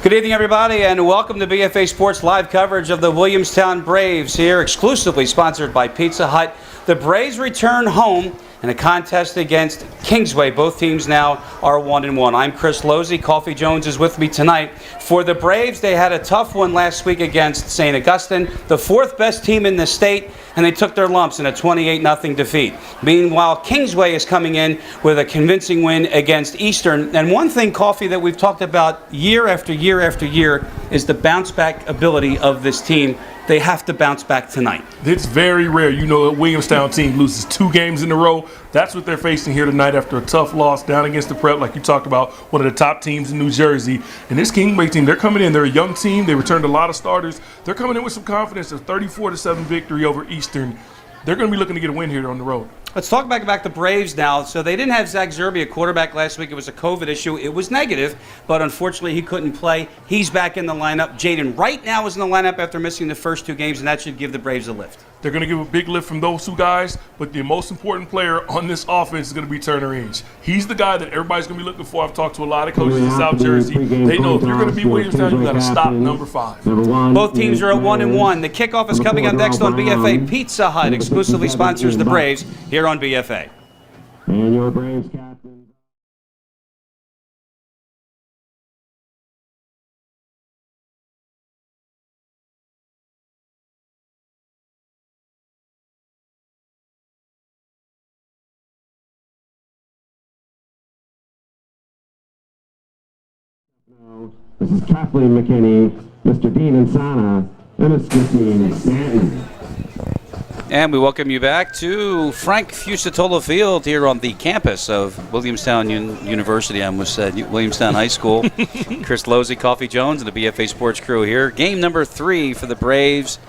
Good evening, everybody, and welcome to BFA Sports live coverage of the Williamstown Braves here, exclusively sponsored by Pizza Hut. The Braves return home in a contest against Kingsway. Both teams now are 1-1. I'm Chris Losey. Coffee Jones is with me tonight. For the Braves, they had a tough one last week against St. Augustine, the fourth best team in the state, and they took their lumps in a 28-0 defeat. Meanwhile, Kingsway is coming in with a convincing win against Eastern. And one thing, Coffee, that we've talked about year after year after year is the bounce-back ability of this team. They have to bounce back tonight. It's very rare. You know, a Williamstown team loses 2 games in a row. That's what they're facing here tonight after a tough loss down against the Prep, like you talked about, one of the top teams in New Jersey. And this Kingsway team, they're coming in. They're a young team. They returned a lot of starters. They're coming in with some confidence. A 34-7 victory over Eastern. They're going to be looking to get a win here on the road. Let's talk about the Braves now. So they didn't have Zach Zerby at quarterback last week. It was a COVID issue. It was negative, but unfortunately he couldn't play. He's back in the lineup. Jaden right now is in the lineup after missing the first 2 games, and that should give the Braves a lift. They're going to give a big lift from those 2 guys, but the most important player on this offense is going to be Turner Inge. He's the guy that everybody's going to be looking for. I've talked to a lot of coaches in South Jersey. They know if you're going to be Williamstown, you got to stop number 5. Both teams are at 1-1. The kickoff is coming up next on BFA. Pizza Hut exclusively sponsors the Braves here on BFA. And your Braves captain. This is Kathleen McKinney, Mr. Dean Insana, and Miss Christine Stanton. And we welcome you back to Frank Fucetola Field here on the campus of Williamstown University. I almost said Williamstown High School. Chris Losey, Coffee Jones, and the BFA Sports crew here. Game number 3 for the Braves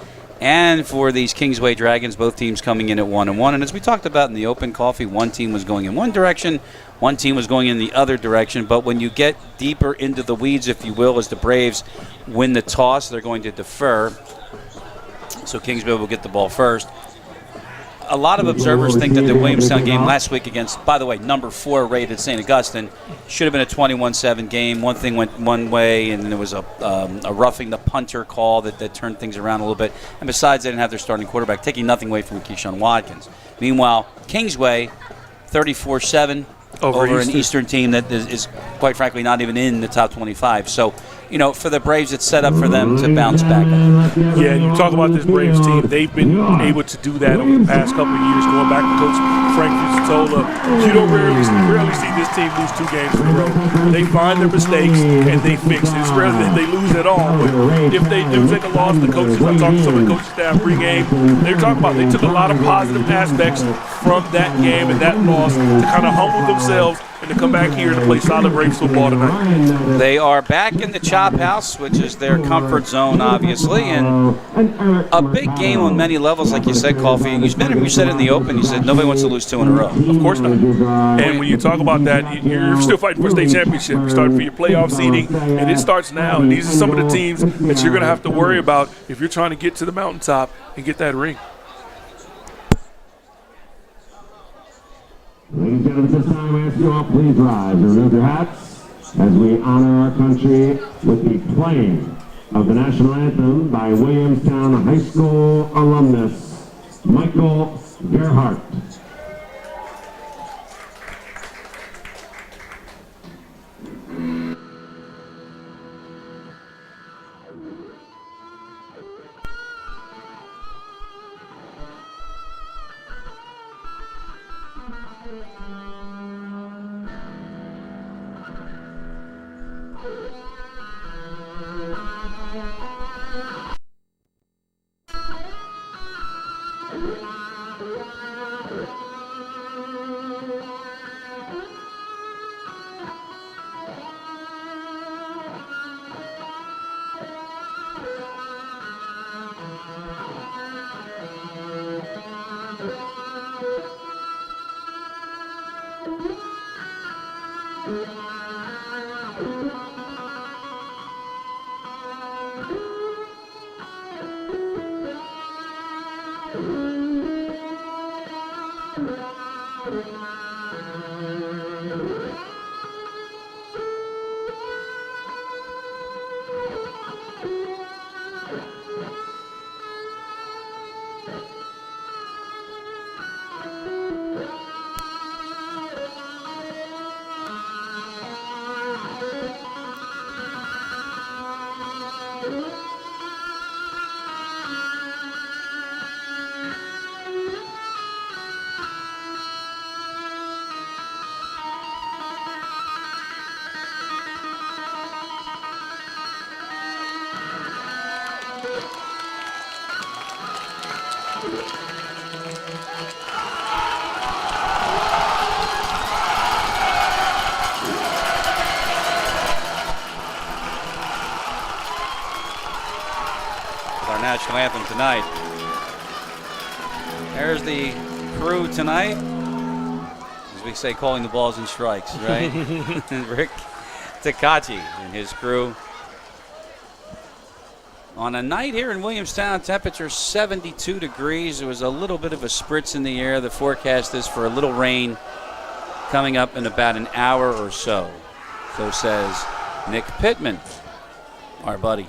and for these Kingsway Dragons, both teams coming in at 1-1. And as we talked about in the open, Coffee, one team was going in one direction, one team was going in the other direction. But when you get deeper into the weeds, if you will, as the Braves win the toss, they're going to defer. So Kingsway will get the ball first. A lot of observers think that the Williamstown game last week against, by the way, number 4 rated St. Augustine should have been a 21-7 game. One thing went one way, and there was a roughing the punter call that turned things around a little bit. And besides, they didn't have their starting quarterback, taking nothing away from Keyshawn Watkins. Meanwhile, Kingsway, 34-7 over an Eastern team that is, quite frankly, not even in the top 25. So, you know, for the Braves, it's set up for them to bounce back. Yeah, you talk about this Braves team. They've been able to do that over the past couple of years, going back to Coach Frank Fucetola. You don't rarely see this team lose 2 games in a row. They find their mistakes and they fix it. It's rare that they lose at all. But if they do take a loss, the coaches, I talked to some of the coaching staff pregame, they were talking about they took a lot of positive aspects from that game and that loss to kind of humble themselves and to come back here to play solid Braves football tonight. They are back in the Chop House, which is their comfort zone, obviously, and a big game on many levels, like you said, Coffee. You said in the open, you said nobody wants to lose 2 in a row. Of course not. And when you talk about that, you're still fighting for a state championship. You're starting for your playoff seeding, and it starts now. And these are some of the teams that you're going to have to worry about if you're trying to get to the mountaintop and get that ring. Ladies and gentlemen, this time I ask you all, please rise and remove your hats as we honor our country with the playing of the national anthem by Williamstown High School alumnus Michael Gerhardt. national anthem tonight. There's the crew tonight. As we say, calling the balls and strikes, right? Rick Takachi and his crew. On a night here in Williamstown, temperature 72 degrees. There was a little bit of a spritz in the air. The forecast is for a little rain coming up in about an hour or so. So says Nick Pittman, our buddy.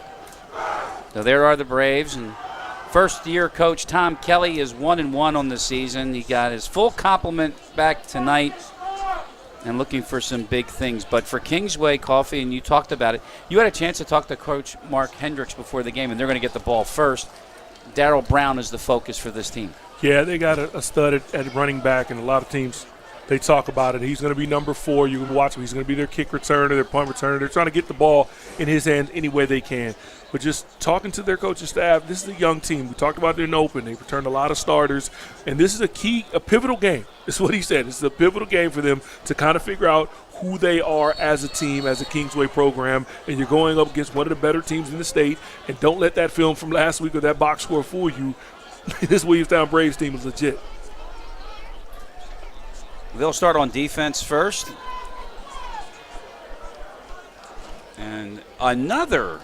So there are the Braves, and first-year coach Tom Kelly is 1-1 on the season. He got his full complement back tonight and looking for some big things. But for Kingsway, Coffee, and you talked about it, you had a chance to talk to Coach Mark Hendricks before the game, and they're going to get the ball first. Darryl Brown is the focus for this team. Yeah, they got a stud at running back, and a lot of teams, they talk about it. He's going to be number 4. You can watch him. He's going to be their kick returner, their punt returner. They're trying to get the ball in his hands any way they can. But just talking to their coaching staff, this is a young team. We talked about it in open. They've returned a lot of starters. And this is a pivotal game. That's what he said. This is a pivotal game for them to kind of figure out who they are as a team, as a Kingsway program. And you're going up against one of the better teams in the state. And don't let that film from last week or that box score fool you. This Williamstown Braves team is legit. They'll start on defense first. And another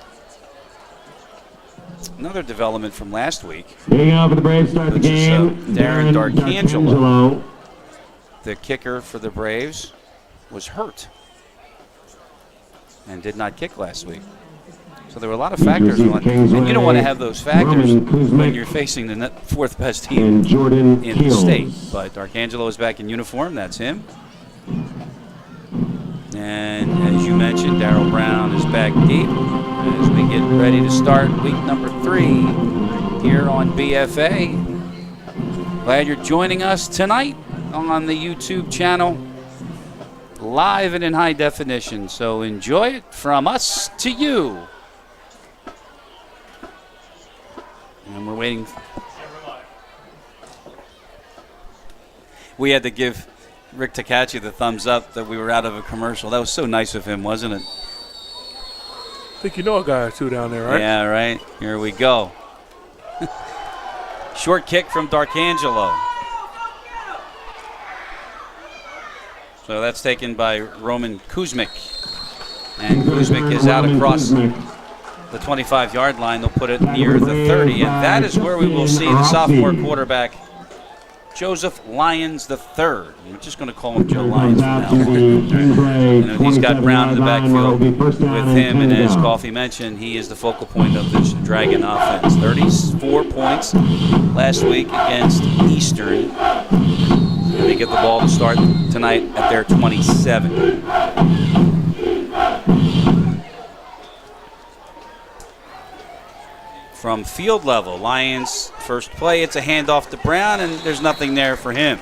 development from last week. Being out for the Braves start the game. Darren D'Arcangelo, the kicker for the Braves, was hurt and did not kick last week. So there were a lot of factors on, and you don't want to have those factors when you're facing the fourth best team in the state. But D'Arcangelo is back in uniform. That's him. And as you mentioned, Darryl Brown is back deep as we get ready to start week number 3 here on BFA. Glad you're joining us tonight on the YouTube channel, live and in high definition. So enjoy it from us to you. And we're waiting. We had to give Rick Takachi the thumbs up that we were out of a commercial. That was so nice of him, wasn't it? I think you know a guy or two down there, right? Yeah, right. Here we go. Short kick from D'Arcangelo. So that's taken by Roman Kuzmic. And Kuzmic is out across the 25-yard line. They'll put it near the 30. And that is where we will see the sophomore quarterback, Joseph Lyons III. We're just going to call him Joe Lyons from now on. He's got Brown in the backfield with him, and as Coffee mentioned, he is the focal point of this Dragon offense. 34 points last week against Eastern. And they get the ball to start tonight at their 27. From field level, Lions first play, it's a handoff to Brown, and there's nothing there for him.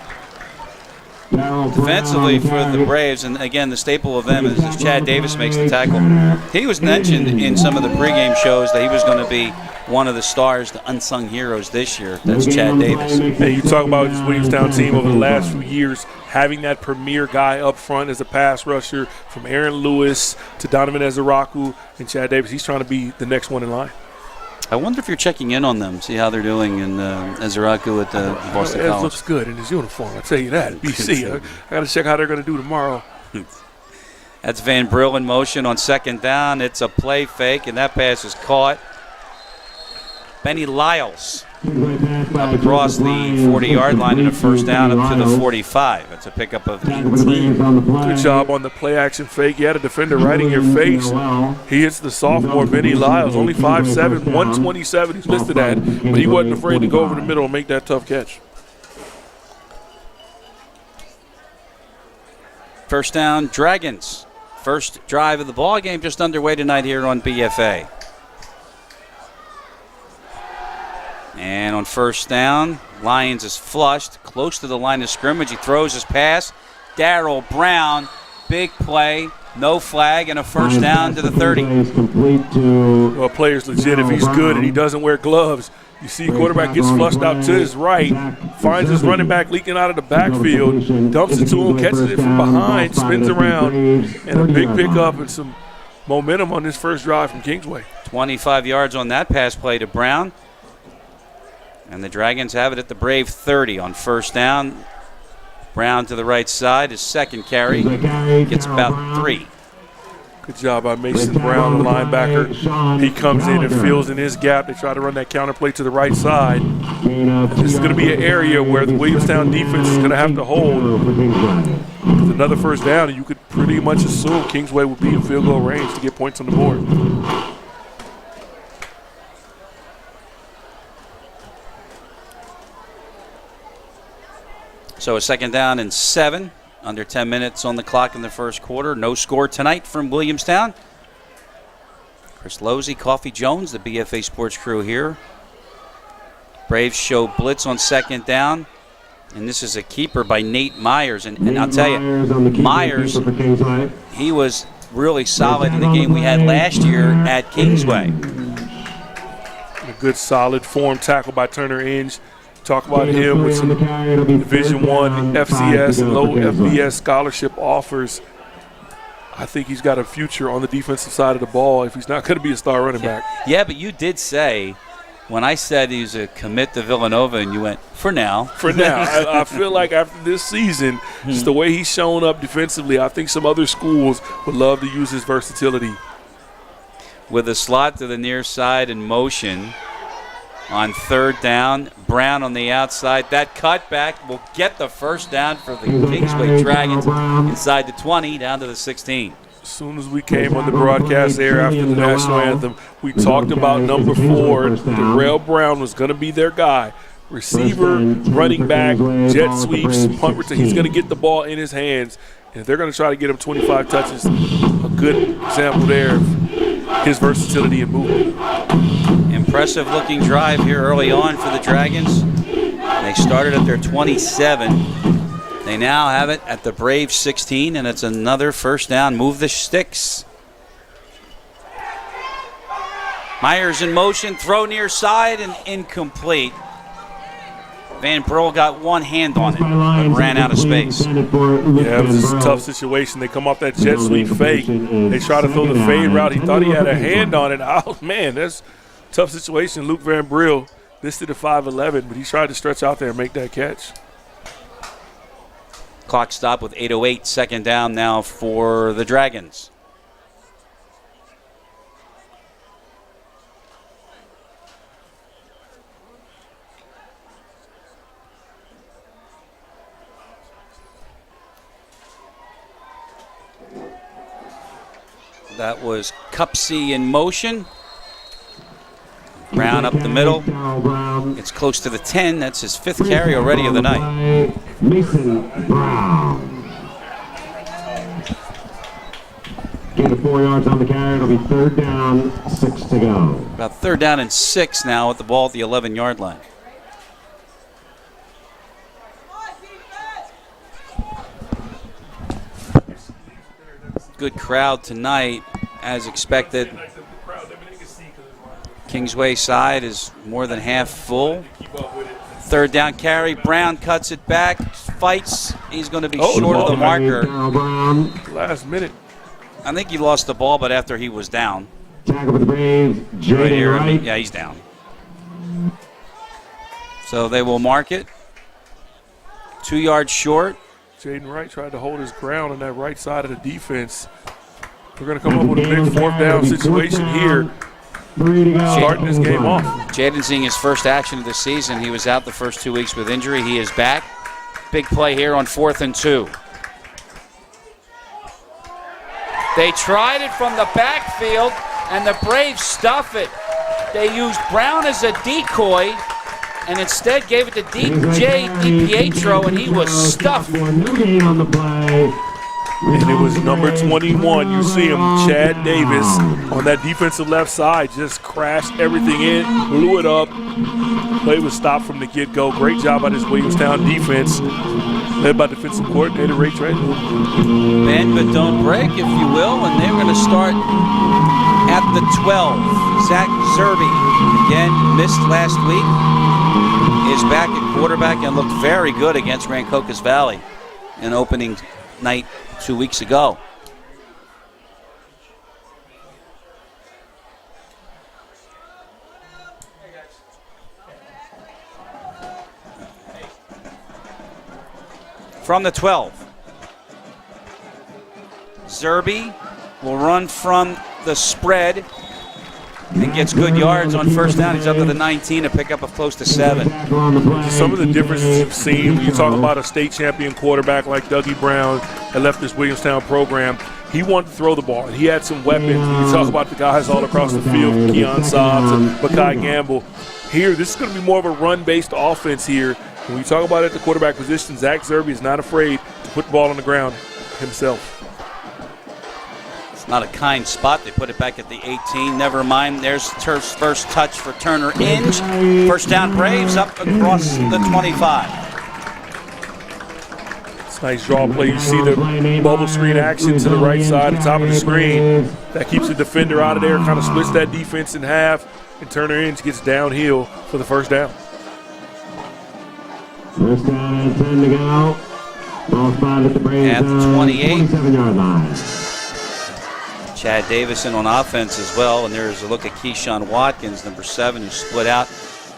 Defensively for the Braves, and again, the staple of them is Chad Davis makes the tackle. He was mentioned in some of the pregame shows that he was going to be one of the stars, the unsung heroes this year. That's Chad Davis. Hey, you talk about this Williamstown team over the last few years, having that premier guy up front as a pass rusher, from Aaron Lewis to Donovan Ezeraku and Chad Davis. He's trying to be the next one in line. I wonder if you're checking in on them, see how they're doing in Ezeraku at the Boston Ez College. looks good in his uniform, I'll tell you that. BC, I got to check how they're going to do tomorrow. That's Van Brill in motion on second down. It's a play fake, and that pass is caught. Benny Lyles up across the 40-yard line in a first down up to the 45. It's a pickup of 18. Good job on the play-action fake. You had a defender right in your face. He hits the sophomore, Benny Lyles, only 5'7", 127 he's listed at, but he wasn't afraid to go over the middle and make that tough catch. First down, Dragons. First drive of the ball game just underway tonight here on BFA. And on first down, Lyons is flushed, close to the line of scrimmage. He throws his pass. Darryl Brown, big play, no flag, and a first down to the 30. Well, player's legit. If he's good and he doesn't wear gloves, you see quarterback gets flushed out to his right, finds his running back leaking out of the backfield, dumps it to him, catches it from behind, spins around, and a big pickup and some momentum on this first drive from Kingsway. 25 yards on that pass play to Brown. And the Dragons have it at the Brave 30 on first down. Brown to the right side. His second carry gets about 3. Good job by Mason Brown, the linebacker. He comes in and fills in his gap. They try to run that counter play to the right side. This is going to be an area where the Williamstown defense is going to have to hold. With another first down, and you could pretty much assume Kingsway will be in field goal range to get points on the board. So a second down and 7. Under 10 minutes on the clock in the first quarter. No score tonight from Williamstown. Chris Losey, Coffee Jones, the BFA Sports crew here. Braves show blitz on second down. And this is a keeper by Nate Myers. And I'll tell you, Myers, he was really solid in the game we had last year at Kingsway. A good solid form tackle by Turner Inge. Talk about him with some Division I FCS and low FBS scholarship offers. I think he's got a future on the defensive side of the ball if he's not going to be a star running back. Yeah, but you did say, when I said he's a commit to Villanova, and you went, for now. For now. I feel like after this season, just the way he's shown up defensively, I think some other schools would love to use his versatility. With a slot to the near side in motion. On third down, Brown on the outside. That cutback will get the first down for the Kingsway Dragons inside the 20, down to the 16. As soon as we came on the broadcast air after the national anthem, we talked about number 4. Darrell Brown was going to be their guy. Receiver, running back, jet sweeps, punt return. He's going to get the ball in his hands. And if they're going to try to get him 25 touches, a good example there of his versatility and movement. Impressive looking drive here early on for the Dragons. They started at their 27. They now have it at the Braves 16, and it's another first down. Move the sticks. Myers in motion, throw near side, and incomplete. Van Bril got one hand on it, but ran out of space. Yeah, it was a tough situation. They come off that jet sweep fake. They try to throw the fade route. He thought he had a hand on it. Oh, man, that's a tough situation. Luke Van Bril listed at 5'11", but he tried to stretch out there and make that catch. Clock stopped with 8:08. Second down now for the Dragons. That was Cupsey in motion. Brown up the middle. It's close to the 10. That's his 5th carry already of the night. Mason Brown. Gain of 4 yards on the carry. It'll be third down, 6 to go. About third down and 6 now with the ball at the 11-yard line. Good crowd tonight, as expected. Kingsway side is more than half full. Third down carry. Brown cuts it back, fights. He's going to be short of the marker. Last minute. I think he lost the ball, but after he was down. Tackle for the Braves, Right here. Right. Yeah, he's down. So they will mark it. 2 yards short. Jaden Wright tried to hold his ground on that right side of the defense. We're going to come up with a big fourth down situation here, starting this game off. Jaden seeing his first action of the season. He was out the first 2 weeks with injury. He is back. Big play here on 4th and 2. They tried it from the backfield, and the Braves stuff it. They used Brown as a decoy, and instead gave it to DJ DiPietro, and he was stuffed. And it was number 21. You see him, Chad Davis, on that defensive left side, just crashed everything in, blew it up. Play was stopped from the get-go. Great job by this Williamstown defense, led by defensive coordinator Ray Trey. Bend but don't break, if you will, and they're going to start at the 12. Zach Zerby, again, missed last week, is back at quarterback and looked very good against Rancocas Valley in opening night 2 weeks ago. from the 12. Zerbe will run from the spread and gets good yards on first down. He's up to the 19, a pickup of close to 7. Some of the differences you've seen when you talk about a state champion quarterback like Dougie Brown that left this Williamstown program. He wanted to throw the ball. He had some weapons. When you talk about the guys all across the field, Keon Sobbs and Makai Gamble. Here, this is going to be more of a run-based offense here. When you talk about it at the quarterback position, Zach Zerbe is not afraid to put the ball on the ground himself. It's not a kind spot. They put it back at the 18. Never mind. There's Turf's first touch for Turner Inge. First down Braves up across the 25. It's a nice draw play. You see the bubble screen action to the right side, the top of the screen. That keeps the defender out of there, kind of splits that defense in half, and Turner Inge gets downhill for the first down. First down and 10 to go. Ball spotted at the Braves at the 28. 27-yard line. Chad Davison on offense as well, and there's a look at Keyshawn Watkins, number 7, who split out.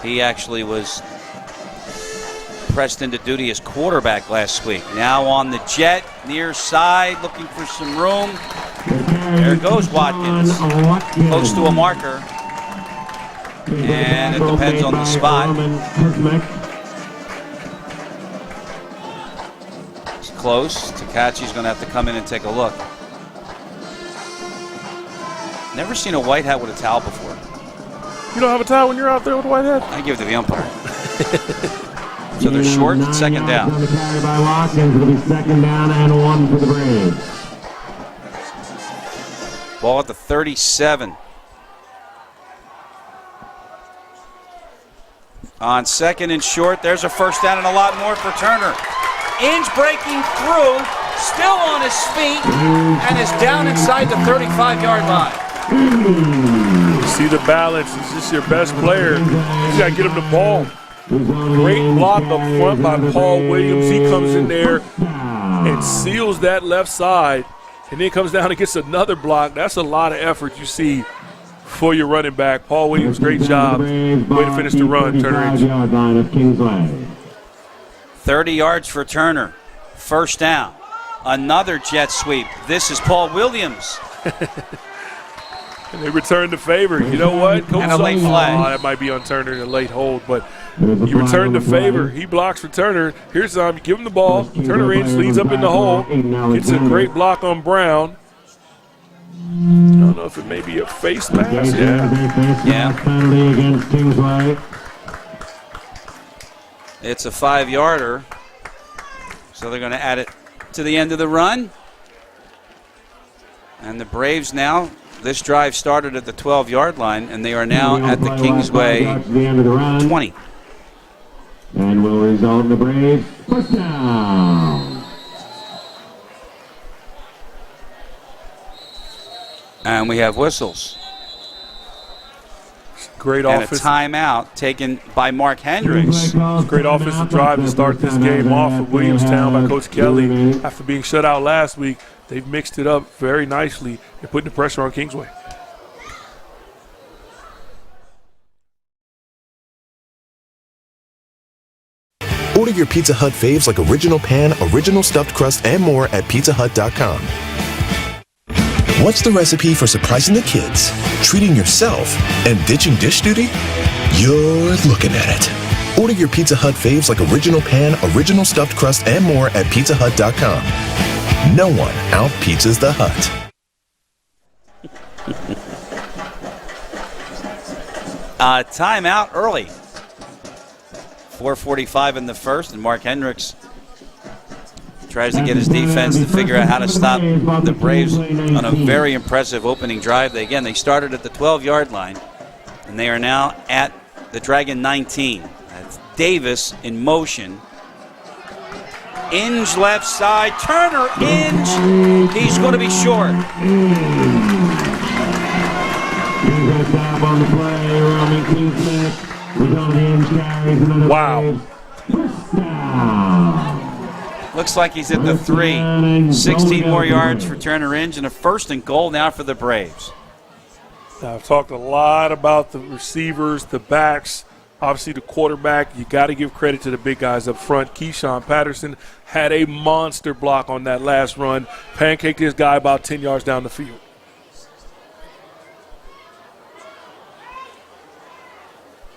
He actually was pressed into duty as quarterback last week. Now on the jet, near side, looking for some room. There goes Watkins, close to a marker. And it depends on the spot. It's close. Takachi's going to have to come in and take a look. Never seen a white hat with a towel before. You don't have a towel when you're out there with a white hat? I give it to the umpire. So they're short, second down. On the carry by Watkins. It'll be second down and 1 for the Braves. Ball at the 37. On second and short, there's a first down and a lot more for Turner. Inge breaking through, still on his feet, and is down inside the 35-yard line. You see the balance. He's just your best player. You got to get him the ball. Great block up front by Paul Williams. He comes in there and seals that left side, and then comes down and gets another block. That's a lot of effort you see for your running back. Paul Williams, great job. Way to finish the run, Turner Inge. 30 yards for Turner. First down. Another jet sweep. This is Paul Williams. And they return the favor. You know what? Coach And a late flag. that might be on Turner, a late hold, but you return the favor. He blocks for Turner. Here's you give him the ball. Turner Inge leads up in the hole. Gets a great block on Brown. I don't know if it may be a face mask. Yeah. Penalty against Kingsway. It's a 5-yarder. So they're going to add it to the end of the run. And the Braves now, this drive started at the 12-yard line, and they are now at the Kingsway 20. And will result in the Braves first down. And we have whistles. Great And a offense. timeout taken by Mark Hendricks. Great offensive drive to start this game off of Williamstown by Coach Kelly. After being shut out last week, they've mixed it up very nicely and putting the pressure on Kingsway. Order your Pizza Hut faves like Original Pan, Original Stuffed Crust, and more at PizzaHut.com. What's the recipe for surprising the kids, treating yourself, and ditching dish duty? You're looking at it. Order your Pizza Hut faves like Original Pan, Original Stuffed Crust, and more at PizzaHut.com. No one out-pizzas the Hut. Timeout early. 4:45 in the first, and Mark Hendricks tries to get his defense to figure out how to stop the Braves on a very impressive opening drive. They started at the 12-yard line, and they are now at the Dragon 19. That's Davis in motion. Inge left side. Turner Inge. He's going to be short. Wow. Looks like he's at the 3. 16 more yards for Turner Inge, and a first and goal now for the Braves. Now, I've talked a lot about the receivers, the backs, Obviously, the quarterback, you got to give credit to the big guys up front. Keyshawn Batterson had a monster block on that last run, pancaked his guy about 10 yards down the field.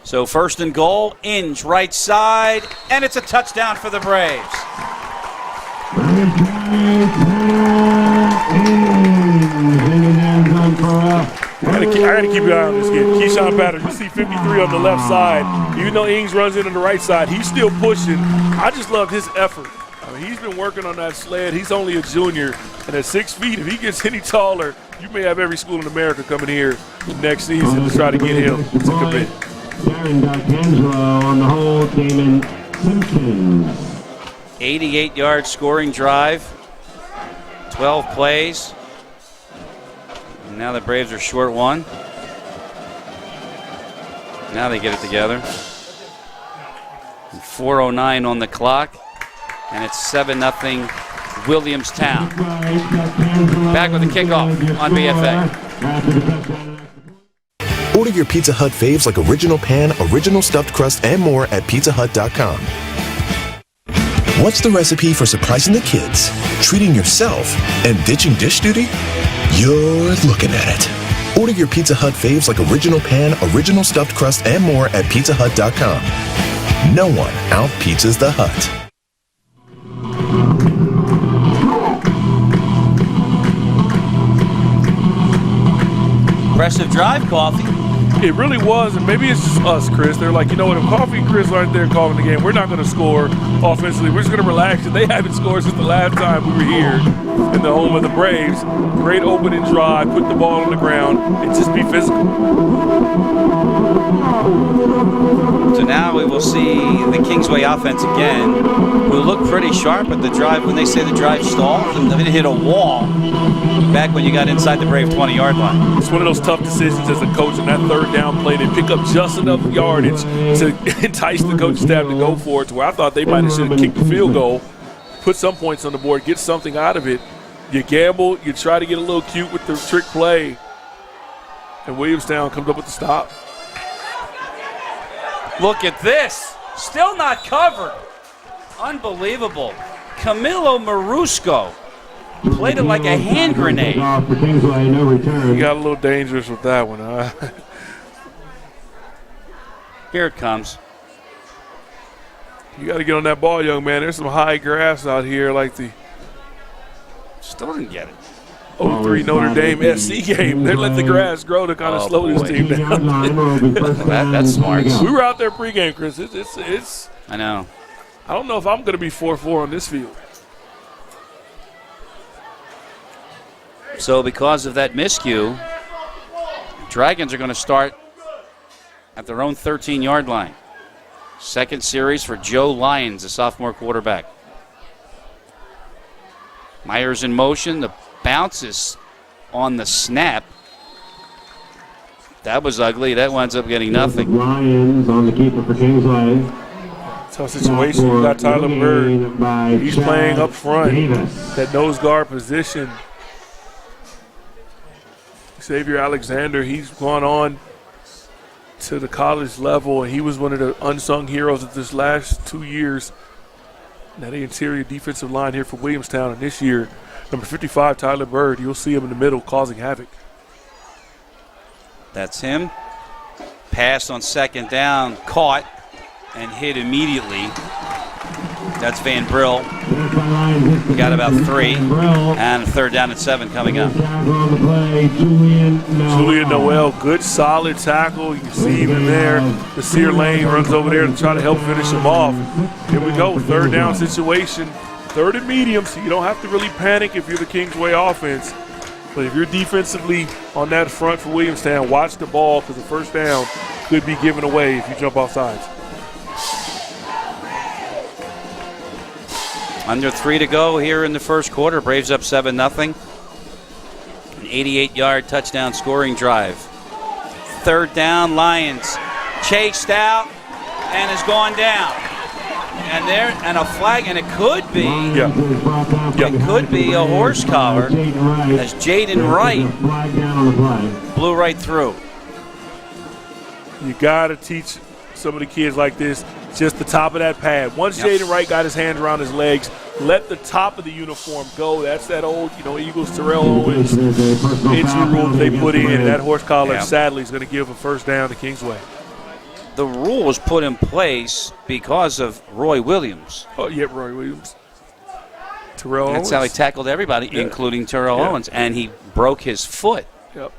So first and goal, Inge, right side, and it's a touchdown for the Braves. I got to keep an eye on this kid. Keyshawn Batterson, you see 53 on the left side. Even though Ings runs in on the right side, he's still pushing. I just love his effort. I mean, he's been working on that sled. He's only a junior, and at 6 feet, if he gets any taller, you may have every school in America coming here next season to try to get him to commit. Darren D'Arcangelo on the hold, Damon Simpkins. 88-yard scoring drive, 12 plays. And now the Braves are short one. Now they get it together. 4:09 on the clock, and it's 7-0 Williamstown. Back with the kickoff on BFA. Order your Pizza Hut faves like original pan, original stuffed crust, and more at PizzaHut.com. What's the recipe for surprising the kids, treating yourself, and ditching dish duty? You're looking at it. Order your Pizza Hut faves like original pan, original stuffed crust, and more at PizzaHut.com. No one out-pizzas the Hut. Impressive drive, Coffee. It really was, and maybe it's just us, Chris. They're like, you know what, if Coffee and Chris aren't there calling the game, we're not going to score offensively. We're just going to relax, and they haven't scored since the last time we were here in the home of the Braves. Great opening drive, put the ball on the ground, and just be physical. So now we will see the Kingsway offense again, who looked pretty sharp at the drive. When they say the drive stalled, and then it hit a wall back when you got inside the Brave 20-yard line. It's one of those tough decisions as a coach on that third down play to pick up just enough yardage to entice the coaching staff to go for it, to where I thought they might have should have kicked the field goal, put some points on the board, get something out of it. You gamble, you try to get a little cute with the trick play, and Williamstown comes up with the stop. Look at this. Still not covered. Unbelievable. Camilo Marusco played it like a hand grenade. You got a little dangerous with that one, huh? Here it comes. You got to get on that ball, young man. There's some high grass out here, like the Still didn't get it. 03 Notre Dame SC game. They let the grass grow to kind of slow this team down. That's smart. We were out there pregame, Chris. It's I know. I don't know if I'm going to be 4-4 on this field. So because of that miscue, Dragons are going to start at their own 13-yard line. Second series for Joe Lyons, the sophomore quarterback. Myers in motion. The bounce is on the snap. That was ugly. That winds up getting nothing. Lyons on the keeper for Kingsway. Tough situation. You got Tyler Bird. He's playing up front. That nose guard position. Xavier Alexander, he's gone on to the college level, and he was one of the unsung heroes of this last 2 years. Now the interior defensive line here for Williamstown, and this year, number 55, Tyler Bird, you'll see him in the middle causing havoc. That's him. Pass on second down, caught and hit immediately. That's Van Brill. We got about 3. And third down and 7 coming up. Julian Noel, good solid tackle. You can see him there. The Sear Lane runs over there to try to help finish him off. Here we go, third down situation. Third and medium, so you don't have to really panic if you're the Kingsway offense. But if you're defensively on that front for Williamstown, watch the ball, because the first down could be given away if you jump off sides. Under 3 to go here in the first quarter. Braves up 7-0. An 88-yard touchdown scoring drive. Third down, Lions chased out and has gone down. And a flag, and it could be. It could be a horse collar as Jaden Wright blew right through. You got to teach some of the kids like this, just the top of that pad. Once Jaden Wright got his hands around his legs, let the top of the uniform go. That's that old, Eagles Terrell Owens injury rule that they put in. That horse collar, sadly, is going to give a first down to Kingsway. The rule was put in place because of Roy Williams. Oh, yeah, Roy Williams. Terrell Owens. That's how he tackled everybody, including Terrell Owens, and he broke his foot. Yep.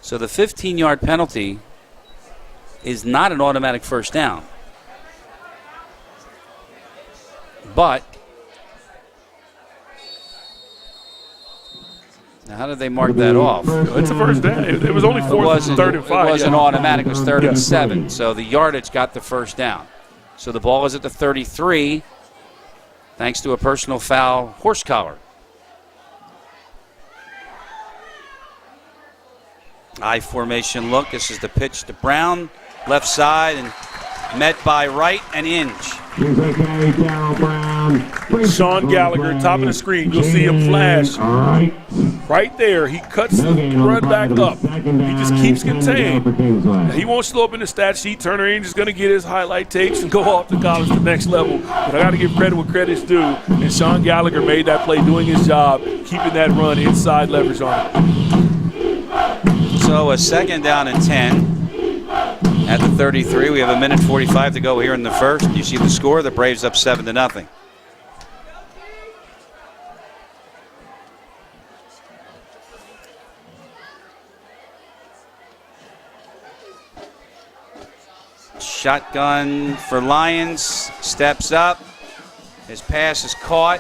So the 15-yard penalty is not an automatic first down. But now how did they mark that off? It's a first down. It was only fourth and 3rd and 5. It wasn't automatic. It was 3rd and 7. So the yardage got the first down. So the ball is at the 33 thanks to a personal foul horse collar. I formation look. This is the pitch to Brown. Left side and met by Wright and Inge. Sean Gallagher, top of the screen. You'll see him flash right there. He cuts the run back up. He just keeps contained. He won't slow up in the stat sheet. Turner Inge is going to get his highlight tapes and go off to college to the next level. But I got to give credit where credit's due. And Sean Gallagher made that play doing his job, keeping that run inside leverage on it. So a 2nd down and 10. At the 33, we have 1:45 to go here in the first. You see the score, the Braves up 7-0. Shotgun for Lions, steps up. His pass is caught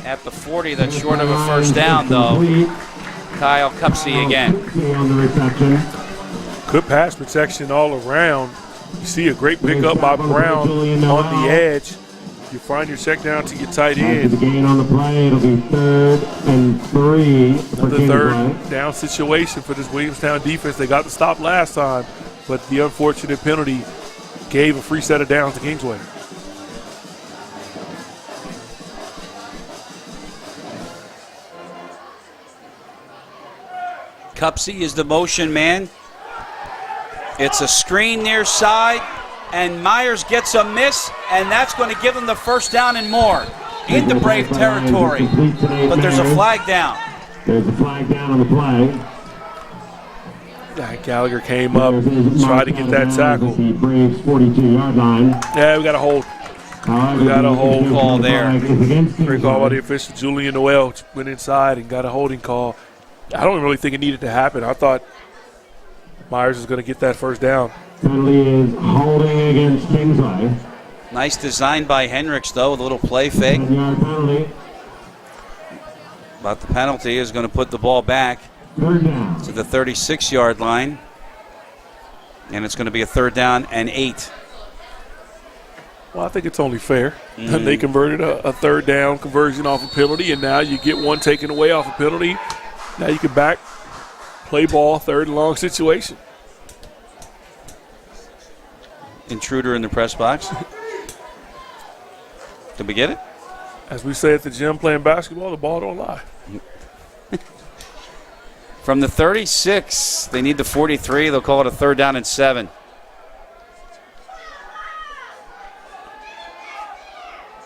at the 40. That's short of a first down, though. Kyle Cupsey again. Good pass protection all around. You see a great pickup by Brown on the edge. You find your check down to your tight end. Gain on the play. It'll be 3rd and 3. The 3rd down situation for this Williamstown defense. They got the stop last time, but the unfortunate penalty gave a free set of downs to Kingsway. Cupsey is the motion man. It's a screen near side, and Myers gets a miss, and that's going to give them the first down and more into Brave territory. But there's a flag down. There's a flag down on the play. Gallagher came up, tried to get that tackle. The Braves 42-yard line. Yeah, we got a hold. We got a hold call there. Great call by the official. Julian Noel went inside and got a holding call. I don't really think it needed to happen. I thought Myers is going to get that first down. Penalty is holding against Kingsway. Nice design by Hendricks, though, with a little play fake. 10-yard penalty. But the penalty is going to put the ball back 3rd down. to the 36-yard line. And it's going to be a 3rd down and 8. Well, I think it's only fair. They converted a 3rd down conversion off a penalty, and now you get one taken away off a penalty. Now you can play ball, 3rd and long situation. Intruder in the press box. Did we get it? As we say at the gym playing basketball, the ball don't lie. From the 36, they need the 43. They'll call it a 3rd down and 7.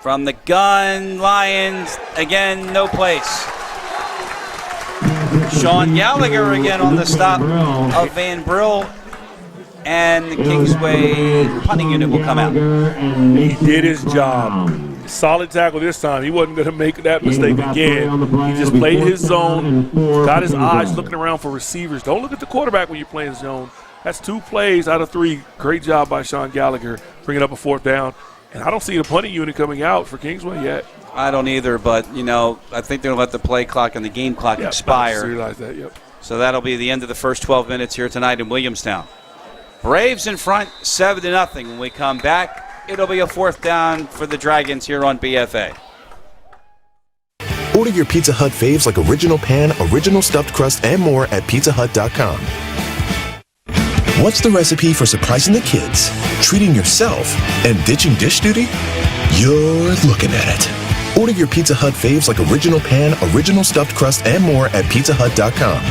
From the gun, Lions, again, no place. Sean Gallagher again on the stop of Van Brill, and the Kingsway punting unit will come out. He did his job. Solid tackle this time. He wasn't going to make that mistake again. He just played his zone, got his eyes looking around for receivers. Don't look at the quarterback when you're playing zone. That's 2 plays out of 3. Great job by Sean Gallagher bringing up a 4th down. And I don't see the punting unit coming out for Kingsway yet. I don't either, but, I think they're going to let the play clock and the game clock expire. I realize that, yep. So that'll be the end of the first 12 minutes here tonight in Williamstown. Braves in front, 7-0. When we come back, it'll be a 4th down for the Dragons here on BFA. Order your Pizza Hut faves like original pan, original stuffed crust, and more at PizzaHut.com. What's the recipe for surprising the kids, treating yourself, and ditching dish duty? You're looking at it. Order your Pizza Hut faves like original pan, original stuffed crust, and more at PizzaHut.com.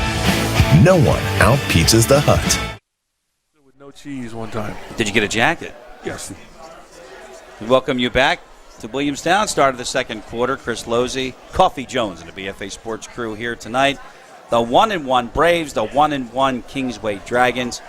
No one out-pizzas the Hut. With no No cheese one time. Did you get a jacket? Yes. We welcome you back to Williamstown. Start of the second quarter. Chris Losey, Coffee Jones, and the BFA Sports crew here tonight. The 1-1 Braves, the 1-1 Kingsway Dragons.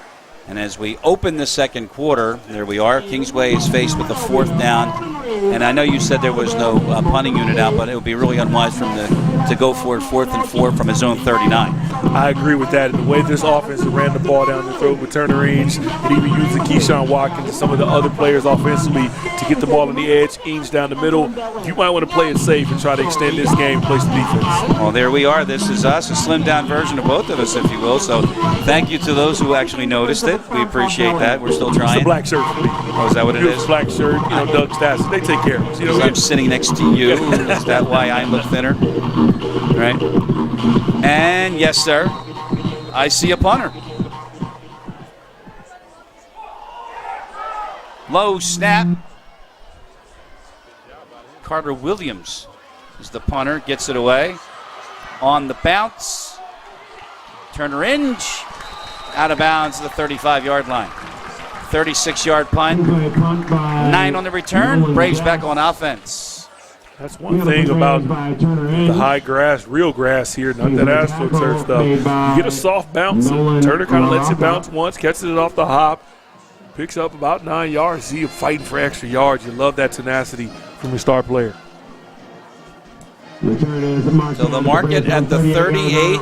And as we open the second quarter, there we are. Kingsway is faced with the fourth down. And I know you said there was no punting unit out, but it would be really unwise for him to go for it 4th and 4 from his own 39. I agree with that. And the way this offense ran the ball down the throat with Turner Inge, and even using Keyshawn Watkins and some of the other players offensively to get the ball on the edge, Inge down the middle, you might want to play it safe and try to extend this game and play some defense. Well, there we are. This is us, a slimmed-down version of both of us, if you will. So thank you to those who actually noticed it. We appreciate that. We're still trying. It's a black shirt for me. Oh, is that what it is? Black shirt, Doug Stats, they take care of us. I'm sitting next to you. Is that why I look thinner? Right? And yes, sir, I see a punter. Low snap. Carter Williams is the punter, gets it away. On the bounce, Turner Inge out of bounds at the 35-yard line. 36-yard punt, 9 on the return. Braves back on offense. That's one thing about the high grass, real grass here, not that asphalt turf stuff. You get a soft bounce. Turner kind of lets it bounce once, catches it off the hop, picks up about 9 yards. See him fighting for extra yards. You love that tenacity from your star player. So the market at the 38,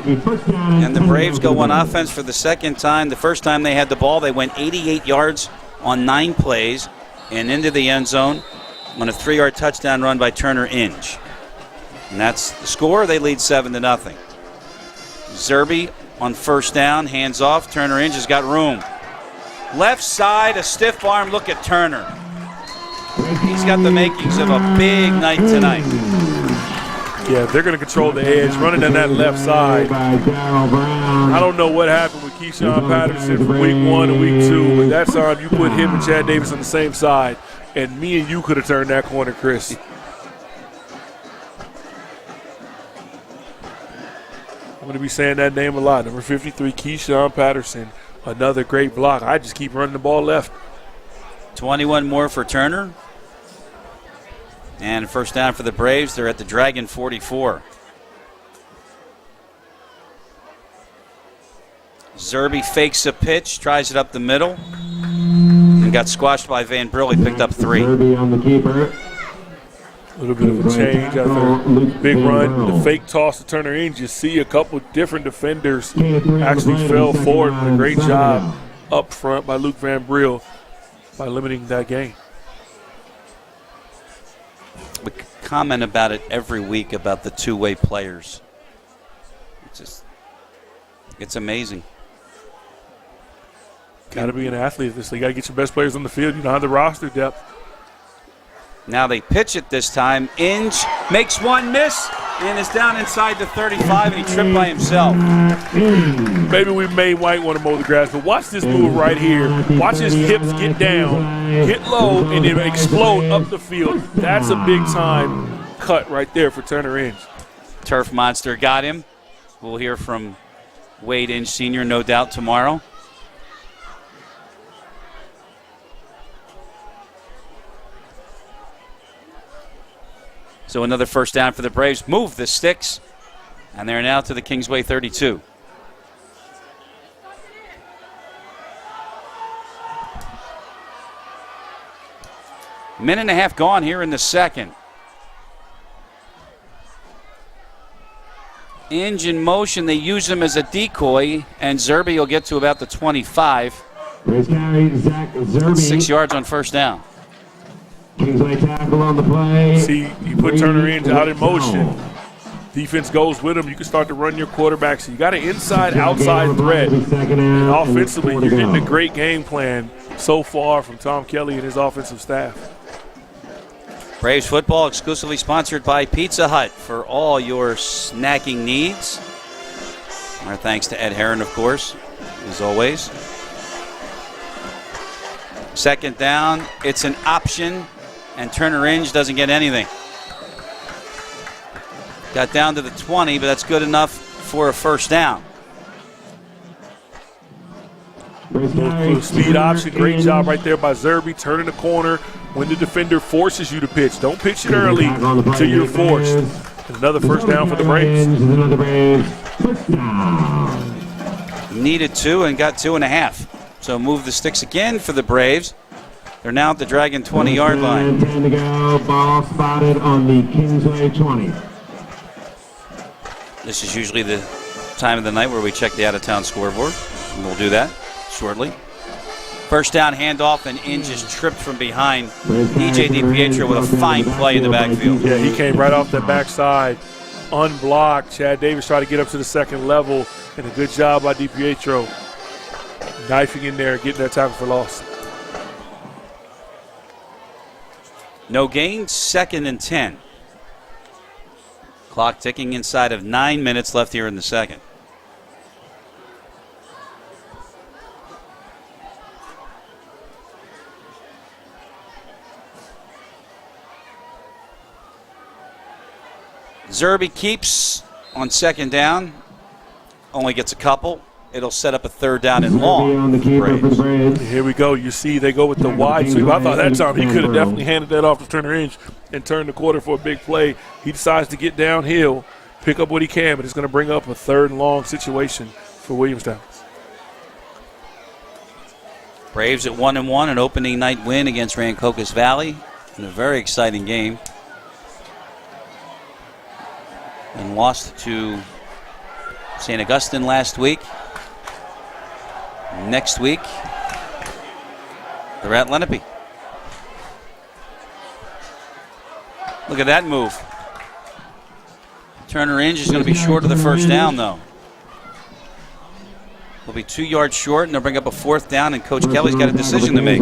and the Braves go on offense for the second time. The first time they had the ball, they went 88 yards on 9 plays and into the end zone on a 3-yard touchdown run by Turner Inge. And that's the score. They lead 7-0. Zerby on first down, hands off. Turner Inge has got room. Left side, a stiff arm look at Turner. He's got the makings of a big night tonight. Yeah, they're going to control the edge, running down that left side. I don't know what happened with Keyshawn Batterson from week 1 and week 2, but that time you put him and Chad Davis on the same side, and me and you could have turned that corner, Chris. I'm going to be saying that name a lot. Number 53, Keyshawn Batterson, another great block. I just keep running the ball left. 21 more for Turner. And first down for the Braves. They're at the Dragon 44. Zerby fakes a pitch, tries it up the middle, and got squashed by Van Brill. He picked up 3. Zerby on the keeper. A little bit of a change after big run. The fake toss to Turner Inge. You see a couple different defenders actually fell forward. A great job up front by Luke Van Brill by limiting that gain. We comment about it every week about the two-way players. It's amazing. Got to be an athlete this league. Got to get your best players on the field. You don't have the roster depth. Now they pitch it this time. Inge makes one miss and is down inside the 35, and he tripped by himself. Maybe we might want to mow the grass, but watch this move right here. Watch his hips get down, hit low, and then explode up the field. That's a big-time cut right there for Turner Inge. Turf Monster got him. We'll hear from Wade Inge Sr., no doubt, tomorrow. So another first down for the Braves. Move the sticks. And they're now to the Kingsway 32. Minute and a half gone here in the second. Inge in motion. They use him as a decoy. And Zerby will get to about the 25. 6 yards on first down. Kingsway tackle on the play. See, you put Turner Inge out in motion. Defense goes with him. You can start to run your quarterback. So you got an inside-outside threat. And offensively, you're getting a great game plan so far from Tom Kelly and his offensive staff. Braves football exclusively sponsored by Pizza Hut for all your snacking needs. Our thanks to Ed Herron, of course, as always. Second down, it's an option, and Turner Inge doesn't get anything. Got down to the 20, but that's good enough for a first down. Little speed option, great job right there by Zerby, turning the corner when the defender forces you to pitch. Don't pitch it early until you're forced. And another first down for the Braves. Needed 2 and got 2.5. So move the sticks again for the Braves. They're now at the Dragon 20-yard line. 10 to go. Ball spotted on the Kingsway 20. This is usually the time of the night where we check the out-of-town scoreboard. And we'll do that shortly. First down handoff, and in just tripped from behind. DJ DiPietro with a fine play in the backfield. Yeah, he came right off the backside, unblocked. Chad Davis tried to get up to the second level, and a good job by DiPietro. Knifing in there, getting that tackle for loss. No gain, 2nd and 10. Clock ticking inside of 9 minutes left here in the second. Zerby keeps on 2nd down. Only gets a couple. It'll set up a 3rd down and long. Here we go. You see they go with the wide sweep. I thought that time he could have definitely handed that off to Turner Inge and turned the quarter for a big play. He decides to get downhill, pick up what he can, but it's going to bring up a 3rd and long situation for Williamstown. Braves at 1-1, an opening night win against Rancocas Valley in a very exciting game. And lost to St. Augustine last week. Next week, they're at Lenape. Look at that move. Turner Inge is going to be short of the first down, though. He'll be 2 yards short, and they'll bring up a 4th down, and Coach Kelly's got a decision to make.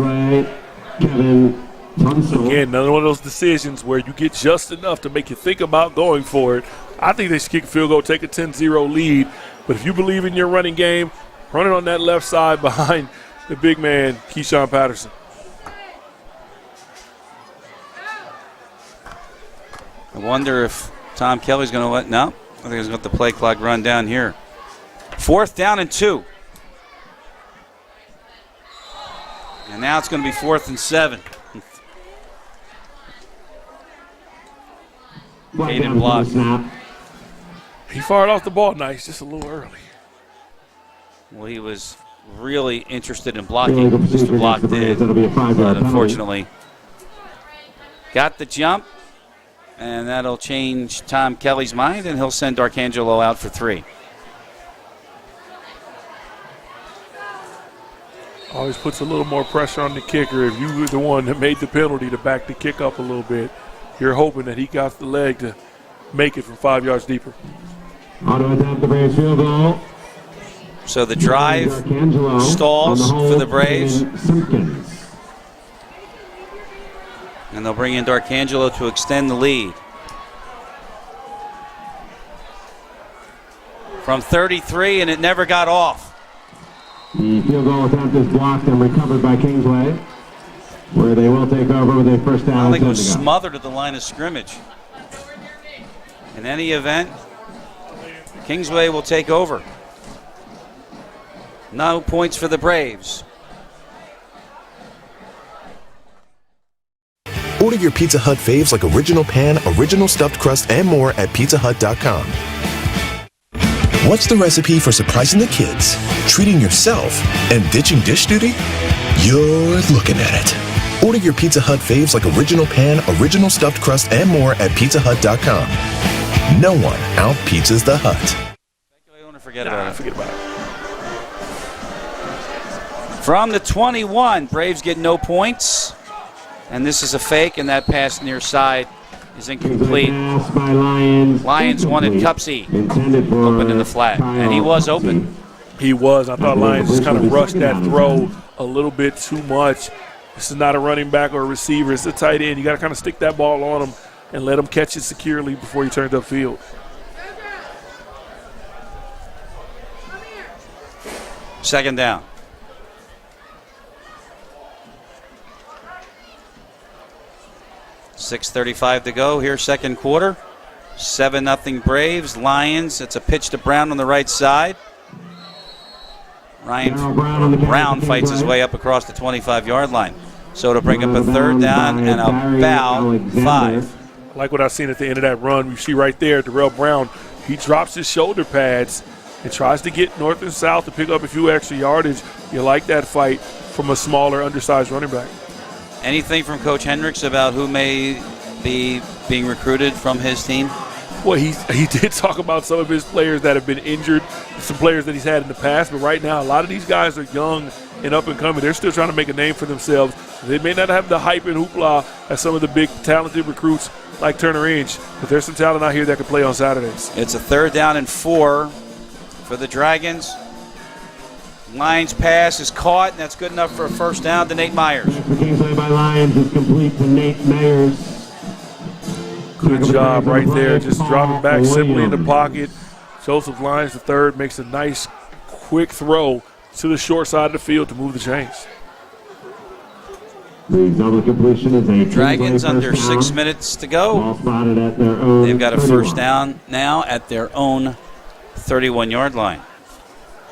Again, another one of those decisions where you get just enough to make you think about going for it. I think they should kick a field goal, take a 10-0 lead. But if you believe in your running game, run it on that left side behind the big man, Keyshawn Batterson. I wonder if Tom Kelly's going to let, no, I think he's going to let the play clock run down here. 4th down and 2. And now it's going to be 4th and 7. Hayden blocked. He fired off the ball nice, just a little early. Well, he was really interested in blocking. Mr. Block did, but unfortunately got the jump, and that'll change Tom Kelly's mind, and he'll send D'Arcangelo out for 3. Always puts a little more pressure on the kicker. If you were the one that made the penalty to back the kick up a little bit, you're hoping that he got the leg to make it from 5 yards deeper. Auto attempt the Braves field goal. So the drive stalls for the Braves. And they'll bring in D'Arcangelo to extend the lead. From 33, and it never got off. The field goal attempt is blocked and recovered by Kingsway, where they will take over with a first down. I think it was smothered at the line of scrimmage. In any event, Kingsway will take over. No points for the Braves. Order your Pizza Hut faves like original pan, original stuffed crust, and more at PizzaHut.com. What's the recipe for surprising the kids, treating yourself, and ditching dish duty? You're looking at it. Order your Pizza Hut faves like original pan, original stuffed crust, and more at PizzaHut.com. No one out-pizzas the Hut. Forget about it. From the 21, Braves get no points. And this is a fake, and that pass near side is incomplete. Lions wanted Cupsey open in the flat, and he was open. He was. I thought Lions just kind of rushed that throw a little bit too much. This is not a running back or a receiver. It's a tight end. You got to kind of stick that ball on him and let him catch it securely before he turns upfield. Second down. 6:35 to go here, second quarter. 7-0 Braves. Lions, it's a pitch to Brown on the right side. Ryan Brown fights his way up across the 25-yard line. So it'll bring up a third down and about 5. I like what I've seen at the end of that run. You see right there, Darrell Brown, he drops his shoulder pads and tries to get north and south to pick up a few extra yardage. You like that fight from a smaller, undersized running back. Anything from Coach Hendricks about who may be being recruited from his team? Well, he did talk about some of his players that have been injured, some players that he's had in the past, but right now a lot of these guys are young and up and coming. They're still trying to make a name for themselves. They may not have the hype and hoopla as some of the big talented recruits like Turner Inch, but there's some talent out here that can play on Saturdays. It's a 3rd down and 4 for the Dragons. Lions pass is caught, and that's good enough for a first down to Nate Myers. The Kingsway by Lions is complete to Nate Myers. Good job right there, just dropping back simply in the pocket. Joseph Lyons III makes a nice quick throw to the short side of the field to move the chains. The double completion is a Dragons under 6 minutes to go. Ball spotted at their own. They've got a first down now at their own 31-yard line.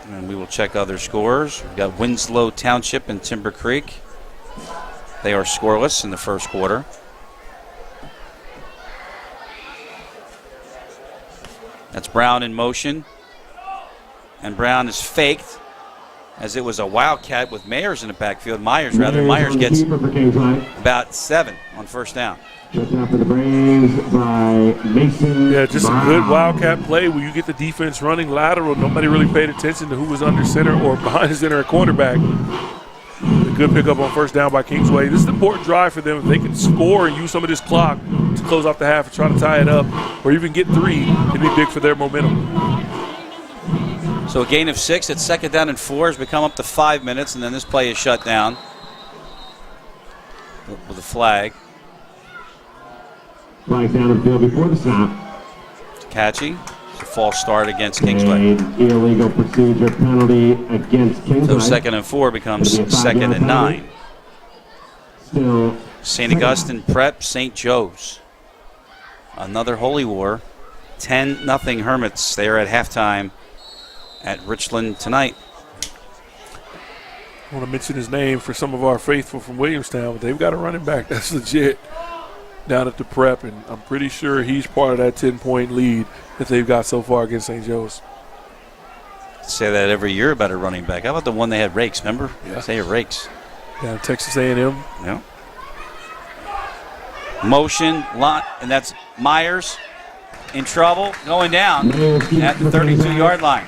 And we will check other scores. We've got Winslow Township and Timber Creek. They are scoreless in the first quarter. That's Brown in motion. And Brown is faked as it was a wildcat with Myers in the backfield. Myers gets about 7 on first down. Just after the Braves by Mason. Yeah, just a good wildcat play where you get the defense running lateral. Nobody really paid attention to who was under center or behind the center at cornerback. A good pickup on first down by Kingsway. This is an important drive for them. If they can score and use some of this clock to close off the half and try to tie it up or even get 3, it'd be big for their momentum. So a gain of 6 at 2nd down and 4 has become up to 5 minutes, and then this play is shut down with a flag. Flag down the field before the snap. Catchy. It's a false start against Kingsway. An illegal procedure penalty against Kingsway. So 2nd and 4 becomes 2nd and 9. Still St. Augustine Prep, St. Joe's. Another Holy War. 10-0 Hermits there at halftime at Richland tonight. I want to mention his name for some of our faithful from Williamstown, but they've got a running back that's legit down at the Prep, and I'm pretty sure he's part of that 10-point lead that they've got so far against St. Joe's. Say that every year about a running back. How about the one they had Rakes, remember? Yeah. Say it Rakes. Down Texas A&M. Yeah. Motion, and that's Myers in trouble, going down at the 32-yard line.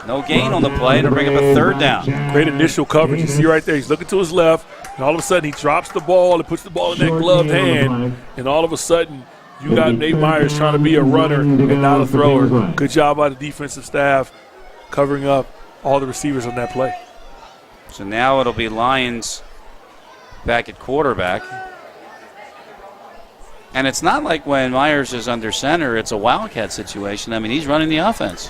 No gain on the play to bring up a 3rd down. Great initial coverage. You see right there, he's looking to his left, and all of a sudden he drops the ball and puts the ball in that gloved hand, and all of a sudden you got Nate Myers trying to be a runner and not a thrower. Good job by the defensive staff covering up all the receivers on that play. So now it'll be Lions back at quarterback. And it's not like when Myers is under center, it's a wildcat situation. I mean, he's running the offense.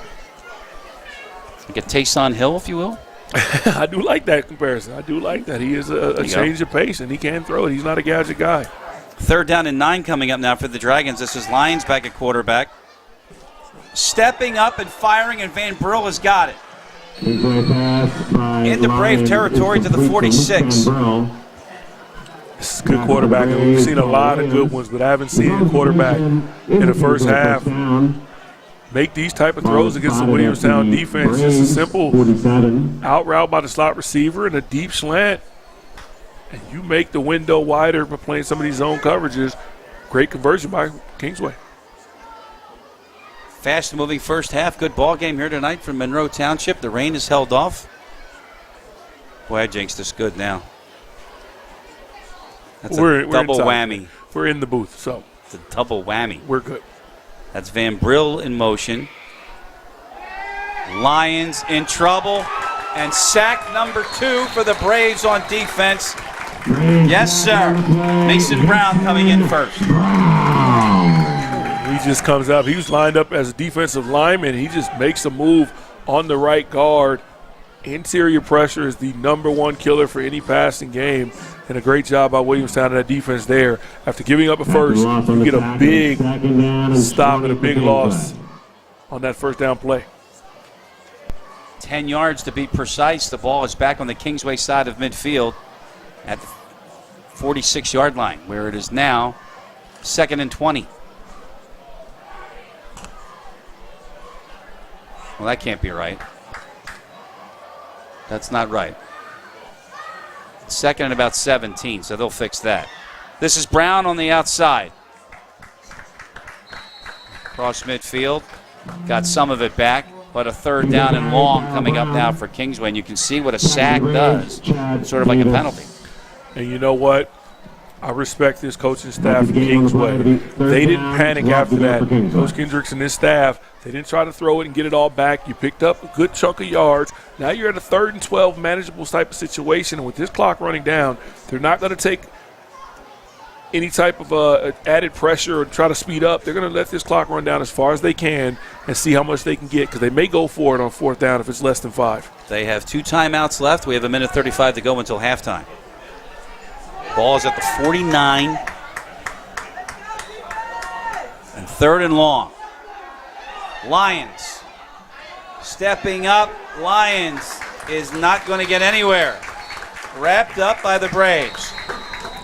Like a Taysom Hill, if you will. I do like that comparison. I do like that. He is a change of pace, and he can throw it. He's not a gadget guy. 3rd down and 9 coming up now for the Dragons. This is Lions back at quarterback. Stepping up and firing, and Van Brill has got it. Into Brave territory to the 46. This is a good quarterback, and we've seen a lot of good ones, but I haven't seen a quarterback in the first half make these type of throws against the Williamstown defense. Just a simple out route by the slot receiver and a deep slant. And you make the window wider by playing some of these zone coverages. Great conversion by Kingsway. Fast-moving first half. Good ball game here tonight from Monroe Township. The rain is held off. Boy, I jinxed this good now. That's a double whammy. We're in the booth, so. It's a double whammy. We're good. That's Van Brill in motion. Lions in trouble. And sack number 2 for the Braves on defense. Yes, sir. Mason Brown coming in first. He just comes up. He was lined up as a defensive lineman. He just makes a move on the right guard. Interior pressure is the #1 killer for any passing game. And a great job by Williamstown and that defense there. After giving up a first, you get a big stop and a big loss on that first down play. 10 yards to be precise. The ball is back on the Kingsway side of midfield at the 46-yard line, where it is now 2nd and 20. Well, that can't be right. That's not right. 2nd and about 17, so they'll fix that. This is Brown on the outside. Across midfield. Got some of it back, but a 3rd down and long coming up now for Kingsway. And you can see what a sack does, sort of like a penalty. And you know what? I respect this coaching staff at Kingsway. They didn't panic after that. Coach Kendricks and his staff, they didn't try to throw it and get it all back. You picked up a good chunk of yards. Now you're at a 3rd and 12 manageable type of situation. And with this clock running down, they're not going to take any type of added pressure or try to speed up. They're going to let this clock run down as far as they can and see how much they can get, because they may go for it on 4th down if it's less than 5. They have 2 timeouts left. We have 1:35 to go until halftime. Ball is at the 49. And 3rd and long. Lions stepping up. Lions is not going to get anywhere. Wrapped up by the Braves.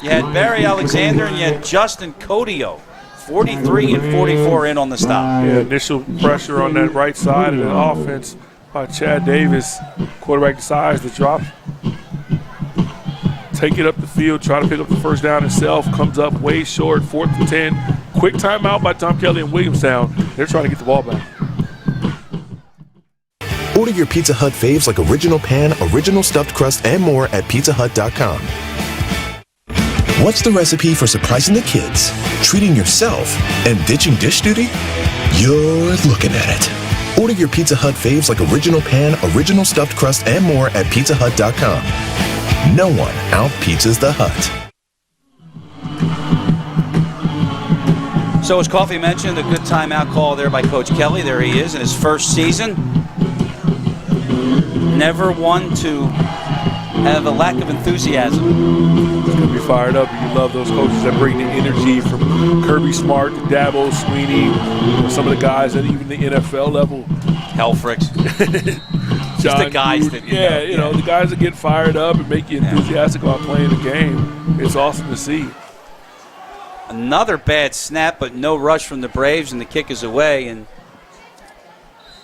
You had Barry Alexander and you had Justin Codio. 43 and 44 in on the stop. Yeah, initial pressure on that right side of the offense by Chad Davis. Quarterback decides to drop. Take it up the field, try to pick up the 1st down himself. Comes up way short, 4th and 10. Quick timeout by Tom Kelly in Williamstown. They're trying to get the ball back. Order your Pizza Hut faves like original pan, original stuffed crust, and more at PizzaHut.com. What's the recipe for surprising the kids, treating yourself, and ditching dish duty? You're looking at it. Order your Pizza Hut faves like original pan, original stuffed crust, and more at PizzaHut.com. No one out-pizzas the Hut. So as Coffee mentioned, a good timeout call there by Coach Kelly. There he is in his first season. Never one to have a lack of enthusiasm. It's going to be fired up. You love those coaches that bring the energy, from Kirby Smart to Dabo Sweeney, some of the guys at even the NFL level. Helfrich. Just the guys that, you know, the guys that get fired up and make you enthusiastic about playing the game. It's awesome to see. Another bad snap, but no rush from the Braves, and the kick is away. And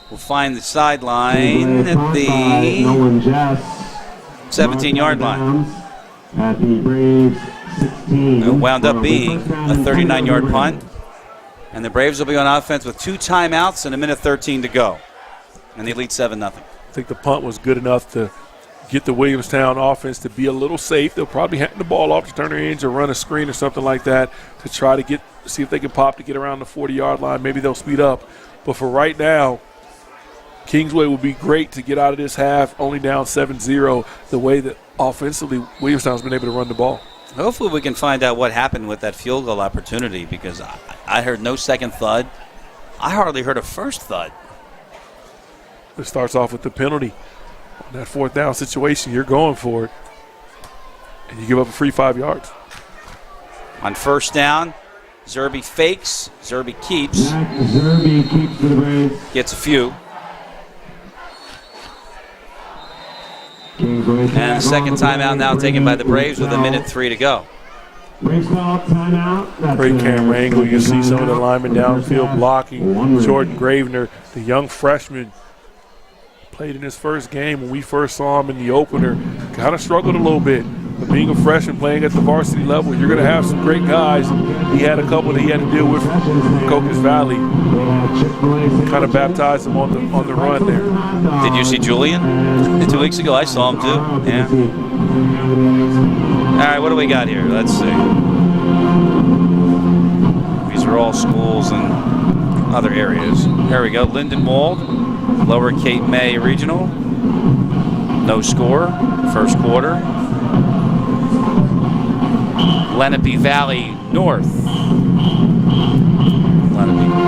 we'll find the sideline at the 17-yard line. At the Braves 16. It wound up being a 39-yard punt. And the Braves will be on offense with 2 timeouts and 1:13 to go. And they lead 7-0. I think the punt was good enough to get the Williamstown offense to be a little safe. They'll probably hand the ball off to Turner Inge or run a screen or something like that to try to see if they can pop to get around the 40-yard line. Maybe they'll speed up. But for right now, Kingsway would be great to get out of this half only down 7-0, the way that offensively Williamstown's been able to run the ball. Hopefully we can find out what happened with that field goal opportunity, because I heard no second thud. I hardly heard a first thud. It starts off with the penalty. On that 4th down situation, you're going for it, and you give up a free 5 yards. On 1st down, Zerby fakes, Zerby keeps. Zerby keeps for the Braves. Gets a few. And the second timeout now taken by the Braves with 1:03 to go. Braves call timeout. Great camera angle. You see some of the linemen downfield blocking. Jordan Gravener, the young freshman, played in his first game when we first saw him in the opener. Kind of struggled a little bit. But being a freshman playing at the varsity level, you're going to have some great guys. He had a couple that he had to deal with from Cocos Valley. Kind of baptized him on the run there. Did you see Julian 2 weeks ago? I saw him too. Yeah. All right, what do we got here? Let's see. These are all schools in other areas. Here we go. Lindenwold, Lower Cape May Regional. No score. First quarter. Lenape Valley North.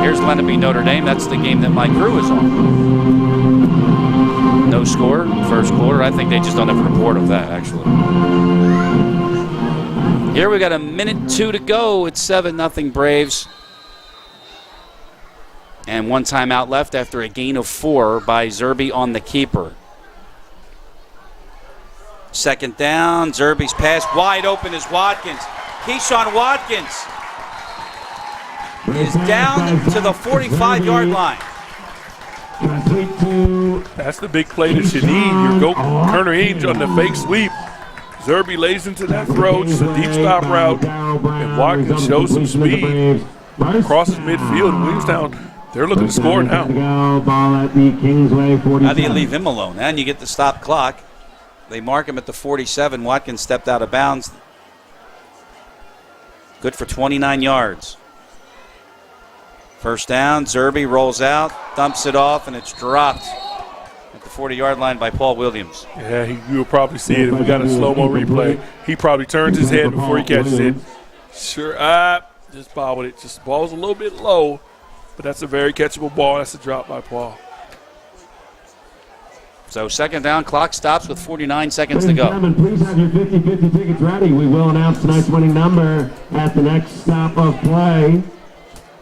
Here's Lenape Notre Dame. That's the game that my crew is on. No score. First quarter. I think they just don't have a report of that, actually. Here we got 1:02 to go. It's 7-0 Braves. And 1 timeout left after a gain of 4 by Zerbe on the keeper. Second down, Zerbe's pass wide open is Watkins. Keyshawn Watkins is down to the 45-yard line. That's the big play that you need. Your Kerner Ainge on the fake sweep. Zerbe lays into that throw, just a deep stop route, and Watkins shows some speed. Crosses midfield, and Williamstown, they're looking to score now. Ball at the Kingsway 47. How do you leave him alone? And you get the stop clock. They mark him at the 47. Watkins stepped out of bounds. Good for 29 yards. First down, Zerbe rolls out, dumps it off, and it's dropped at the 40-yard line by Paul Williams. Yeah, you'll probably see it if we got a slow-mo replay. He probably turns his head before he catches it. Sure, just bobbled it. Just the ball was a little bit low, but that's a very catchable ball. That's a drop by Paul. So second down, clock stops with 49 seconds to go. Please have your 50-50 tickets ready. We will announce tonight's winning number at the next stop of play.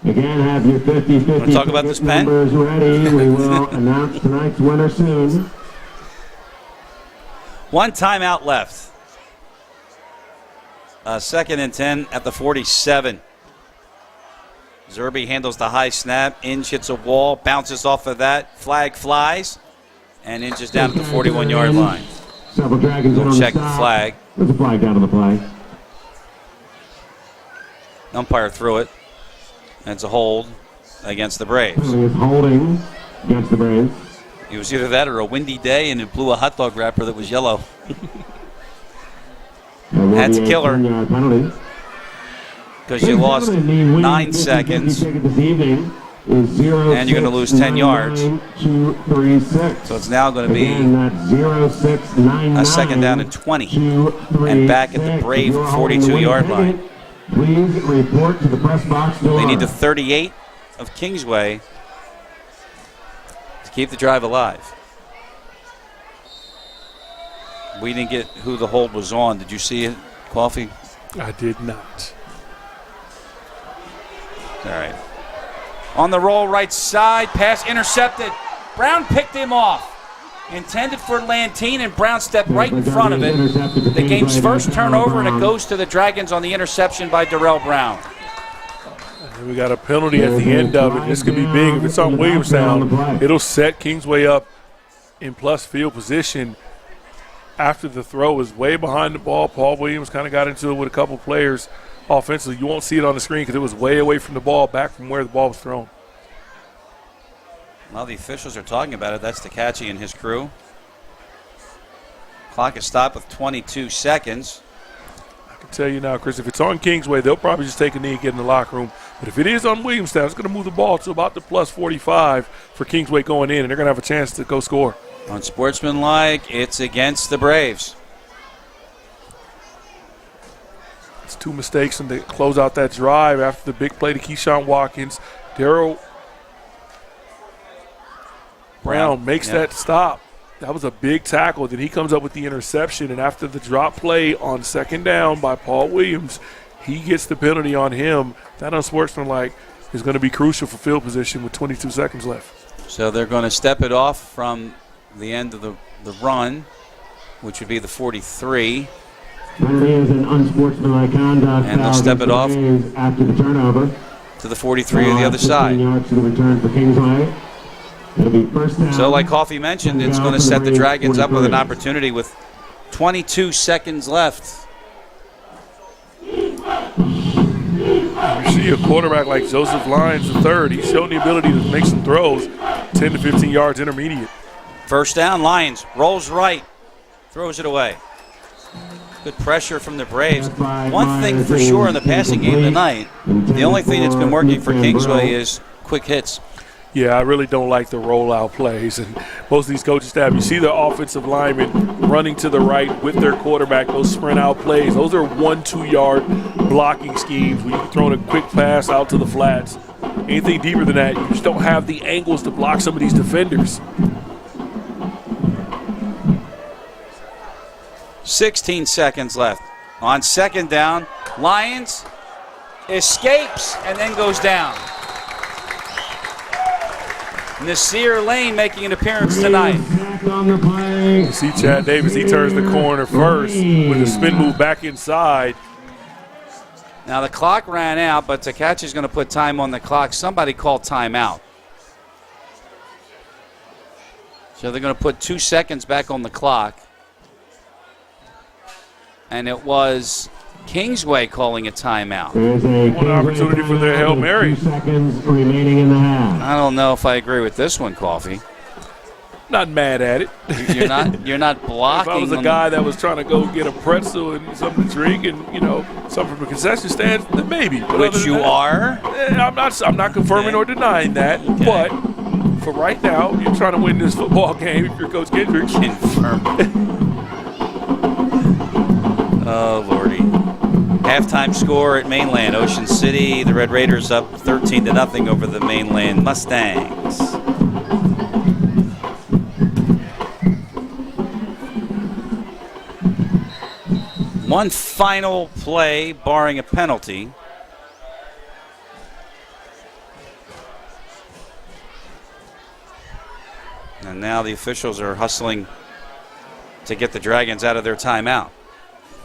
Again, have your 50-50 talk about this pen? numbers ready. We will announce tonight's winner soon. 1 timeout left. Second and 10 at the 47. Zerbe handles the high snap. Inge hits a wall, bounces off of that. Flag flies, and Inge is down at the 41-yard line. Several Dragons We'll on check the stop. flag. There's a flag down on the play. Umpire threw it. And it's a hold against the Braves. Penalty is holding against the Braves. It was either that or a windy day, and it blew a hot dog wrapper that was yellow. That's a killer. Penalty. Because you lost 9 seconds, and you're going to lose 10 yards. So it's now going to be a second down and 20, and back at the Brave 42-yard line. Please report to the press box door. They need the 38 of Kingsway to keep the drive alive. We didn't get who the hold was on. Did you see it, Coffee? I did not. All right. On the roll, right side, pass intercepted. Brown picked him off. Intended for Lantine, and Brown stepped right in front of it. The game's first turnover, and it goes to the Dragons on the interception by Darrell Brown. And we got a penalty at the end of it. This could be big. If it's on Williamstown, it'll set Kingsway up in plus field position. After the throw was way behind the ball, Paul Williams kind of got into it with a couple players offensively. You won't see it on the screen because it was way away from the ball, back from where the ball was thrown. Well, the officials are talking about it. That's Takachi and his crew. Clock is stopped with 22 seconds. I can tell you now, Chris, if it's on Kingsway, they'll probably just take a knee and get in the locker room. But if it is on Williamstown, it's going to move the ball to about the plus 45 for Kingsway going in, and they're going to have a chance to go score. Unsportsmanlike, it's against the Braves. It's 2 mistakes and they close out that drive after the big play to Keyshawn Watkins. Darrell Brown makes that stop. That was a big tackle. Then he comes up with the interception, and after the drop play on second down by Paul Williams, he gets the penalty on him. That unsportsmanlike is going to be crucial for field position with 22 seconds left. So they're going to step it off from the end of the run, which would be the 43. Penalty is an unsportsmanlike conduct. And they'll step it off after the turnover to the 43 on the other side. Yards to the return for Kingsway. It'll be first down. So like Coffee mentioned, it's going to set the Dragons up with an opportunity with 22 seconds left. You see a quarterback like Joseph Lyons III. He's shown the ability to make some throws, 10 to 15 yards intermediate. First down, Lions rolls right, throws it away. Good pressure from the Braves. One thing for sure in the passing game tonight, the only thing that's been working for Kingsway is quick hits. Yeah, I really don't like the rollout plays. And most of these coaching staff, you see the offensive linemen running to the right with their quarterback, those sprint out plays. Those are 1-2 yard blocking schemes where you can throw in a quick pass out to the flats. Anything deeper than that, you just don't have the angles to block some of these defenders. 16 seconds left. On second down, Lions escapes and then goes down. Nasir Lane making an appearance tonight. See Chad Davis, he turns the corner first with a spin move back inside. Now the clock ran out, but Takachi's going to put time on the clock. Somebody called timeout. So they're going to put 2 seconds back on the clock. And it was Kingsway calling a timeout. One opportunity for their Hail Mary. 2 seconds remaining in the half. I don't know if I agree with this one, Coffee. Not mad at it. You're not blocking. If I was a guy that was trying to go get a pretzel and something to drink and, something from a concession stand, then maybe. But which you are. I'm not confirming or denying that. Okay. But for right now, you're trying to win this football game if you're Coach Kendrick. Confirm. Oh, Lordy. Halftime score at Mainland. Ocean City, the Red Raiders up 13-0 over the Mainland Mustangs. One final play, barring a penalty. And now the officials are hustling to get the Dragons out of their timeout.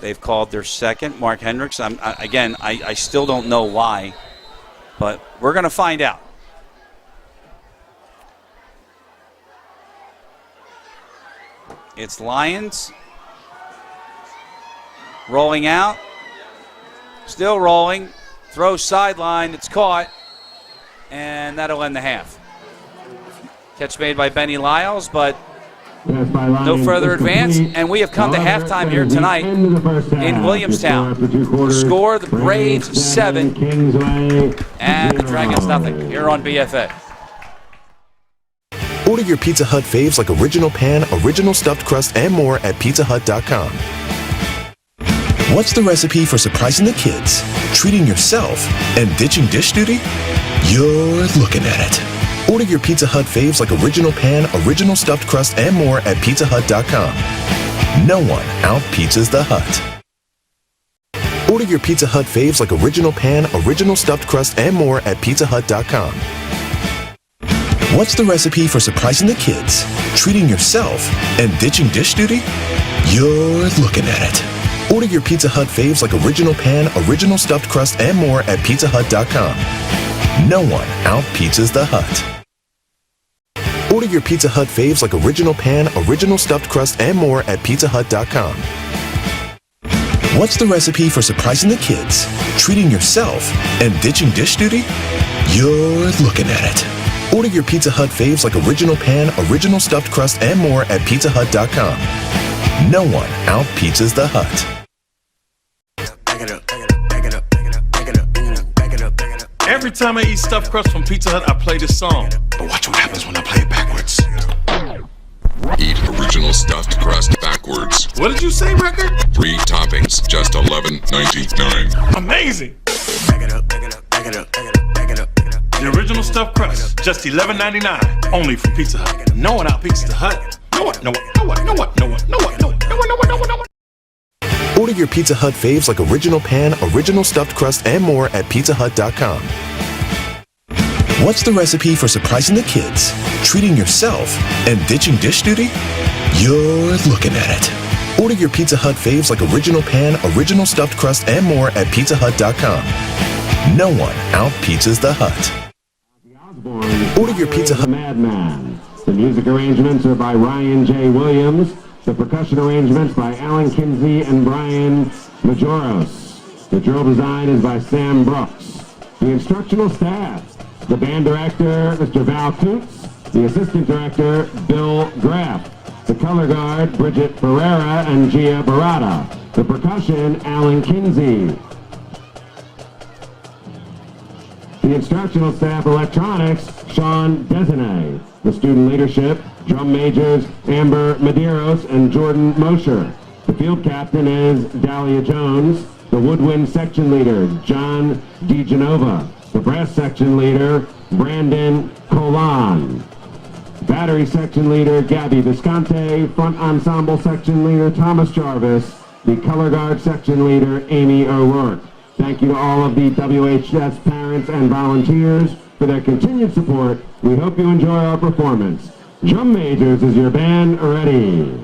They've called their second. Mark Hendricks, I still don't know why, but we're going to find out. It's Lions. Rolling out. Still rolling. Throw sideline. It's caught. And that'll end the half. Catch made by Benny Lyles, but no further advance. And we have come to halftime here tonight in Williamstown. The score, the Braves 7 and the Dragons nothing here on BFA. Order your Pizza Hut faves like Original Pan, Original Stuffed Crust, and more at PizzaHut.com. What's the recipe for surprising the kids, treating yourself, and ditching dish duty? You're looking at it. Order your Pizza Hut faves like Original Pan, Original Stuffed Crust, and more at PizzaHut.com. No one out-pizzas the Hut. Order your Pizza Hut faves like Original Pan, Original Stuffed Crust, and more at PizzaHut.com. What's the recipe for surprising the kids, treating yourself, and ditching dish duty? You're looking at it. Order your Pizza Hut faves like Original Pan, Original Stuffed Crust, and more at PizzaHut.com. No one out-pizzas the Hut. Order your Pizza Hut faves like Original Pan, Original Stuffed Crust, and more at PizzaHut.com. What's the recipe for surprising the kids, treating yourself, and ditching dish duty? You're looking at it. Order your Pizza Hut faves like Original Pan, Original Stuffed Crust, and more at PizzaHut.com. No one out-pizzas the Hut. Every time I eat stuffed crust from Pizza Hut, I play this song. But watch what happens when I play it backwards. Eat original stuffed crust backwards. What did you say, record? 3 toppings, just $11.99. Amazing! The original stuffed crust, just $11.99. Only from Pizza Hut. No one out-pizzas the Hut. No one. Order your Pizza Hut faves like Original Pan, Original Stuffed Crust, and more at PizzaHut.com. What's the recipe for surprising the kids, treating yourself, and ditching dish duty? You're looking at it. Order your Pizza Hut faves like Original Pan, Original Stuffed Crust, and more at PizzaHut.com. No one out-pizzas the Hut. Order your Pizza Hut. Madman. The music arrangements are by Ryan J. Williams. The percussion arrangements by Alan Kinsey and Brian Majoros. The drill design is by Sam Brooks. The instructional staff, the band director, Mr. Val Coots. The assistant director, Bill Graff. The color guard, Bridget Ferreira and Gia Barata. The percussion, Alan Kinsey. The instructional staff, electronics, Sean Desinay. The student leadership, drum majors, Amber Medeiros and Jordan Mosher. The field captain is Dahlia Jones. The woodwind section leader, John DeGenova. The brass section leader, Brandon Colan. Battery section leader, Gabby Visconte. Front ensemble section leader, Thomas Jarvis. The color guard section leader, Amy O'Rourke. Thank you to all of the WHS parents and volunteers for their continued support. We hope you enjoy our performance. Drum Majors, is your band ready?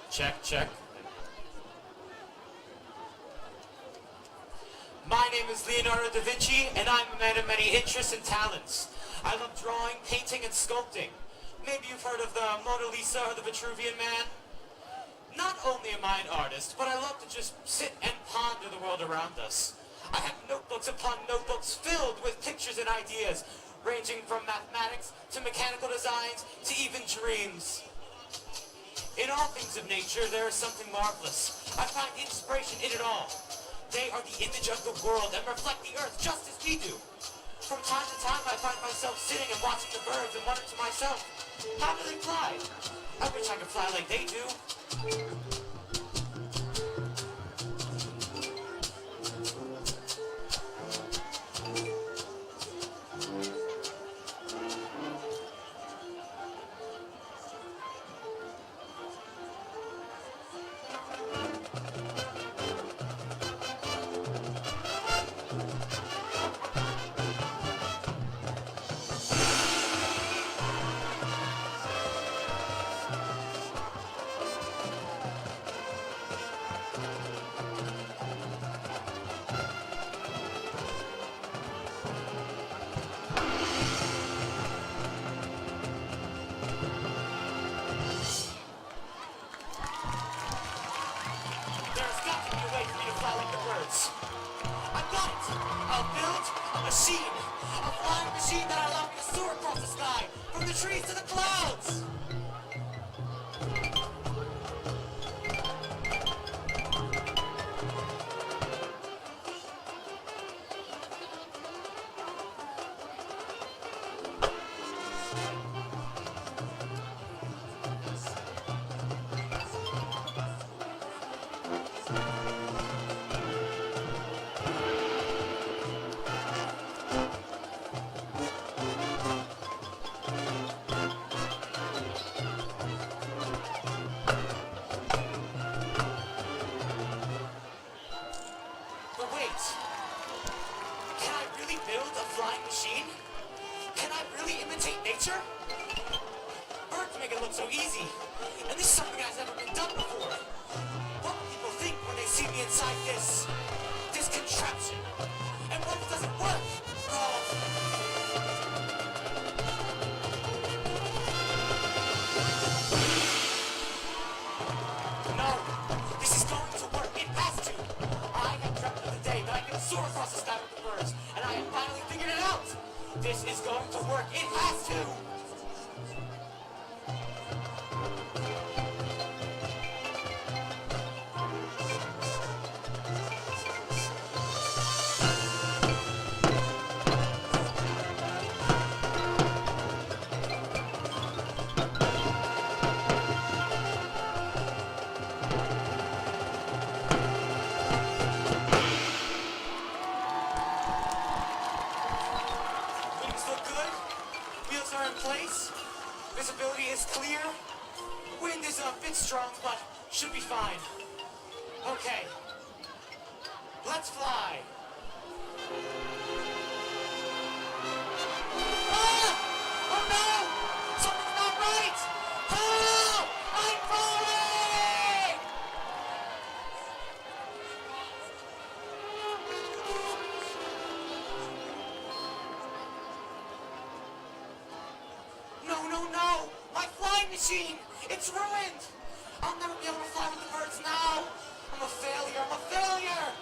Check, check. My name is Leonardo Da Vinci, and I'm a man of many interests and talents. I love drawing, painting, and sculpting. Maybe you've heard of the Mona Lisa or the Vitruvian Man? Not only am I an artist, but I love to just sit and ponder the world around us. I have notebooks upon notebooks filled with pictures and ideas, ranging from mathematics to mechanical designs to even dreams. In all things of nature, there is something marvelous. I find inspiration in it all. They are the image of the world and reflect the earth just as we do. From time to time, I find myself sitting and watching the birds and wonder to myself, how do they fly? I wish I could fly like they do. Soar across the sky with the birds, and I have finally place. Visibility is clear. Wind is a bit strong, but should be fine. Okay. Let's fly. Ah! Oh no! Something's not right! Help! I'm falling! No, no, no! My flying machine! It's ruined! I'll never be able to fly with the birds now! I'm a failure! I'm a failure!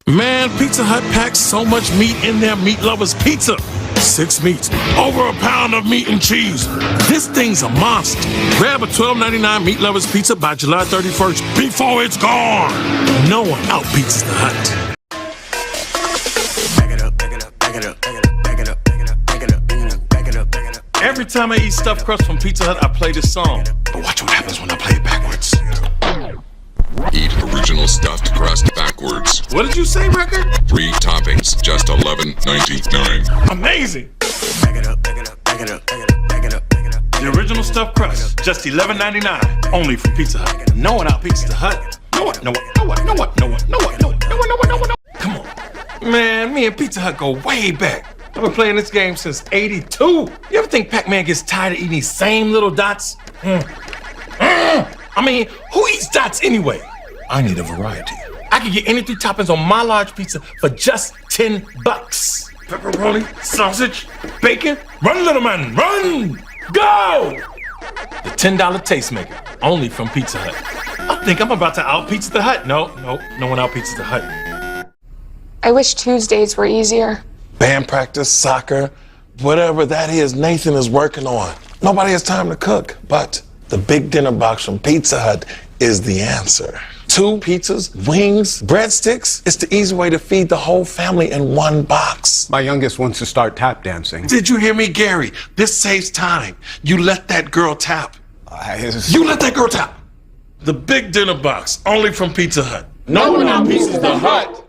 Man, Pizza Hut packs so much meat in their meat lovers pizza. 6 meats, over a pound of meat and cheese. This thing's a monster. Grab a $12.99 meat lovers pizza by July 31st before it's gone. No one out-pizzas the Hut. Every time I eat stuffed crust from Pizza Hut, I play this song. But watch what happens when I play it backwards. Eat original stuffed crust backwards. What did you say, record? 3 toppings, just $11.99. Amazing! The original stuffed crust, just $11.99. Only from Pizza Hut. No one out-pizzas the Hut. No one. Come on. Man, me and Pizza Hut go way back. I've been playing this game since '82. You ever think Pac-Man gets tired of eating these same little dots? I mean, who eats dots anyway? I need a variety. I can get any 3 toppings on my large pizza for just $10. Pepperoni, sausage, bacon. Run, little man, run! Go! The $10 tastemaker, only from Pizza Hut. I think I'm about to out-pizza the Hut. No one out-pizzas the Hut. I wish Tuesdays were easier. Band practice, soccer, whatever that is Nathan is working on. Nobody has time to cook, but the big dinner box from Pizza Hut is the answer. 2 pizzas, wings, breadsticks. It's the easy way to feed the whole family in one box. My youngest wants to start tap dancing. Did you hear me, Gary? This saves time. You let that girl tap. You let that girl tap. The big dinner box, only from Pizza Hut. No one out-pizzas the Hut.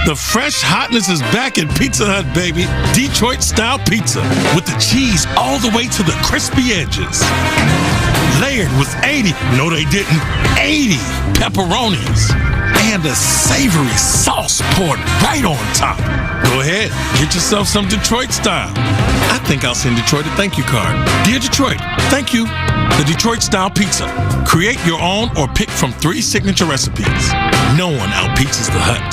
The fresh hotness is back at Pizza Hut, baby. Detroit-style pizza with the cheese all the way to the crispy edges. Layered with 80, no they didn't, 80 pepperonis. And a savory sauce poured right on top. Go ahead, get yourself some Detroit style. I think I'll send Detroit a thank you card. Dear Detroit, thank you. The Detroit-style pizza. Create your own or pick from 3 signature recipes. No one out-pizzas the Hut.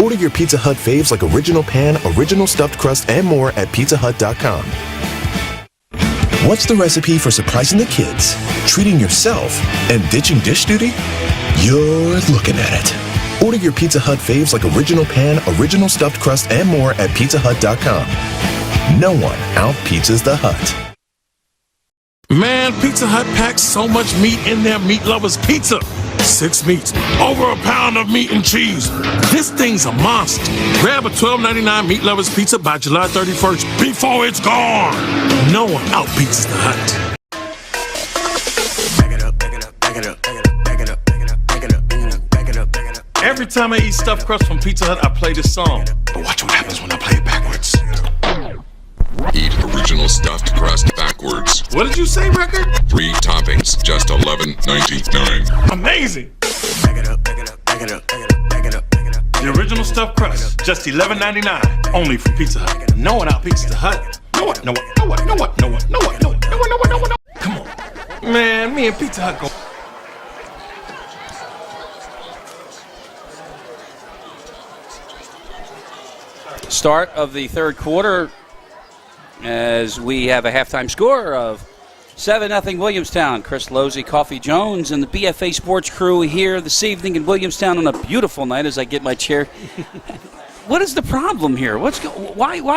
Order your Pizza Hut faves like original pan, original stuffed crust, and more at PizzaHut.com. What's the recipe for surprising the kids, treating yourself, and ditching dish duty? You're looking at it. Order your Pizza Hut faves like original pan, original stuffed crust, and more at PizzaHut.com. No one out-pizzas the Hut. Man, Pizza Hut packs so much meat in their meat lovers pizza. 6 meats, over a pound of meat and cheese. This thing's a monster. Grab a $12.99 meat lovers pizza by July 31st before it's gone. No one out-pizzas the Hut. Every time I eat stuffed crust from Pizza Hut, I play this song. But watch what happens when I play it backwards. Eat original stuffed crust backwards. What did you say, record? 3 toppings, just $11.99. Amazing! The original stuffed crust, just $11.99. Only from Pizza Hut. No one out-pizzas the Hut. No one. Come on. Man, me and Pizza Hut go. Start of the third quarter as we have a halftime score of 7-0 Williamstown. Chris Losey, Coffee Jones, and the BFA Sports crew here this evening in Williamstown on a beautiful night as I get my chair. What is the problem here? Why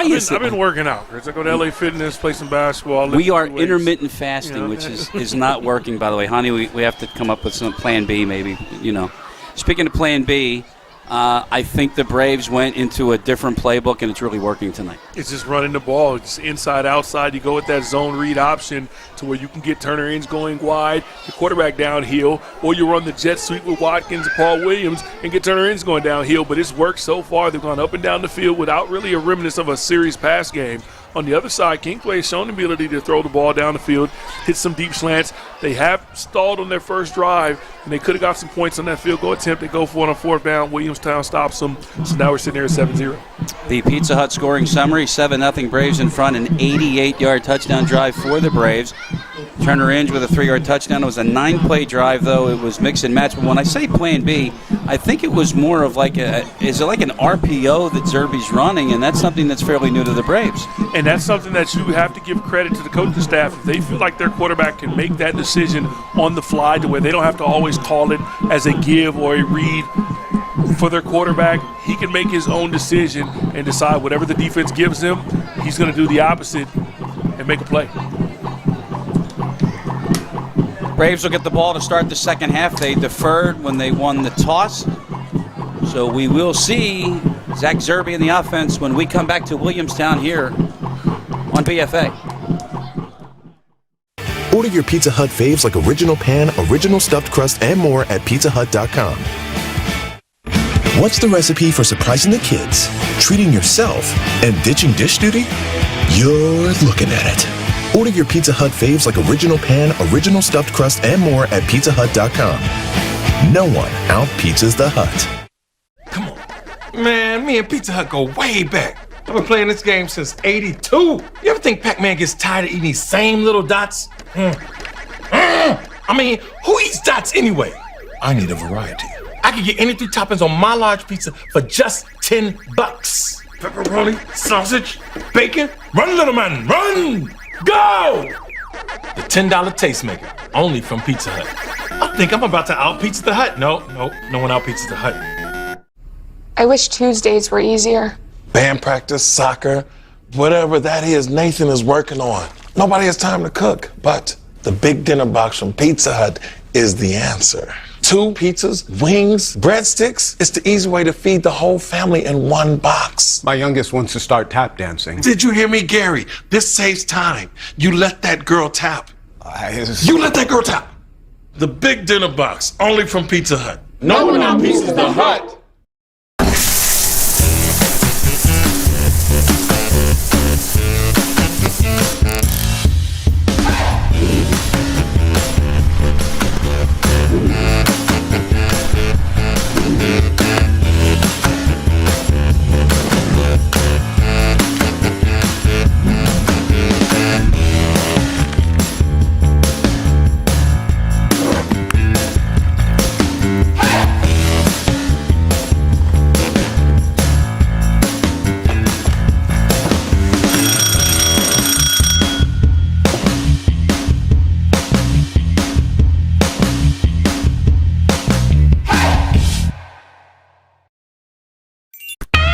is it? I've been working out, Chris. I go to LA Fitness, play some basketball. We are intermittent fasting, which is not working, by the way. Honey, we have to come up with some plan B, maybe. Speaking of plan B, I think the Braves went into a different playbook, and it's really working tonight. It's just running the ball. It's inside, outside. You go with that zone read option to where you can get Turner Inns going wide, the quarterback downhill, or you run the jet sweep with Watkins and Paul Williams and get Turner Inns going downhill. But it's worked so far. They've gone up and down the field without really a remnants of a serious pass game. On the other side, Kingsway has shown the ability to throw the ball down the field, hit some deep slants. They have stalled on their first drive, and they could have got some points on that field goal attempt. They go for it on fourth down. Williamstown stops them. So now we're sitting here at 7-0. The Pizza Hut scoring summary, 7-0 Braves in front, an 88-yard touchdown drive for the Braves. Turner Inge with a 3-yard touchdown. It was a 9-play drive, though. It was mix and match. But when I say plan B, I think it was more of is it like an RPO that Zerby's running, and that's something that's fairly new to the Braves. And that's something that you have to give credit to the coaching staff. If they feel like their quarterback can make that decision on the fly to where they don't have to always call it as a give or a read for their quarterback, he can make his own decision and decide whatever the defense gives him, he's going to do the opposite and make a play. Braves will get the ball to start the second half. They deferred when they won the toss. So we will see Zach Zerby in the offense when we come back to Williamstown here on BFA. Order your Pizza Hut faves like Original Pan, Original Stuffed Crust, and more at PizzaHut.com. What's the recipe for surprising the kids, treating yourself, and ditching dish duty? You're looking at it. Order your Pizza Hut faves like Original Pan, Original Stuffed Crust, and more at PizzaHut.com. No one out-pizzas the Hut. Come on. Man, me and Pizza Hut go way back. I've been playing this game since '82. You ever think Pac-Man gets tired of eating these same little dots? I mean, who eats dots anyway? I need a variety. I can get any 3 toppings on my large pizza for just $10. Pepperoni, sausage, bacon. Run, little man, run! Go! The $10 tastemaker, only from Pizza Hut. I think I'm about to out-pizza the Hut. No one out-pizzas the Hut. I wish Tuesdays were easier. Band practice, soccer, whatever that is, Nathan is working on. Nobody has time to cook, but the big dinner box from Pizza Hut is the answer. 2 pizzas, wings, breadsticks. It's the easy way to feed the whole family in one box. My youngest wants to start tap dancing. Did you hear me, Gary? This saves time. You let that girl tap. You let that girl tap. The big dinner box, only from Pizza Hut. No one out-pizzas the Hut.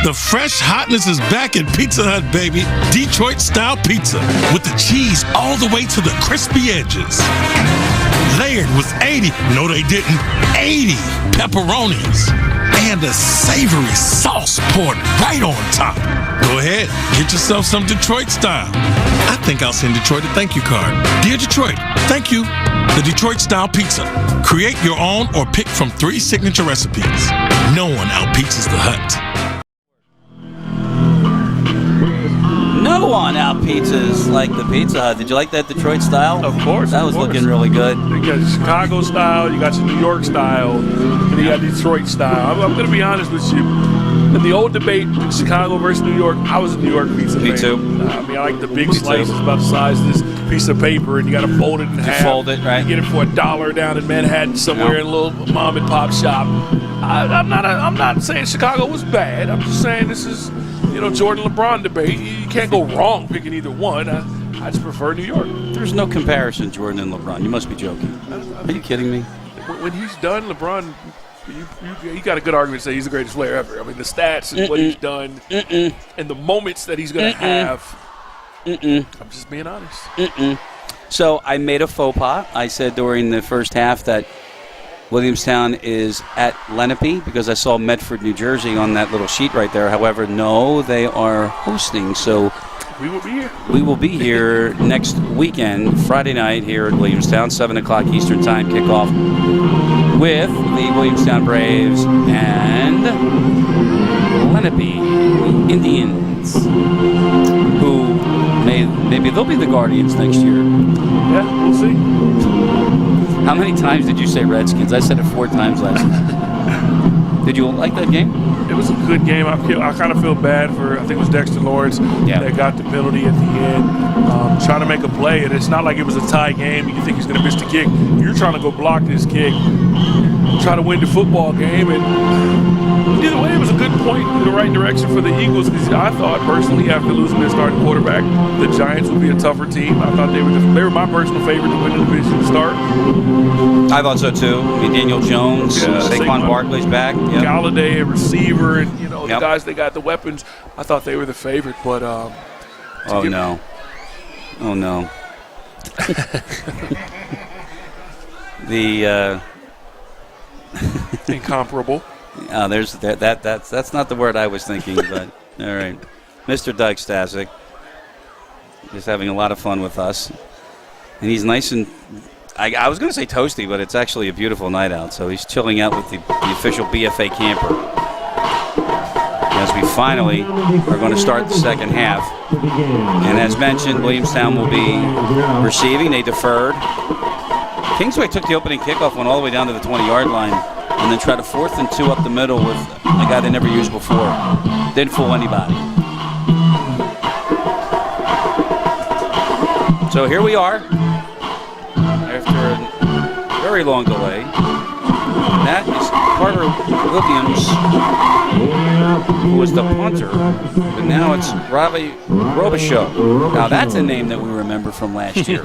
The fresh hotness is back at Pizza Hut, baby. Detroit-style pizza with the cheese all the way to the crispy edges. Layered with 80 pepperonis. And a savory sauce poured right on top. Go ahead, get yourself some Detroit style. I think I'll send Detroit a thank you card. Dear Detroit, thank you. The Detroit-style pizza. Create your own or pick from 3 signature recipes. No one out-pizzas the Hut. No one out-pizzas like the Pizza Hut. Did you like that Detroit style? Of course. That was looking really good. You got Chicago style, you got your New York style, and you got Detroit style. I'm going to be honest with you. In the old debate, Chicago versus New York, I was a New York pizza fan. Me too. I mean, I like the big slices about the size of this piece of paper, and you got to fold it in half. Fold it, right? You get it for $1 down in Manhattan somewhere in a little mom and pop shop. I'm not saying Chicago was bad. I'm just saying this is, Jordan LeBron debate. You can't go wrong picking either one. I just prefer New York. There's no comparison, Jordan and LeBron. You must be joking. Are you kidding me? When he's done, LeBron, you got a good argument to say he's the greatest player ever. I mean, the stats and what he's done and the moments that he's going to have. I'm just being honest. So I made a faux pas. I said during the first half that Williamstown is at Lenape because I saw Medford, New Jersey on that little sheet right there. However, no, they are hosting. So we will be here. We will be here next weekend, Friday night here at Williamstown, 7 o'clock Eastern Time kickoff with the Williamstown Braves and Lenape Indians, who maybe they'll be the Guardians next year. Yeah, we'll see. How many times did you say Redskins? I said it 4 times last night. Did you like that game? It was a good game. I kind of feel bad for, I think it was Dexter Lawrence that got the penalty at the end, trying to make a play. And it's not like it was a tie game and you think he's going to miss the kick. You're trying to go block this kick, try to win the football game. And either way, it was a good point in the right direction for the Eagles because I thought personally after losing their starting quarterback, the Giants would be a tougher team. I thought they were my personal favorite to win the division to start. I thought so too. I mean, Daniel Jones, Saquon Barkley's back. Yep. Galladay, a receiver, and the guys they got the weapons. I thought they were the favorite, but oh no. The incomparable. That's not the word I was thinking, but all right. Mr. Doug Stasic is having a lot of fun with us, and he's nice and. I was going to say toasty, but it's actually a beautiful night out. So he's chilling out with the official BFA camper. As we finally are going to start the second half. And as mentioned, Williamstown will be receiving. They deferred. Kingsway took the opening kickoff, went all the way down to the 20-yard line, and then tried a 4th and 2 up the middle with a guy they never used before. Didn't fool anybody. So here we are. After a very long delay. That is Carter Williams, who was the punter, but now it's Riley Robichaux. Now that's a name that we remember from last year.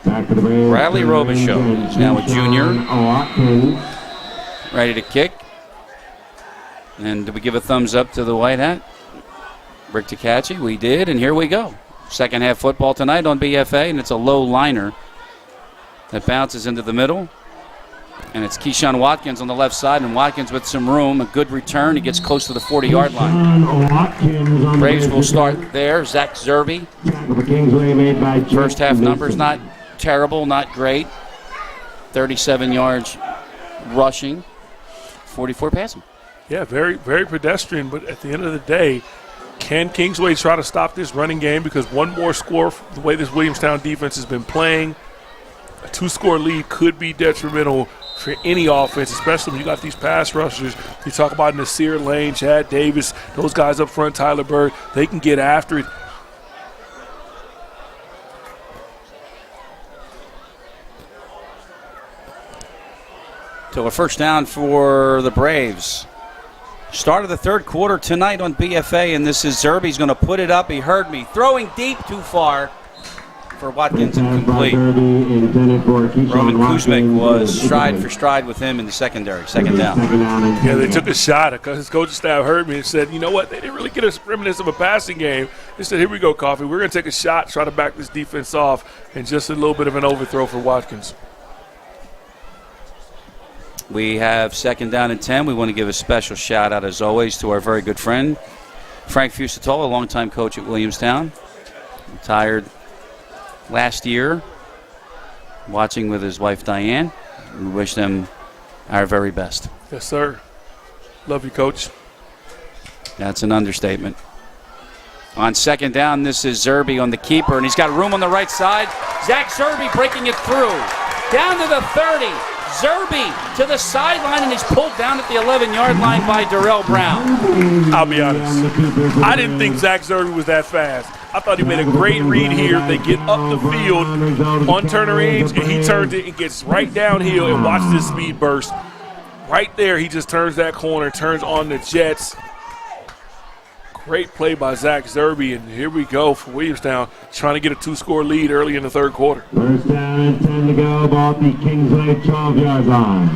Riley Robichaux is now a junior, ready to kick. And did we give a thumbs up to the white hat? Rick Takachi, we did, and here we go. Second half football tonight on BFA, and it's a low liner that bounces into the middle. And it's Keyshawn Watkins on the left side, and Watkins with some room, a good return. He gets close to the 40-yard line. Braves will start there. Zach Zerby. First half numbers not terrible, not great. 37 yards rushing, 44 passing. Yeah, very, very pedestrian, but at the end of the day, can Kingsway try to stop this running game? Because one more score, the way this Williamstown defense has been playing, a 2-score lead could be detrimental for any offense, especially when you got these pass rushers. You talk about Nasir Lane, Chad Davis, those guys up front, Tyler Bird, they can get after it. So a first down for the Braves. Start of the third quarter tonight on BFA, and this is Zerby's going to put it up. He heard me. Throwing deep too far for Watkins, incomplete. Roman Kuzmic was stride for stride with him in the secondary. Second down. Yeah, they took a shot because his coaching staff heard me and said, you know what, they didn't really get a reminiscence of a passing game. They said, here we go, Coffee. We're going to take a shot, try to back this defense off, and just a little bit of an overthrow for Watkins. We have second down and 10. We want to give a special shout out, as always, to our very good friend, Frank Fucetola, a longtime coach at Williamstown. Retired last year, watching with his wife Diane. We wish them our very best. Yes, sir. Love you, Coach. That's an understatement. On second down, this is Zerby on the keeper, and he's got room on the right side. Zach Zerby breaking it through. Down to the 30. Zerby to the sideline, and he's pulled down at the 11-yard line by Darrell Brown. I'll be honest. I didn't think Zach Zerby was that fast. I thought he made a great read here. They get up the field on Turner Age, and he turns it and gets right downhill and watch this speed burst. Right there, he just turns that corner, turns on the Jets. Great play by Zach Zerby, and here we go for Williamstown, trying to get a 2-score lead early in the third quarter. First down and 10 to go, ball at the Kingsway 12-yard line.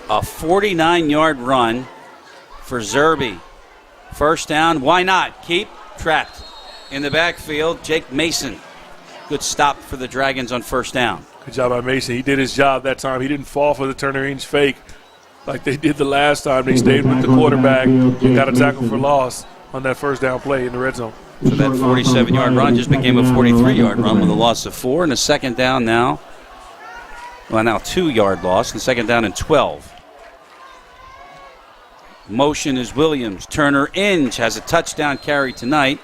A 49-yard run for Zerby. First down, why not? Keep trapped in the backfield. Jake Mason. Good stop for the Dragons on first down. Good job by Mason. He did his job that time. He didn't fall for the turner-inch fake like they did the last time. They stayed with the quarterback and got a tackle for loss on that first down play in the red zone. So that 47-yard run just became a 43-yard run with a loss of 4 and a second down now. Well, now 2-yard loss and second down and 12. Motion is Williams. Turner Inge has a touchdown carry tonight,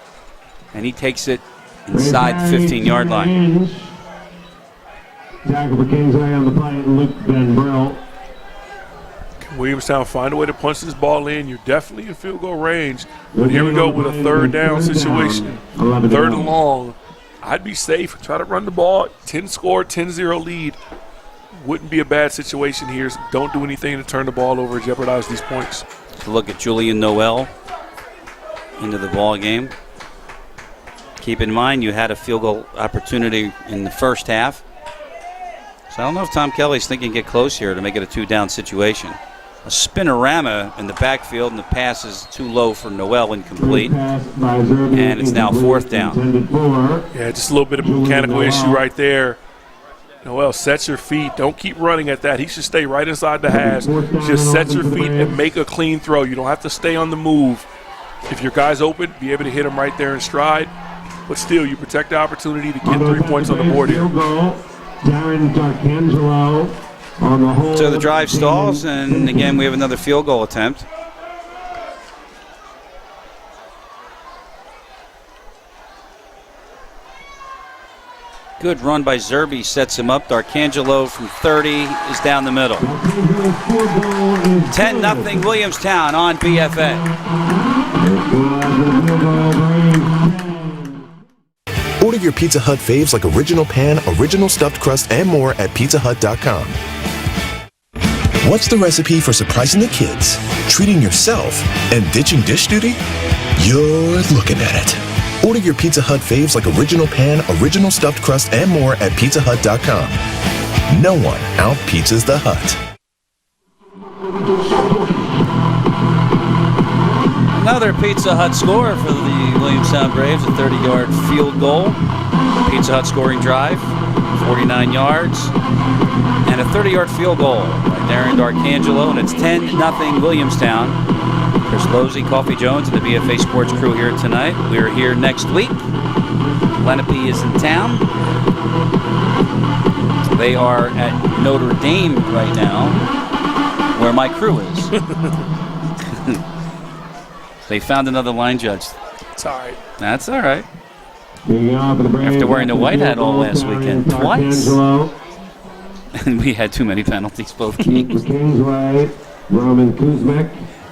and he takes it inside the 15-yard line. Tackle for Kingsway on the play, Luke Van Brill. Can Williamstown find a way to punch this ball in? You're definitely in field goal range. But here we go with a third down situation. Third and long. I'd be safe. Try to run the ball. 10-score, 10-0 lead. Wouldn't be a bad situation here. So don't do anything to turn the ball over and jeopardize these points. Look at Julian Noel into the ball game. Keep in mind you had a field goal opportunity in the first half. So I don't know if Tom Kelly's thinking get close here to make it a 2-down situation. A spinorama in the backfield, and the pass is too low for Noel, incomplete. And it's now fourth down. Yeah, just a little bit of a mechanical issue right there. Noel, set your feet. Don't keep running at that. He should stay right inside the hash. Just set your feet and make a clean throw. You don't have to stay on the move. If your guy's open, be able to hit him right there in stride. But still, you protect the opportunity to get 3 points on the board here. So the drive stalls, and again, we have another field goal attempt. Good run by Zerby, sets him up. D'Arcangelo from 30 is down the middle. 10-0 Williamstown on BFA. Order your Pizza Hut faves like Original Pan, Original Stuffed Crust, and more at PizzaHut.com. What's the recipe for surprising the kids, treating yourself, and ditching dish duty? You're looking at it. Order your Pizza Hut faves like Original Pan, Original Stuffed Crust, and more at PizzaHut.com. No one out-pizzas the Hut. Another Pizza Hut score for the Williamstown Braves, a 30-yard field goal. Pizza Hut scoring drive, 49 yards, and a 30-yard field goal by Darren D'Arcangelo, and it's 10-0 Williamstown. Chris Losey, Coffee Jones, and the BFA Sports crew here tonight. We're here next week. Lenape is in town. They are at Notre Dame right now, where my crew is. They found another line judge. It's all right. That's all right. After wearing the white hat all last weekend, twice. And we had too many penalties both games.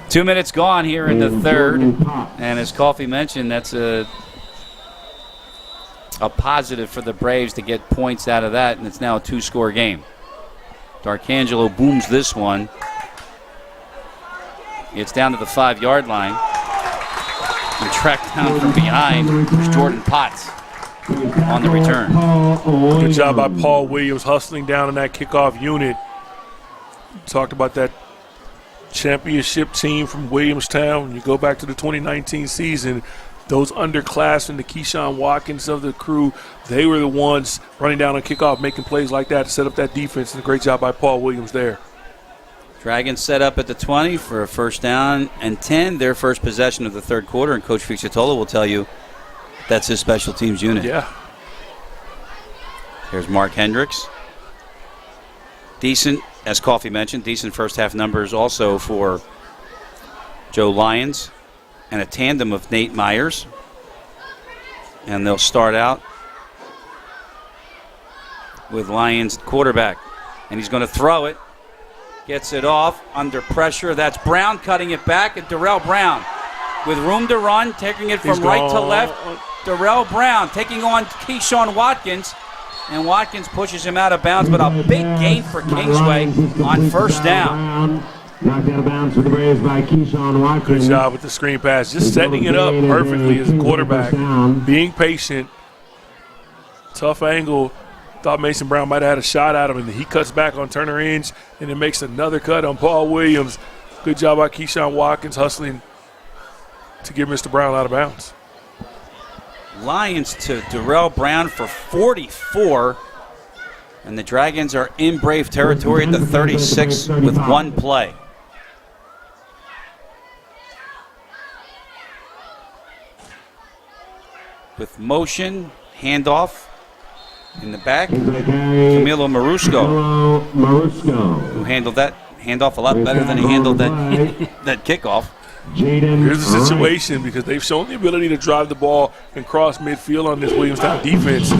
2 minutes gone here in the third. And as Coffee mentioned, that's a positive for the Braves to get points out of that, and it's now a 2-score game. D'Arcangelo booms this one. It's down to the 5-yard line. And tracked down from behind is Jordan Potts on the return. Good job by Paul Williams hustling down in that kickoff unit. Talked about that championship team from Williamstown. When you go back to the 2019 season, those underclassmen, the Keyshawn Watkins of the crew, they were the ones running down on kickoff, making plays like that to set up that defense. And a great job by Paul Williams there. Dragons set up at the 20 for a first down and 10, their first possession of the third quarter, and Coach Fucetola will tell you that's his special teams unit. Yeah. Here's Mark Hendricks. Decent, as Coffee mentioned, decent first half numbers also for Joe Lyons, and a tandem of Nate Myers. And they'll start out with Lyons quarterback, and he's going to throw it. Gets it off under pressure. That's Brown cutting it back, and Darrell Brown with room to run, taking it from right to left. Darrell Brown taking on Keyshawn Watkins, and Watkins pushes him out of bounds, but a big gain for Kingsway on first down. Knocked out of bounds for the Braves by Keyshawn Batterson. Good job with the screen pass. Just setting it up perfectly as a quarterback. Being patient. Tough angle. Thought Mason Brown might have had a shot at him, and he cuts back on Turner Inge, and then makes another cut on Paul Williams. Good job by Keyshawn Watkins hustling to get Mr. Brown out of bounds. Lions to Darrell Brown for 44. And the Dragons are in Brave territory at the 36 with one play. With motion, handoff in the back. Camilo Marusco, who handled that handoff a lot better than he handled that kickoff. Here's the situation, because they've shown the ability to drive the ball and cross midfield on this Williamstown defense.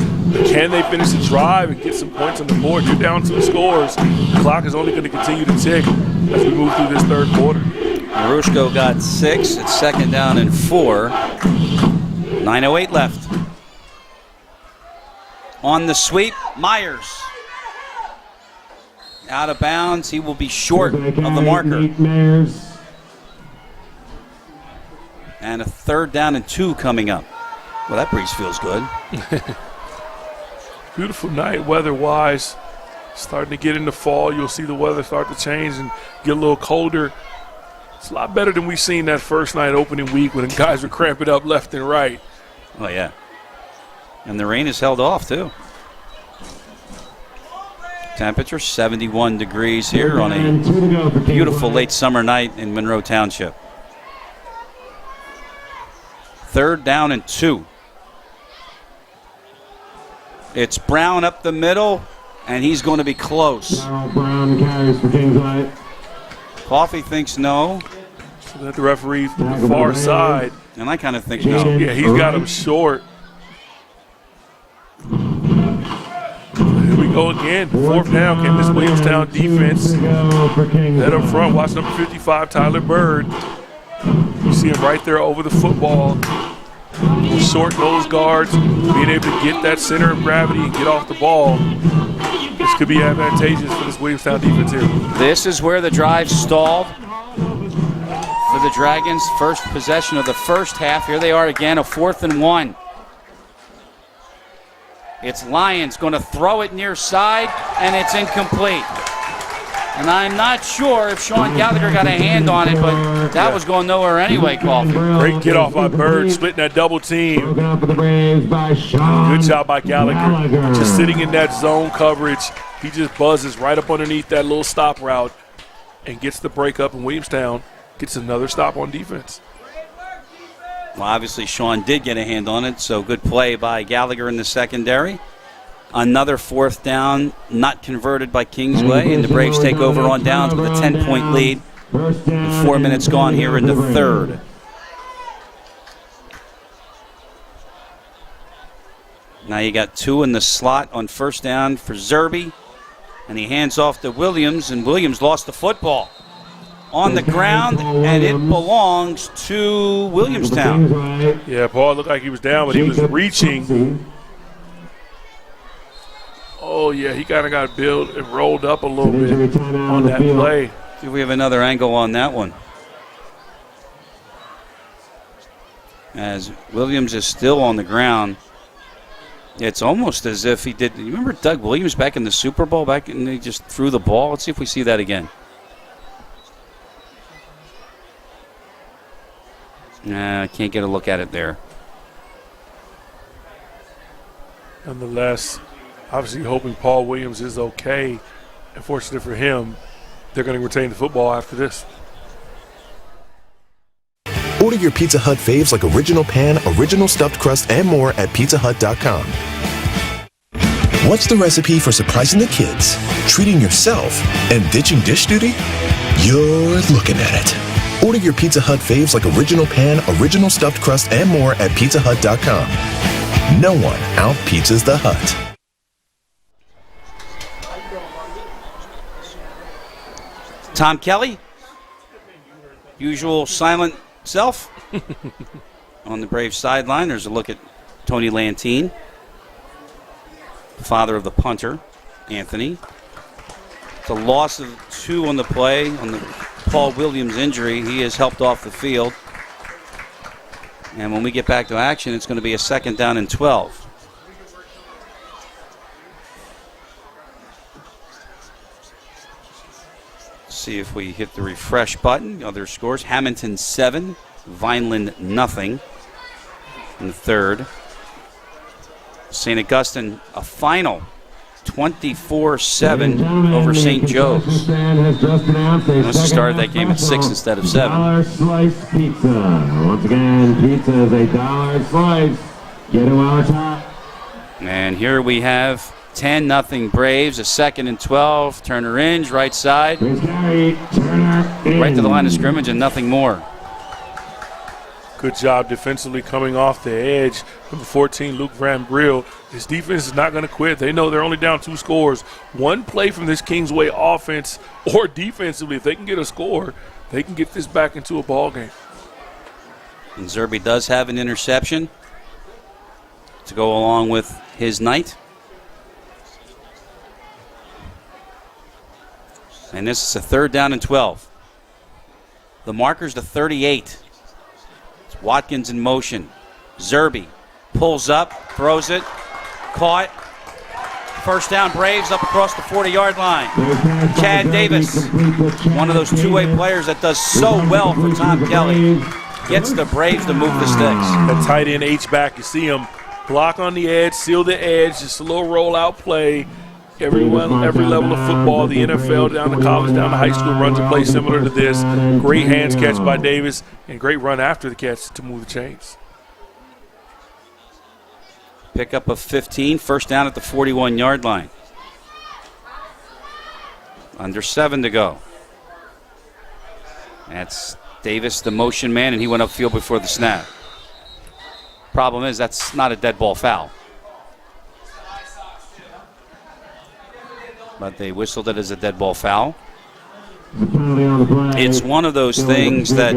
Can they finish the drive and get some points on the board? You're down 2 scores. The clock is only going to continue to tick as we move through this third quarter. Marusco got 6. It's 2nd down and 4. 9:08 left. On the sweep, Myers. Out of bounds. He will be short of the marker. And a 3rd down and 2 coming up. Well, that breeze feels good. Beautiful night weather-wise. Starting to get into fall. You'll see the weather start to change and get a little colder. It's a lot better than we've seen that first night opening week when the guys were cramping up left and right. Oh, yeah. And the rain is held off, too. Temperature 71 degrees here on a beautiful late summer night in Monroe Township. 3rd down and 2. It's Brown up the middle, and he's going to be close. Brown carries for Kingsway. Coffee thinks no. So that the referee from the far side. And I kind of think no. Yeah, he's got him short. Here we go again. 4th down. Can this Williamstown defense head up front? Watch number 55, Tyler Bird. You see him right there over the football. Short nose guards, being able to get that center of gravity and get off the ball. This could be advantageous for this Williamstown defense here. This is where the drive stalled for the Dragons. First possession of the first half. Here they are again, a 4th and 1. It's Lyons going to throw it near side, and it's incomplete. And I'm not sure if Sean Gallagher got a hand on it, but that was going nowhere anyway, Coffee. Great get off by Bird, splitting that double team. Good job by Gallagher. Just sitting in that zone coverage. He just buzzes right up underneath that little stop route and gets the break up, and Williamstown gets another stop on defense. Well, obviously Sean did get a hand on it, so good play by Gallagher in the secondary. Another 4th down, not converted by Kingsway, and the Braves take over on downs with a 10-point lead. And 4 minutes gone here in the 3rd. Now you got 2 in the slot on 1st down for Zerby, and he hands off to Williams, and Williams lost the football on the ground, and it belongs to Williamstown. Yeah, Paul looked like he was down, but he was reaching. Oh, yeah, he kind of got built and rolled up a little bit on that play. See if we have another angle on that one. As Williams is still on the ground. It's almost as if he did. You remember Doug Williams back in the Super Bowl? Back and he just threw the ball. Let's see if we see that again. Nah, I can't get a look at it there. Nonetheless, obviously hoping Paul Williams is okay. Unfortunately for him, they're going to retain the football after this. Order your Pizza Hut faves like Original Pan, Original Stuffed Crust, and more at PizzaHut.com. What's the recipe for surprising the kids, treating yourself, and ditching dish duty? You're looking at it. Order your Pizza Hut faves like Original Pan, Original Stuffed Crust, and more at PizzaHut.com. No one out-pizzas the Hut. Tom Kelly, usual silent self. On the Braves sideline, there's a look at Tony Lantine, father of the punter, Anthony. It's a loss of 2 on the play, on the Paul Williams' injury. He is helped off the field. And when we get back to action, it's going to be a 2nd down and 12. See if we hit the refresh button. Other scores: Hamilton 7, Vineland nothing in the 3rd. St. Augustine a final 24-7 over St. Joe's. Must have started that game at 6 instead of 7. $1 slice pizza. Once again, pizza is $1 slice. Get it while it's hot. And here we have 10-0 Braves, a 2nd and 12. Turner Inge, right side. Carry, Turner Right to the line of scrimmage and nothing more. Good job defensively coming off the edge. Number 14, Luke Van Brill. His defense is not going to quit. They know they're only down 2 scores. One play from this Kingsway offense or defensively, if they can get a score, they can get this back into a ball game. And Zerby does have an interception to go along with his night. And this is a 3rd down and 12. The marker's the 38. It's Watkins in motion. Zerby pulls up, throws it, caught. 1st down Braves up across the 40-yard line. Chad Davis, one of those two-way players that does so well for Tom Kelly, gets the Braves to move the sticks. That tight end H-back, you see him block on the edge, seal the edge, just a little rollout play. Every level of football, the NFL down to college, down to high school, runs a play similar to this. Great hands catch by Davis and great run after the catch to move the chains. Pickup of 15, 1st down at the 41-yard line. Under 7 to go. That's Davis, the motion man, and he went upfield before the snap. Problem is, that's not a dead ball foul. But they whistled it as a dead ball foul. It's one of those things that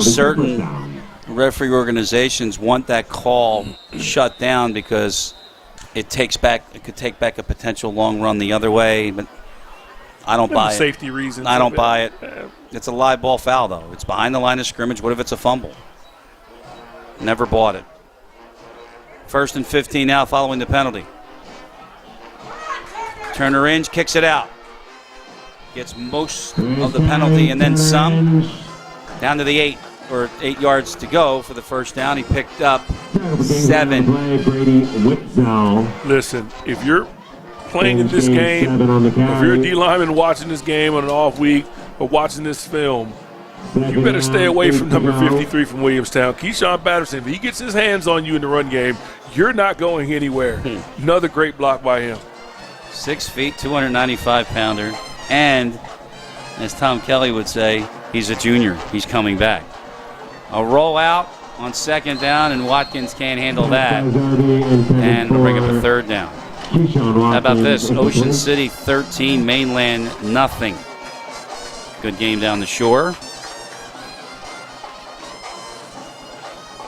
certain referee organizations want that call shut down because it could take back a potential long run the other way, but I don't buy it. Safety reasons. I don't buy it. It's a live ball foul, though. It's behind the line of scrimmage. What if it's a fumble? Never bought it. 1st and 15 now following the penalty. Turner Inge kicks it out. Gets most of the penalty and then some. Down to the 8 yards to go for the 1st down. He picked up 7. Listen, if you're playing in this game, if you're a D lineman watching this game on an off week or watching this film, you better stay away from number 53 from Williamstown. Keyshawn Batterson, if he gets his hands on you in the run game, you're not going anywhere. Another great block by him. 6 feet, 295-pounder. And, as Tom Kelly would say, he's a junior. He's coming back. A rollout on 2nd down, and Watkins can't handle that. And we'll bring up a 3rd down. How about this? Ocean City 13, Mainland nothing. Good game down the shore.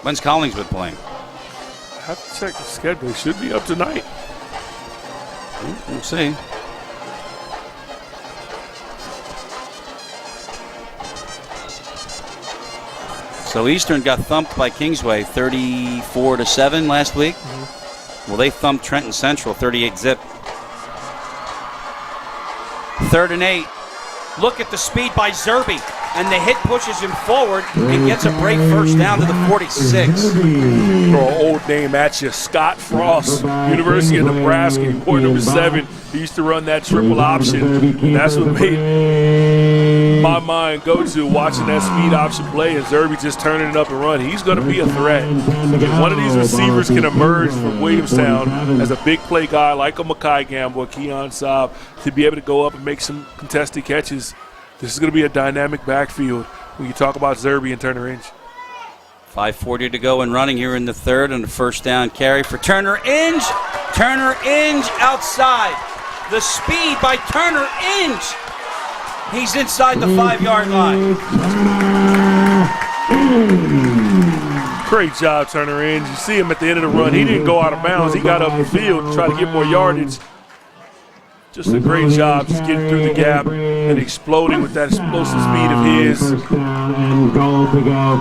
When's Collingswood playing? I have to check the schedule. They should be up tonight. We'll see. So Eastern got thumped by Kingsway 34-7 last week. Well, they thumped Trenton Central 38-zip. 3rd and 8. Look at the speed by Zerby. And the hit pushes him forward and gets a great 1st down to the 46. Throw an old name at you. Scott Frost, University of Nebraska, boy number 7. He used to run that triple option. And that's what made my mind go to watching that speed option play and Zerby just turning it up and run. He's going to be a threat. If one of these receivers can emerge from Williamstown as a big play guy like a Makai Gamble, Keon Saab, to be able to go up and make some contested catches, this is going to be a dynamic backfield when you talk about Zerby and Turner Inge. 5:40 to go and running here in the 3rd, and a 1st down carry for Turner Inge. Turner Inge outside. The speed by Turner Inge. He's inside the 5-yard line. Great job, Turner Inge. You see him at the end of the run. He didn't go out of bounds. He got up the field to try to get more yardage. Just a great job just getting through the gap and exploding with that explosive speed of his.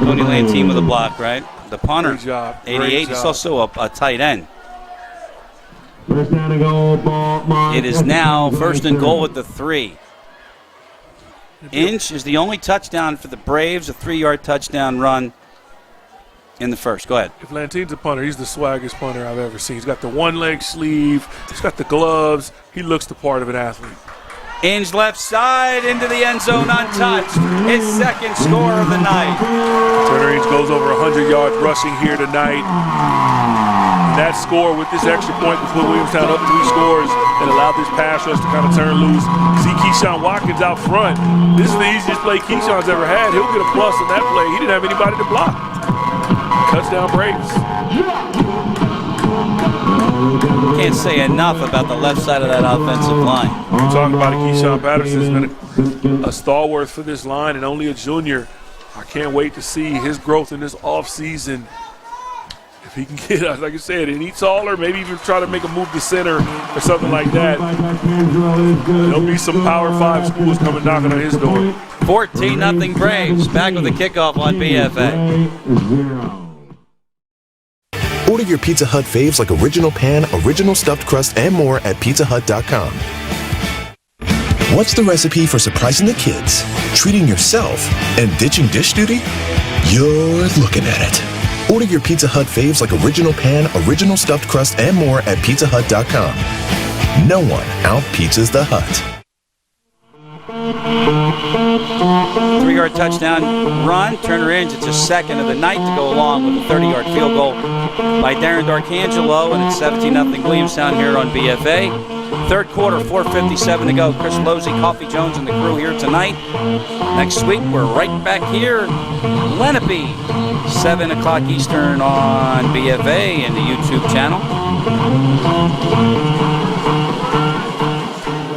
Tony Lantine with a block, right? The punter, Great job. 88. He's also a tight end. First down and goal, ball. It is now first and goal at the 3. Inch is the only touchdown for the Braves, a 3-yard touchdown run in the first. Go ahead. If Lantine's a punter, he's the swaggest punter I've ever seen. He's got the one-leg sleeve. He's got the gloves. He looks the part of an athlete. Inge left side into the end zone untouched. His second score of the night. Turner Inge goes over 100 yards rushing here tonight. And that score with this extra point to put Williamstown up 3 scores and allowed this pass rush to kind of turn loose. See Keyshawn Watkins out front. This is the easiest play Keyshawn's ever had. He'll get a plus on that play. He didn't have anybody to block. Touchdown Braves. Can't say enough about the left side of that offensive line. We're talking about it. Keyshawn Batterson has been a stalwart for this line and only a junior. I can't wait to see his growth in this offseason. If he can get, like I said, any taller, maybe even try to make a move to center or something like that. There'll be some Power 5 schools coming knocking on his door. 14-0 Braves. Back with the kickoff on BFA. Order your Pizza Hut faves like original pan, original stuffed crust, and more at PizzaHut.com. What's the recipe for surprising the kids, treating yourself, and ditching dish duty? You're looking at it. Order your Pizza Hut faves like original pan, original stuffed crust, and more at PizzaHut.com. No one out-pizzas the Hut. 3-yard touchdown run. Turner Inge, it's his second of the night to go along with a 30-yard field goal by Darren D'Arcangelo, and it's 17-0 Williamstown here on BFA. Third quarter, 4:57 to go. Chris Losey, Coffee Jones, and the crew here tonight. Next week, we're right back here. Lenape, 7 o'clock Eastern on BFA and the YouTube channel.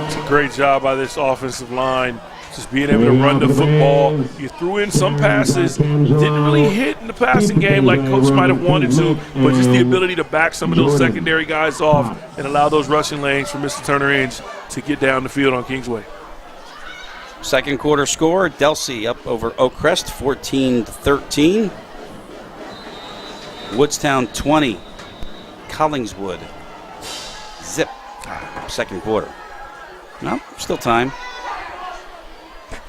It's a great job by this offensive line. Just being able to run the football. You threw in some passes, didn't really hit in the passing game like Coach might have wanted to, but just the ability to back some of those secondary guys off and allow those rushing lanes for Mr. Turner Inge to get down the field on Kingsway. Second quarter score, Delsey up over Oakcrest, 14-13. Woodstown 20, Collingswood, zip. Second quarter. No, still time.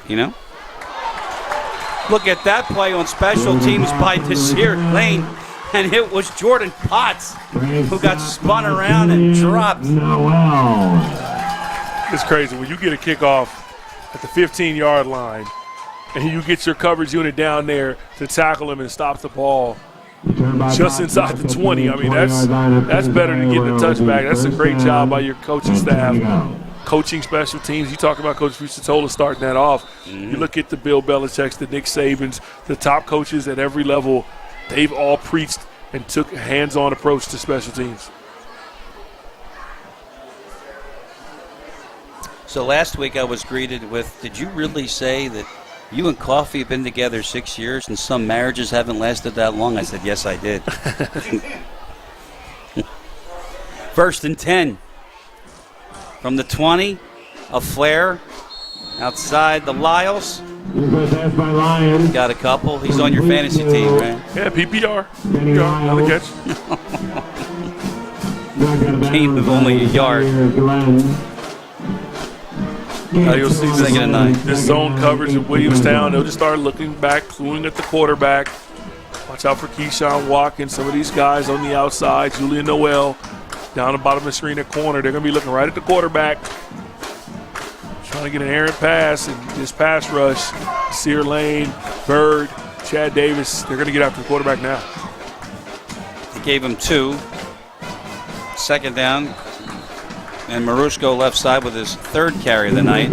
You know? Look at that play on special teams by Desir Lane, and it was Jordan Potts who got spun around and dropped. It's crazy when you get a kickoff at the 15-yard line and you get your coverage unit down there to tackle him and stop the ball just inside the 20. I mean, that's better than getting a touchback. That's a great job by your coaching staff. Coaching special teams. You talk about Coach Fucetola starting that off. You look at the Bill Belichick's, the Nick Sabans, the top coaches at every level. They've all preached and took a hands-on approach to special teams. So last week I was greeted with, did you really say that you and Coffee have been together 6 years and some marriages haven't lasted that long? I said, yes, I did. First and 10. From the 20, a flare outside the Lyles. Got a couple. He's on your fantasy team, right? Yeah, PPR. Another catch. Gain of only a yard. You'll see this zone coverage of Williamstown. They'll just start looking back, cluing at the quarterback. Watch out for Keyshawn Watkins. Some of these guys on the outside. Julian Noel. Down the bottom of the screen at corner. They're going to be looking right at the quarterback. Trying to get an errant pass and this pass rush. Sear Lane, Bird, Chad Davis. They're going to get after the quarterback now. He gave him 2. Second down. And Marusco left side with his third carry of the night.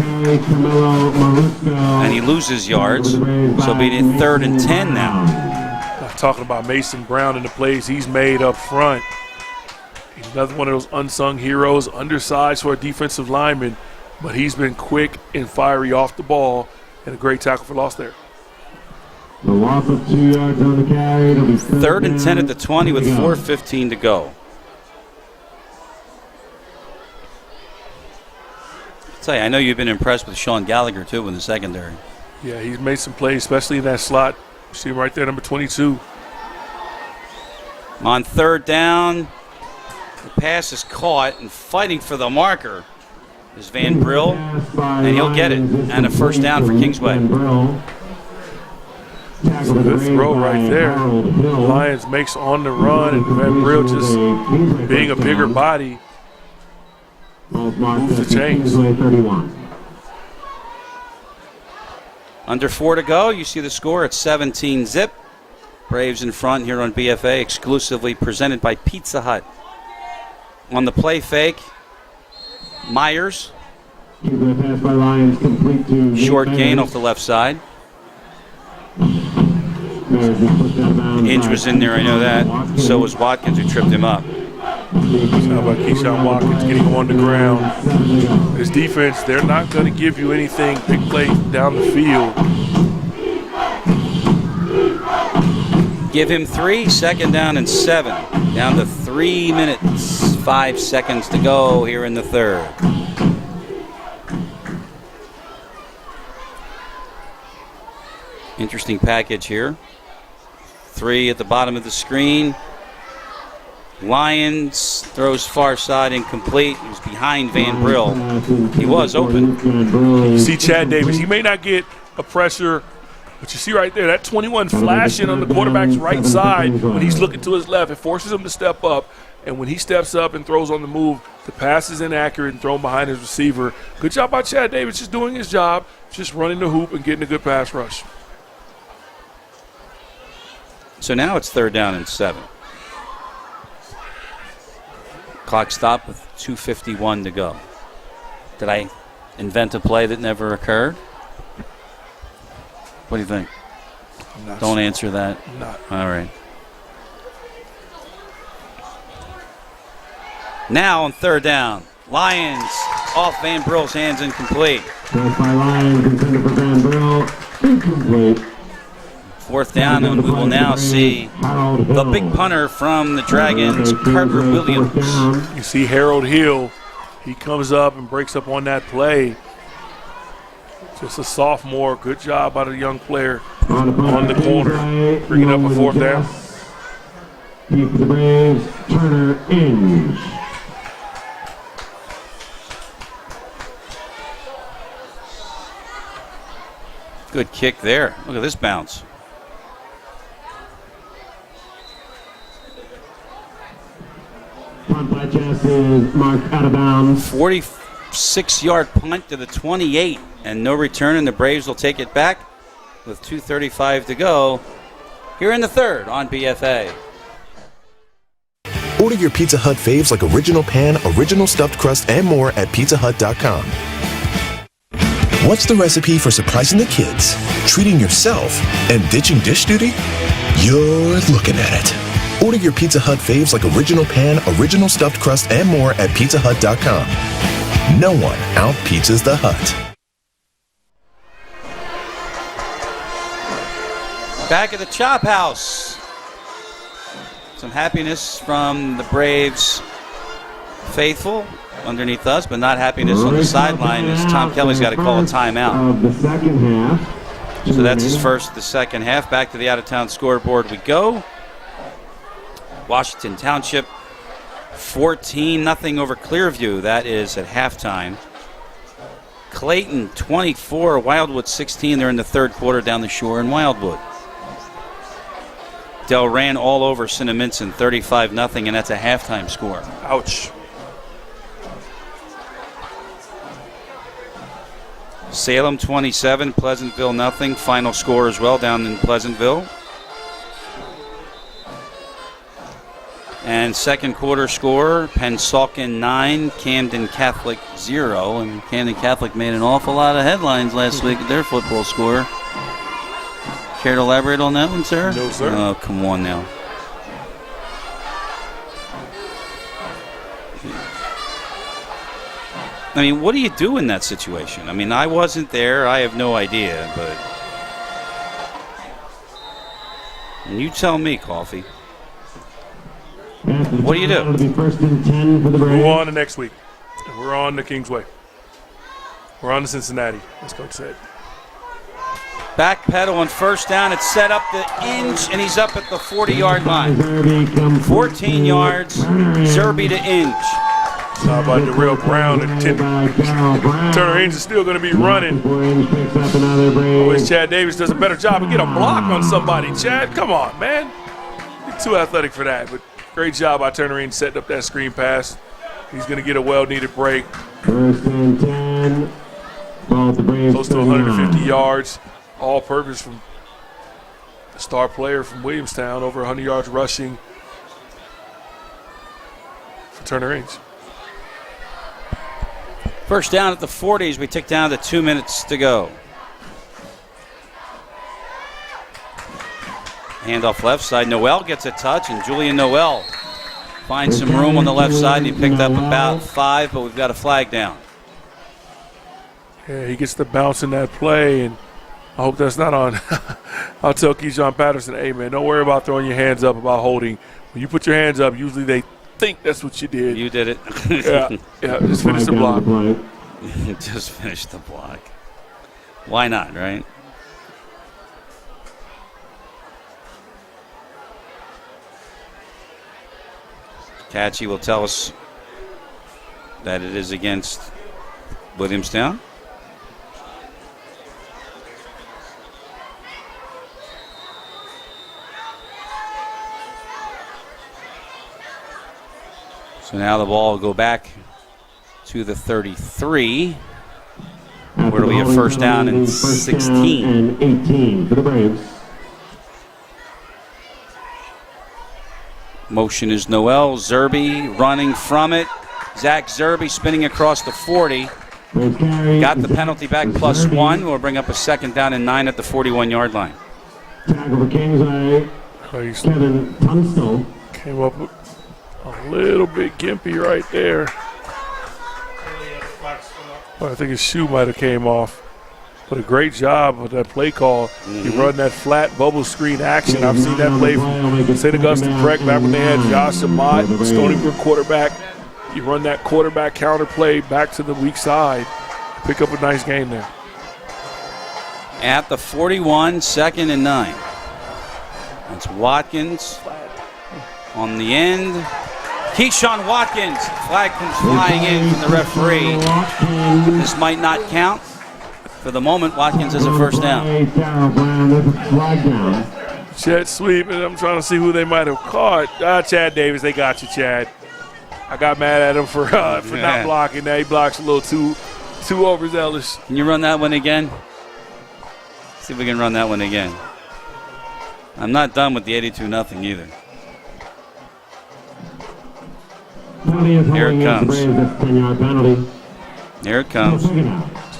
And he loses yards. So it'll be 3rd and 10 now. I'm talking about Mason Brown and the plays he's made up front. He's another one of those unsung heroes, undersized for a defensive lineman, but he's been quick and fiery off the ball, and a great tackle for loss there. The loss of 2 yards on the carry. It'll be 3rd and 10 at the 20 with 4:15 to go. Tell you, I know you've been impressed with Sean Gallagher, too, in the secondary. Yeah, he's made some plays, especially in that slot. You see him right there, number 22. On third down, the pass is caught, and fighting for the marker is Van Brill, and he'll get it. And a first down for Kingsway. It's a good throw right there. The Lions makes on the run, and Van Brill just being a bigger body moves the chains. Under 4 to go, you see the score at 17-zip. Braves in front here on BFA, exclusively presented by Pizza Hut. On the play fake, Myers. Short gain off the left side. Inge was in there, I know that. So was Watkins, who tripped him up. How about Keyshawn Watkins getting on the ground? His defense, they're not going to give you anything big play down the field. Give him 3, second down and 7. Down to 3 minutes, 5 seconds to go here in the third. Interesting package here. 3 at the bottom of the screen. Lions throws far side incomplete. He was behind Van Brill. He was open. You see Chad Davis. He may not get a pressure, but you see right there, that 21 flashing on the quarterback's right side when he's looking to his left. It forces him to step up, and when he steps up and throws on the move, the pass is inaccurate and thrown behind his receiver. Good job by Chad Davis, just doing his job, just running the hoop and getting a good pass rush. So now it's third down and 7. Clock stopped with 2:51 to go. Did I invent a play that never occurred? What do you think? Don't answer that. I'm not. All right. Now on third down, Lions off Van Brill's hands, incomplete. Pass by Lions intended for Van Brill, incomplete. Fourth down, and we will now see the big punter from the Dragons, Carter Williams. You see Harold Hill. He comes up and breaks up on that play. Just a sophomore. Good job by the young player on the corner. Bringing up a fourth down. Keep the Braves, Turner, Inge. Good kick there. Look at this bounce. Punt by Jess is marked out of bounds. 46-yard punt to the 28, and no return, and the Braves will take it back with 2:35 to go here in the third on BFA. Order your Pizza Hut faves like original pan, original stuffed crust, and more at PizzaHut.com. What's the recipe for surprising the kids, treating yourself, and ditching dish duty? You're looking at it. Order your Pizza Hut faves like original pan, original stuffed crust, and more at PizzaHut.com. No one out-pizzas the Hut. Back at the Chop House. Some happiness from the Braves faithful underneath us, but not happiness on the sideline as Tom Kelly's got to call a timeout. Of the second half. So that's his first of the second half. Back to the out-of-town scoreboard we go. Washington Township 14-0 over Clearview. That is at halftime. Clayton 24, Wildwood 16. They're in the third quarter down the shore in Wildwood. Del ran all over Cinnaminson 35-0, and that's a halftime score. Ouch. Salem 27, Pleasantville 0. Final score as well down in Pleasantville. And second quarter score, Pennsauken 9, Camden Catholic 0. And Camden Catholic made an awful lot of headlines last week at their football score. Care to elaborate on that one, sir? No, sir. Oh, come on now. I mean, what do you do in that situation? I mean, I wasn't there. I have no idea, but... And you tell me, Coffee. What do you do? It'll be first and 10 for the Braves. Move on to next week. We're on to Kingsway. We're on to Cincinnati, as Coach said. Back pedal on first down. It's set up the Inge, and he's up at the 40-yard line. 14 yards, Zerby to Inge. How about the real Brown and Turner Inge is still going to be running. Always Chad Davis does a better job and get a block on somebody. Chad, come on, man. You're too athletic for that, but great job by Turner Inge setting up that screen pass. He's going to get a well-needed break. First and 10. Ball the Braves. Close to 150 yards. All-purpose from the star player from Williamstown. Over 100 yards rushing for Turner Inge. First down at the 40s. We tick down to 2 minutes to go. Handoff left side. Noel gets a touch, and Julian Noel finds some room on the left side, and he picked up about 5, but we've got a flag down. Yeah, he gets the bounce in that play, and I hope that's not on. I'll tell Keyshawn Batterson, hey, man, don't worry about throwing your hands up, about holding. When you put your hands up, usually they think that's what you did. You did it. yeah, just finish the block. Just finish the block. Why not, right? Catchy will tell us that it is against Williamstown. So now the ball will go back to the 33. Where do we have first down and 16? And 18 for the Braves. Motion is Noel. Zerby running from it. Zach Zerby spinning across the 40. Got the penalty back +1. We'll bring up a second down and 9 at the 41-yard line. Tackle for Kingsway. Kevin Tunstall. Came up with a little bit gimpy right there. Well, I think his shoe might have came off. But a great job with that play call. He run that flat bubble screen action. I've seen that play from St. Augustine Prep back when they had Josh Amat, Stony Brook quarterback. You run that quarterback counter play back to the weak side. Pick up a nice game there. At the 41, second and 9. That's Watkins on the end. Keyshawn Watkins. Flag comes flying in from the referee. This might not count. For the moment, Watkins is a first down. Jet sweep, and I'm trying to see who they might have caught. Chad Davis, they got you, Chad. I got mad at him for not blocking that. He blocks a little too overzealous. Can you run that one again? See if we can run that one again. I'm not done with the 82-0 either. Here it comes. Here it comes.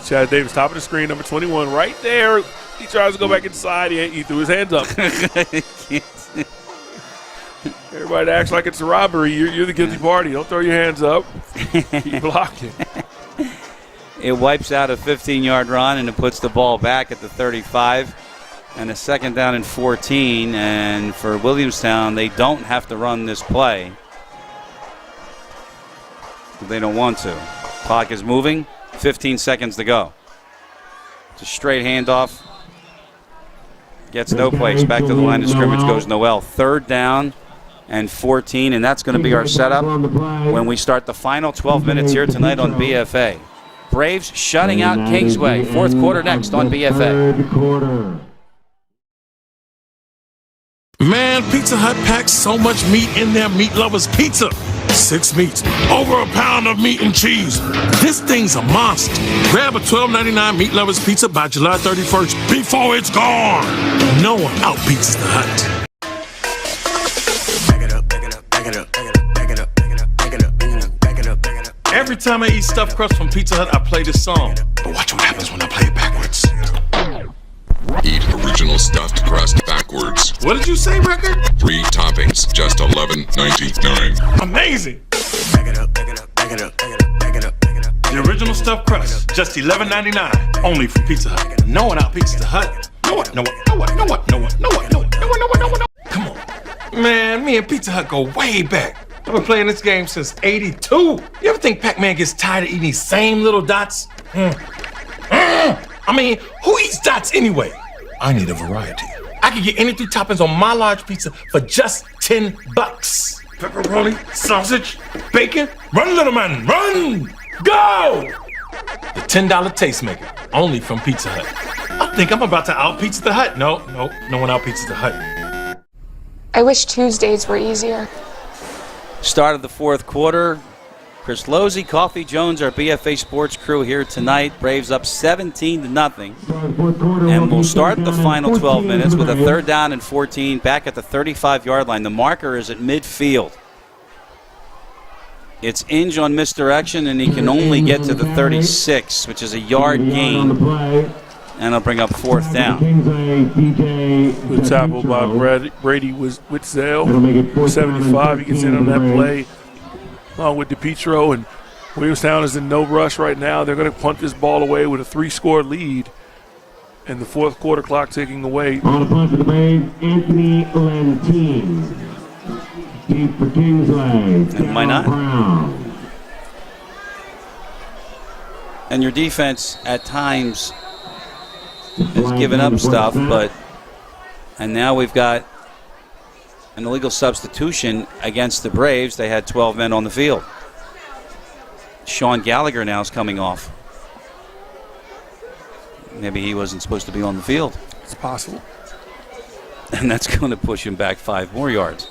Chad Davis, top of the screen, number 21, right there. He tries to go back inside. He threw his hands up. Everybody acts like it's a robbery. You're the guilty party. Don't throw your hands up. Keep blocking. It wipes out a 15-yard run, and it puts the ball back at the 35. And a second down and 14. And for Williamstown, they don't have to run this play. They don't want to. Clock is moving. 15 seconds to go. It's a straight handoff. Gets no place. Back to the line of scrimmage goes Noel. Third down and 14, and that's going to be our setup when we start the final 12 minutes here tonight on BFA. Braves shutting out Kingsway. Fourth quarter next on BFA. Man, Pizza Hut packs so much meat in their meat lovers pizza. 6 meats, over a pound of meat and cheese. This thing's a monster. Grab a $12.99 meat lovers pizza by July 31st before it's gone. No one out-pizzas the Hut. Every time I eat stuffed crust from Pizza Hut, I play this song. But watch what happens when I play it backwards. Eat original stuffed crust backwards. What did you say, record? 3 toppings, just $11.99. Amazing. The original stuffed crust, just $11.99. Only from Pizza Hut. No one out-pizzas the Hut. No one. Come on. Man, me and Pizza Hut go way back. I've been playing this game since '82. You ever think Pac-Man gets tired of eating these same little dots? I mean, who eats dots anyway? I need a variety. I can get any 3 toppings on my large pizza for just $10. Pepperoni, sausage, bacon. Run, little man, run! Go! The $10 tastemaker, only from Pizza Hut. I think I'm about to out-pizza the Hut. No one out-pizzas the Hut. I wish Tuesdays were easier. Start of the fourth quarter. Chris Losey, Coffee Jones, our BFA Sports crew here tonight. Braves up 17-0. And we'll start the final 12 minutes with a 3rd down and 14 back at the 35-yard line. The marker is at midfield. It's Inge on misdirection, and he can only get to the 36, which is a yard gain. And it'll bring up 4th down. Good tackle by Brady Whitzel. 75, he gets in on that play. Along with DePietro, and Williamstown is in no rush right now. They're going to punt this ball away with a 3-score lead, and the fourth quarter clock ticking away. On the punt for the Braves, Anthony Lentine. Deep for Kingsway. And why not? Brown. And your defense at times has given up stuff, and now we've got an illegal substitution against the Braves. They had 12 men on the field. Sean Gallagher now is coming off. Maybe he wasn't supposed to be on the field. It's possible. And that's going to push him back 5 more yards.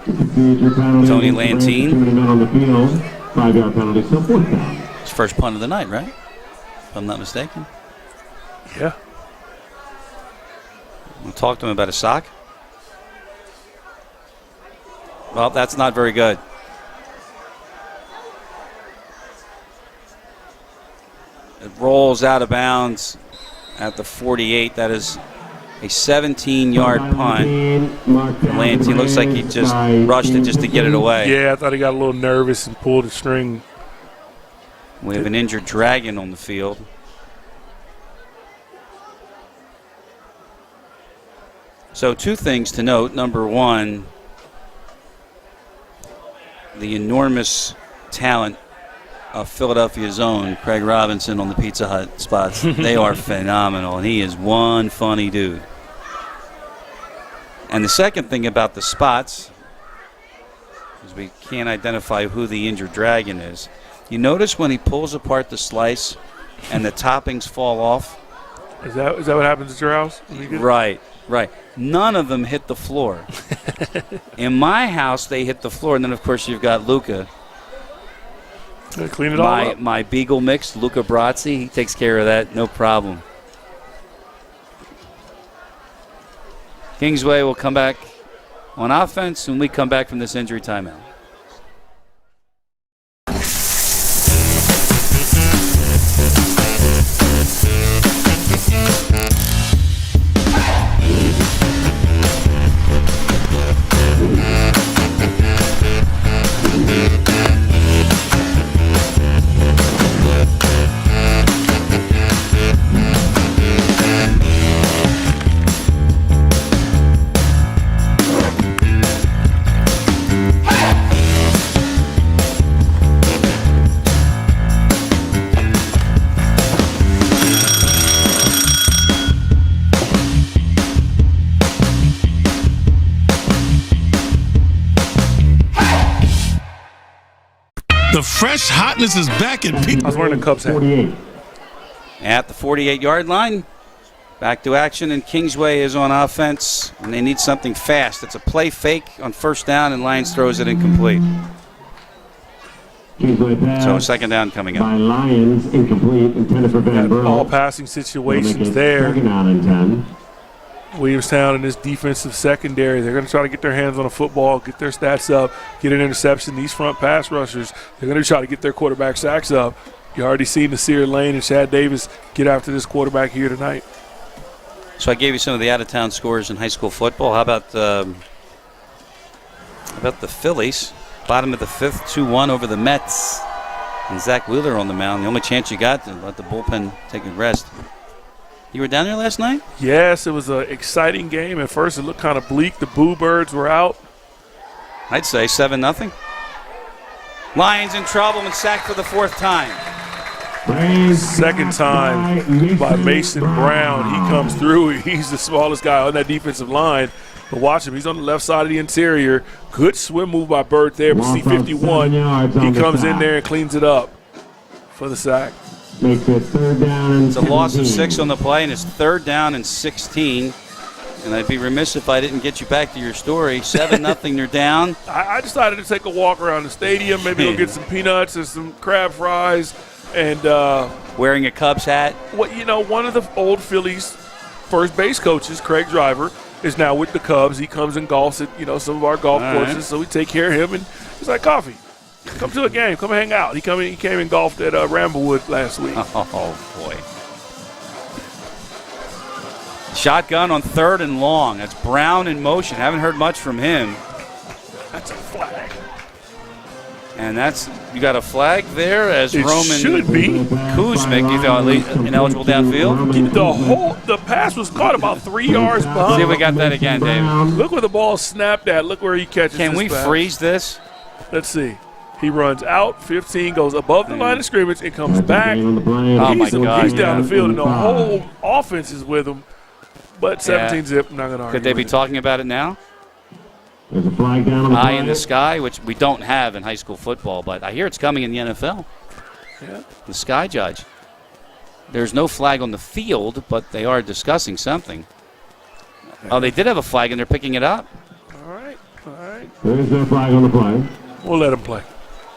Tony Lantine. 5-yard penalty, still 4th down. His first punt of the night, right? If I'm not mistaken. Yeah. We'll talk to him about a sock. Well, that's not very good. It rolls out of bounds at the 48. That is a 17-yard punt. Lantine looks like he just rushed it just to get it away. Yeah, I thought he got a little nervous and pulled the string. We have an injured Dragon on the field. So 2 things to note. Number 1, the enormous talent of Philadelphia's own Craig Robinson on the Pizza Hut spots. They are phenomenal, and he is one funny dude. And the second thing about the spots is we can't identify who the injured Dragon is. You notice when he pulls apart the slice and the toppings fall off? Is that what happens at your house? Right. None of them hit the floor. In my house, they hit the floor, and then, of course, you've got Luca. Clean it all up. My Beagle mix, Luca Brazzi, he takes care of that, no problem. Kingsway will come back on offense when we come back from this injury timeout. The fresh hotness is back at Pizza. I was wearing a Cubs hat. At the 48-yard line, back to action, and Kingsway is on offense, and they need something fast. It's a play fake on 1st down, and Lyons throws it incomplete. So 2nd down coming up. By Lyons, incomplete, intended for Van Burl. All passing situations there. 2nd down and 10. Williamstown in this defensive secondary, they're going to try to get their hands on a football, get their stats up, get an interception. These front pass rushers, they're going to try to get their quarterback sacks up. You already seen Nasir Lane and Chad Davis get after this quarterback here tonight. So I gave you some of the out-of-town scores in high school football. How about the Phillies? Bottom of the 5th, 2-1 over the Mets. And Zach Wheeler on the mound. The only chance you got to let the bullpen take a rest. You were down there last night? Yes, it was an exciting game. At first, it looked kind of bleak. The Boo Birds were out. I'd say 7-0. Lions in trouble and sacked for the 4th time. Second time by Mason Brown. He comes through. He's the smallest guy on that defensive line. But watch him. He's on the left side of the interior. Good swim move by Bird there. But C51, he comes in there and cleans it up for the sack. Makes it 3rd down and It's a loss of 6 on the play, and it's 3rd down and 16. And I'd be remiss if I didn't get you back to your story. 7-0, they're down. I decided to take a walk around the stadium, maybe go get some peanuts and some crab fries. And wearing a Cubs hat. One of the old Phillies first base coaches, Craig Driver, is now with the Cubs. He comes and golfs at some of our golf courses, so we take care of him. And he's like, "Coffee, come to a game, come hang out." He came and golfed at Ramblewood last week. Oh boy! Shotgun on 3rd and long. That's Brown in motion. Haven't heard much from him. That's a flag. And you got a flag there as It Roman should be. Kuzmic, you thought, ineligible downfield? The pass was caught about 3 yards behind. See if we got that again, David. Look where the ball snapped at. Look where he catches Can we pass. freeze this? Let's see. He runs out, 15, goes above the line of scrimmage, and comes back. Oh, my God. He's down the field, and the whole offense is with him. But 17 zip, I'm not going to argue. Could they be talking about it now? There's a flag down on the Eye play. in the sky, which we don't have in high school football, but I hear it's coming in the NFL. Yeah. The sky judge. There's no flag on the field, but they are discussing something. Oh, they did have a flag, and they're picking it up. All right. There's no flag on the play. We'll let him play.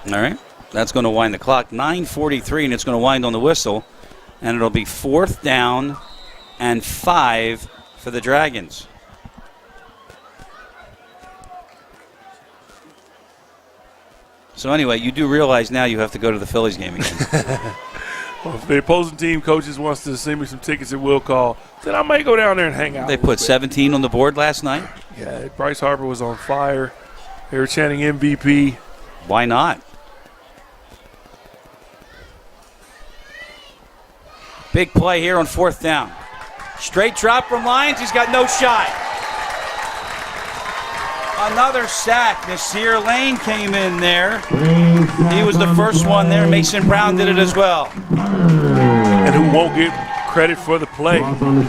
All right. That's going to wind the clock. 9:43, and it's going to wind on the whistle. And it'll be 4th down and 5 for the Dragons. So anyway, you do realize now you have to go to the Phillies game again. Well, if the opposing team coaches wants to send me some tickets at will call, then I may go down there and hang out. They put 17 on the board last night. Yeah, Bryce Harper was on fire. They were chanting MVP. Why not? Big play here on 4th down. Straight drop from Lyons. He's got no shot. Another sack. Nasir Lane came in there. He was the first one there. Mason Brown did it as well. And who won't get credit for the play?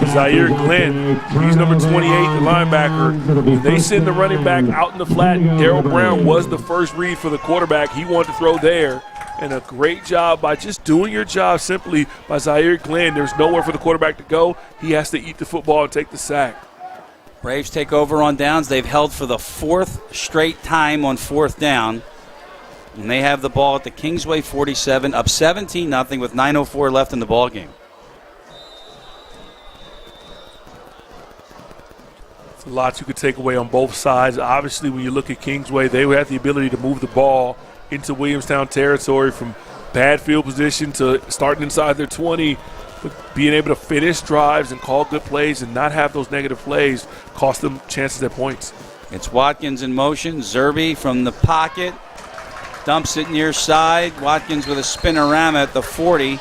Zaire Glenn. He's number 28, the linebacker. They send the running back out in the flat. Darryl Brown was the first read for the quarterback. He wanted to throw there. And a great job by just doing your job simply by Zaire Glenn. There's nowhere for the quarterback to go. He has to eat the football and take the sack. Braves take over on downs. They've held for the 4th straight time on 4th down. And they have the ball at the Kingsway 47, up 17-0 with 9:04 left in the ball game. There's a lot you could take away on both sides. Obviously, when you look at Kingsway, they had the ability to move the ball into Williamstown territory from bad field position to starting inside their 20. But being able to finish drives and call good plays and not have those negative plays cost them chances at points. It's Watkins in motion. Zerby from the pocket. Dumps it near side. Watkins with a spinorama at the 40.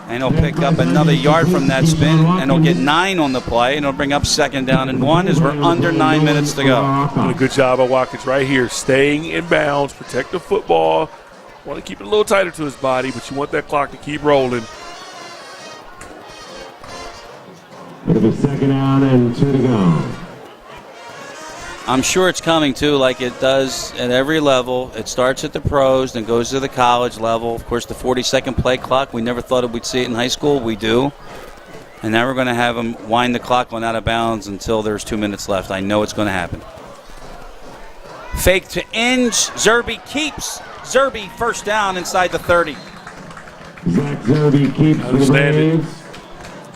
And he'll pick up another yard from that spin. And he'll get 9 on the play. And he'll bring up 2nd down and 1 as we're under 9 minutes to go. Doing a good job by Watkins right here. Staying in bounds. Protect the football. Want to keep it a little tighter to his body, but you want that clock to keep rolling. It'll be 2nd down and 2 to go. I'm sure it's coming, too, like it does at every level. It starts at the pros, then goes to the college level. Of course, the 40-second play clock, we never thought we'd see it in high school. We do. And now we're going to have them wind the clock on out of bounds until there's 2 minutes left. I know it's going to happen. Fake to Inge. Zerby keeps. Zerby 1st down inside the 30. Zach Zerby keeps for the Braves.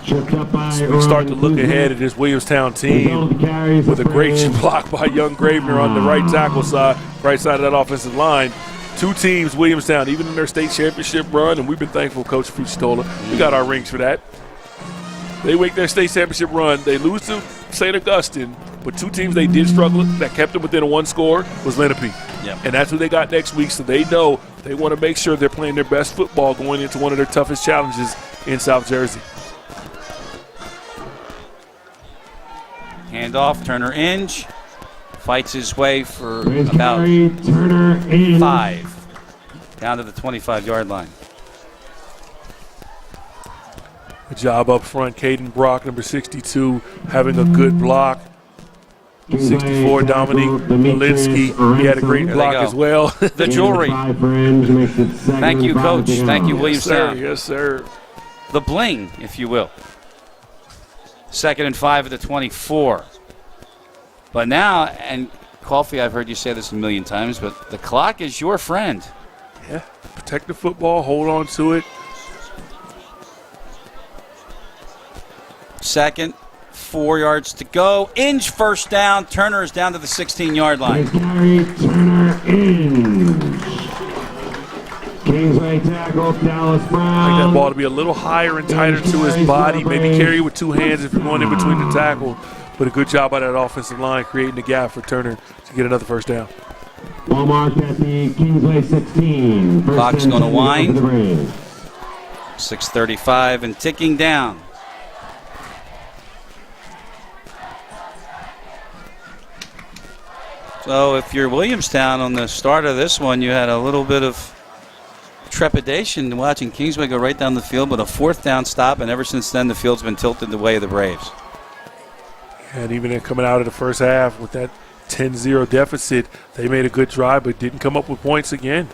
We start to look ahead at this Williamstown team with a great block by young Gravener on the right tackle side, right side of that offensive line. 2 teams, Williamstown, even in their state championship run, and we've been thankful, Coach Fucetola. We got our rings for that. They make their state championship run. They lose to St. Augustine, but 2 teams they did struggle that kept them within a 1 score was Lenape. Yep. And that's who they got next week, so they know they want to make sure they're playing their best football going into one of their toughest challenges in South Jersey. Handoff, Turner Inge fights his way for about Turner 5 down to the 25-yard line. Good job up front. Caden Brock, number 62, having a good block. 64, Dominique Malinsky. He had a great block as well. The jewelry. Thank you, Coach. Thank you, Williamstown. Yes, sir. The bling, if you will. 2nd and 5 at the 24. But now, and Coffee, I've heard you say this a million times, but the clock is your friend. Yeah, protect the football, hold on to it. 2nd, 4 yards to go. Inge first down. Turner is down to the 16-yard line. Turner Inge. Kingsway tackle, Dallas Brown. I like that ball to be a little higher and tighter to his body. Maybe carry with 2 hands if you're going in between the tackle. But a good job by that offensive line creating the gap for Turner to get another first down. Ball marked at the Kingsway 16. Clock's going to wind. 6:35 and ticking down. So if you're Williamstown on the start of this one, you had a little bit of trepidation watching Kingsway go right down the field, but a 4th down stop, and ever since then the field's been tilted the way of the Braves. And even coming out of the first half with that 10-0 deficit, they made a good drive but didn't come up with points again.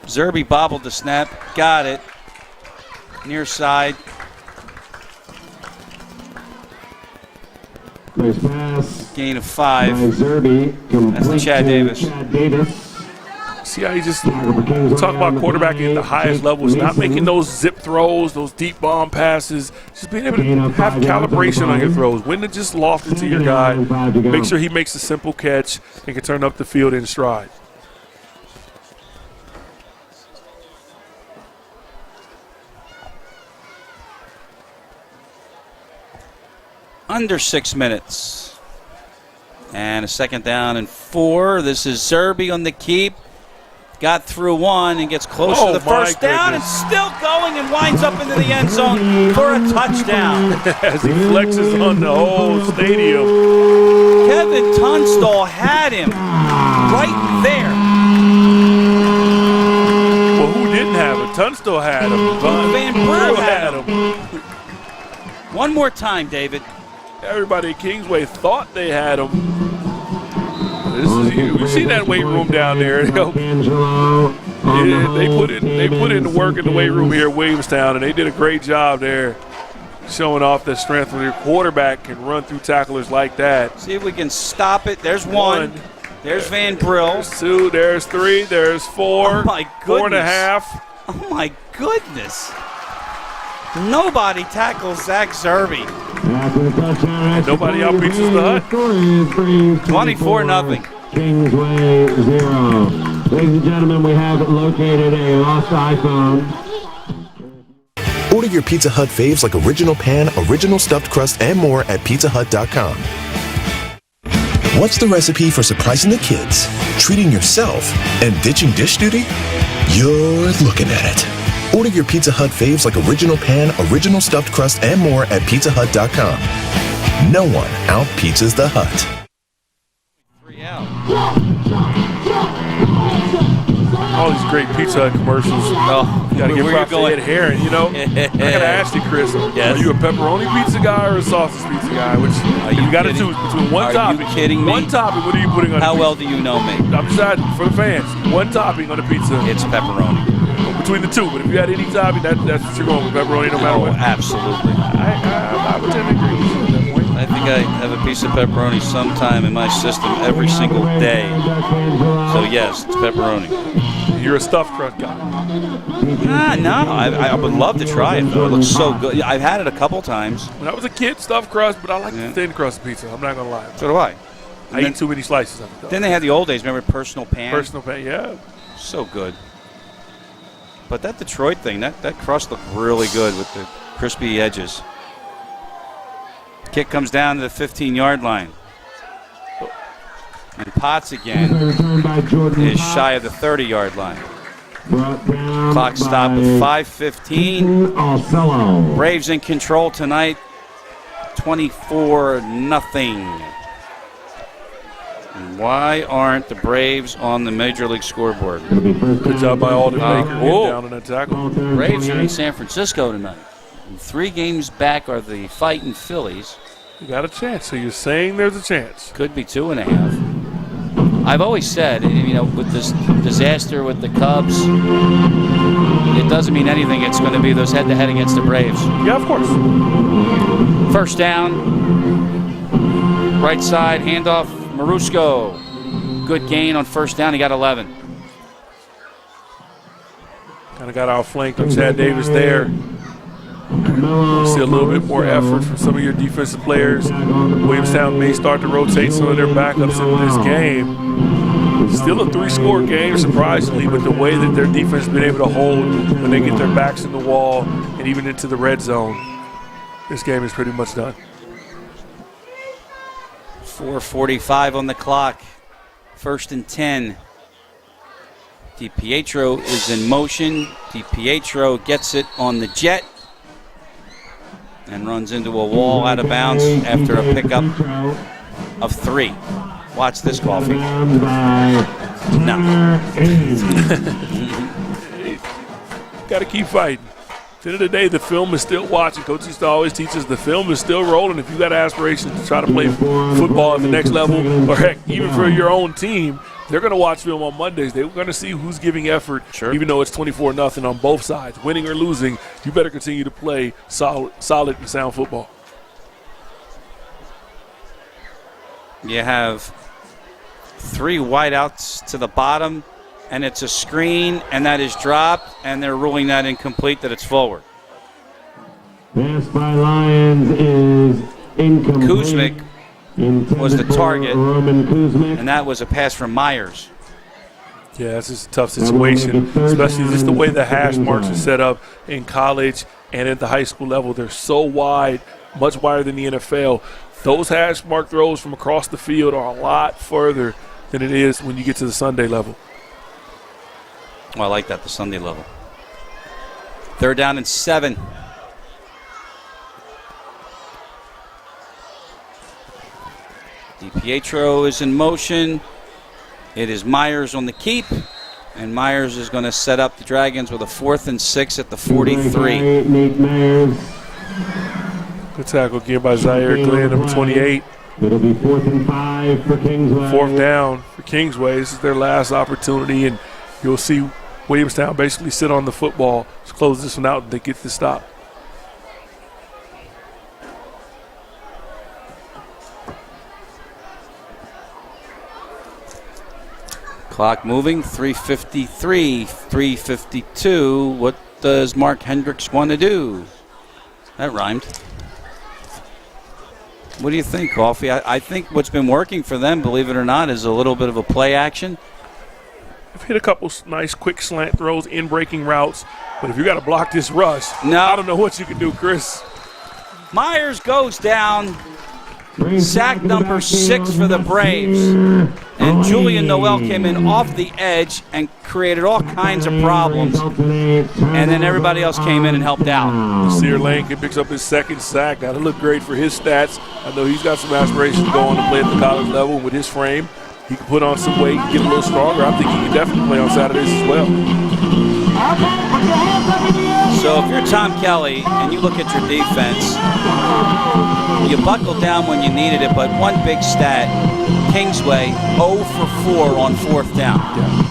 Zerby bobbled the snap, got it. Near side. Nice pass. Gain of 5. By Zerby. That's to Chad Davis. Chad Davis. See how you just talk about quarterbacking at the highest levels, not making those zip throws, those deep bomb passes, just being able to have calibration on your throws. When to just loft it to your guy, make sure he makes a simple catch and can turn up the field in stride. Under 6 minutes. And a 2nd down and 4. This is Zerby on the keep. Got through 1 and gets close to the first down and still going and winds up into the end zone for a touchdown. As he flexes on the whole stadium. Kevin Tunstall had him right there. Well, who didn't have him? Tunstall had him. Van Brugge had him. One more time, David. Everybody at Kingsway thought they had him. We've seen that weight room down there. They put in the work in the weight room here at Williamstown, and they did a great job there, showing off the strength when your quarterback can run through tacklers like that. See if we can stop it. There's 1. There's Van Brill. There's 2. There's 3. There's 4. Oh my goodness. 4.5. Oh my goodness. Nobody tackles Zach Zerby. Nobody outreaches the hut. 24-0. Kingsway 0. Ladies and gentlemen, we have located a lost iPhone. Order your Pizza Hut faves like Original Pan, Original Stuffed Crust, and more at PizzaHut.com. What's the recipe for surprising the kids, treating yourself, and ditching dish duty? You're looking at it. Order your Pizza Hut faves like Original Pan, Original Stuffed Crust, and more at PizzaHut.com. No one out-pizzas the Hut. 3 out. All these great Pizza Hut commercials. Oh, you got to give props to Ed Herron, you know. I got to ask you, Chris, yes. Are you a pepperoni pizza guy or a sausage pizza guy? Which you got to choose between one topping. Are you kidding me? One topping, what are you putting on How the pizza? well do you know me? I'm deciding for the fans. One topping on the pizza. It's pepperoni. Between the two, but if you had any topping, that's what you're going with, pepperoni no matter what. Absolutely. I would tend to agree with you at that point. I think I have a piece of pepperoni sometime in my system every single day. So yes, it's pepperoni. You're a stuffed crust guy. No, I would love to try it though. It looks so good. I've had it a couple times. When I was a kid, stuffed crust, but I like the thin crust pizza. I'm not gonna lie. So do I. I eat too many slices of it though. Then they had the old days. Remember Personal Pan? Personal Pan, yeah. So good. But that Detroit thing, that crust looked really good with the crispy edges. Kick comes down to the 15-yard line. And Potts again is shy of the 30-yard line. Clock stop at 5:15. Braves in control tonight, 24-0. And why aren't the Braves on the Major League scoreboard? Good job by Alden Baker getting down on that tackle. Braves are in San Francisco tonight. And 3 games back are the Fighting Phillies. You got a chance. So you're saying there's a chance. Could be 2.5. I've always said, with this disaster with the Cubs, it doesn't mean anything. It's going to be those head-to-head against the Braves. Yeah, of course. First down. Right side, handoff, Marusco. Good gain on first down. He got 11. Kind of got outflanked on Chad Davis there. See a little bit more effort from some of your defensive players. Williamstown may start to rotate some of their backups in this game. Still a 3-score game, surprisingly, but the way that their defense has been able to hold when they get their backs in the wall and even into the red zone, this game is pretty much done. 4:45 on the clock. 1st and 10. DiPietro is in motion. DiPietro gets it on the jet and runs into a wall out of bounds after a pickup of 3. Watch this, Coffee. No. Got to keep fighting. At the end of the day, the film is still watching. Coach used to always teach us the film is still rolling. If you got aspirations to try to play football at the next level, or heck, even for your own team, they're going to watch film on Mondays. They're going to see who's giving effort, even though it's 24-0 on both sides. Winning or losing, you better continue to play solid and sound football. You have 3 wideouts to the bottom, and it's a screen, and that is dropped, and they're ruling that incomplete, that it's forward. Pass by Lions is incomplete. Kuzmic was the target, and that was a pass from Myers. Yeah, it's just a tough situation, especially just the way the hash marks are set up in college and at the high school level. They're so wide, much wider than the NFL. Those hash mark throws from across the field are a lot further than it is when you get to the Sunday level. Well, I like that, the Sunday level. 3rd down and 7. DiPietro is in motion. It is Myers on the keep, and Myers is going to set up the Dragons with a 4th and 6 at the 43. Good tackle again by Zaire Glenn, number 28. It'll be 4th and 5 for Kingsway. 4th down for Kingsway. This is their last opportunity, and you'll see Williamstown basically sit on the football, just close this one out, and they get the stop. Clock moving, 3:53, 3:52. What does Mark Hendricks want to do? That rhymed. What do you think, Coffee? I think what's been working for them, believe it or not, is a little bit of a play action. I've hit a couple nice quick slant throws in breaking routes, but if you got to block this rush, I don't know what you can do, Chris. Myers goes down. Sack number 6 for the Braves. And Julian Noel came in off the edge and created all kinds of problems. And then everybody else came in and helped out. Sear Lane picks up his 2nd sack. That'll look great for his stats. I know he's got some aspirations to go on to play at the college level with his frame. He can put on some weight, get a little stronger. I think he can definitely play on Saturdays as well. So if you're Tom Kelly and you look at your defense, you buckled down when you needed it, but one big stat, Kingsway 0 for 4 on 4th down. Yeah.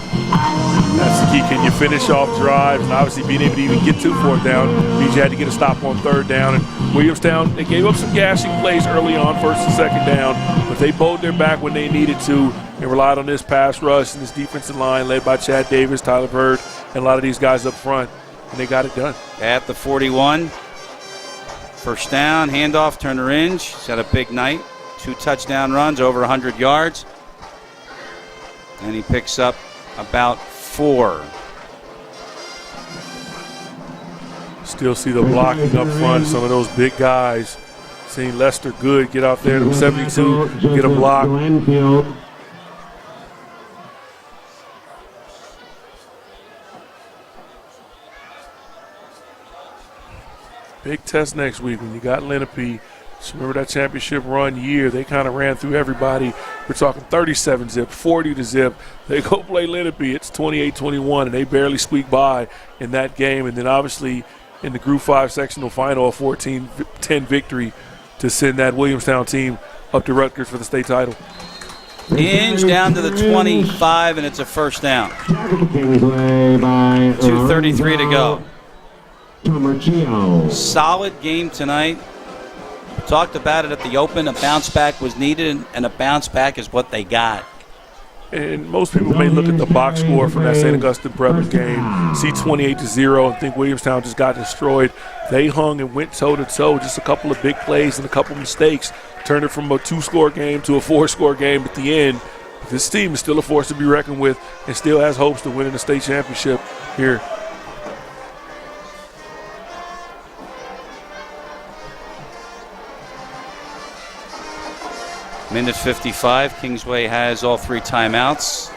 That's the key. Can you finish off drives? And obviously being able to even get to 4th down means you had to get a stop on 3rd down. And Williamstown, they gave up some gashing plays early on, 1st and 2nd down, but they bowed their back when they needed to and relied on this pass rush and this defensive line led by Chad Davis, Tyler Bird, and a lot of these guys up front, and they got it done. At the 41, 1st down, handoff, Turner Inge. He's had a big night. 2 touchdown runs, over 100 yards. And he picks up about 4. Still see the blocking up front, some of those big guys. Seeing Lester Good get out there, number 72, get a block. Big test next week when you got Lenape. Just remember that championship run year. They kind of ran through everybody. We're talking 37 zip, 40 to zip. They go play Lenape. It's 28-21, and they barely squeak by in that game. And then obviously in the Group 5 sectional final, a 14-10 victory to send that Williamstown team up to Rutgers for the state title. Inch down to the 25, and it's a first down. Kingsway by 2:33 to go. Tomarchio. Solid game tonight. Talked about it at the open. A bounce back was needed, and a bounce back is what they got. And most people may look at the box score from that St. Augustine Brothers game, see 28-0, and think Williamstown just got destroyed. They hung and went toe-to-toe, just a couple of big plays and a couple of mistakes. Turned it from a 2-score game to a 4-score game at the end. This team is still a force to be reckoned with and still has hopes to win in the state championship here. Minute 55. Kingsway has all 3 timeouts.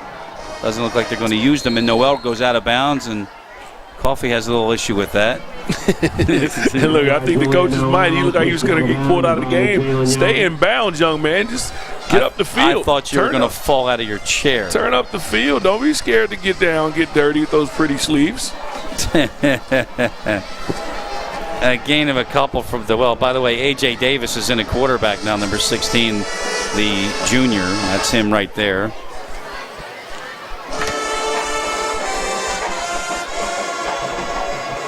Doesn't look like they're going to use them, and Noel goes out of bounds, and Coffee has a little issue with that. And look, I think the coaches might. He looked like he was going to get pulled out of the game. Stay in bounds, young man. Just get up the field. I thought you were going to fall out of your chair. Turn up the field. Don't be scared to get down, get dirty with those pretty sleeves. A gain of a couple from the, well, by the way, A.J. Davis is in a quarterback now, number 16, the junior. That's him right there.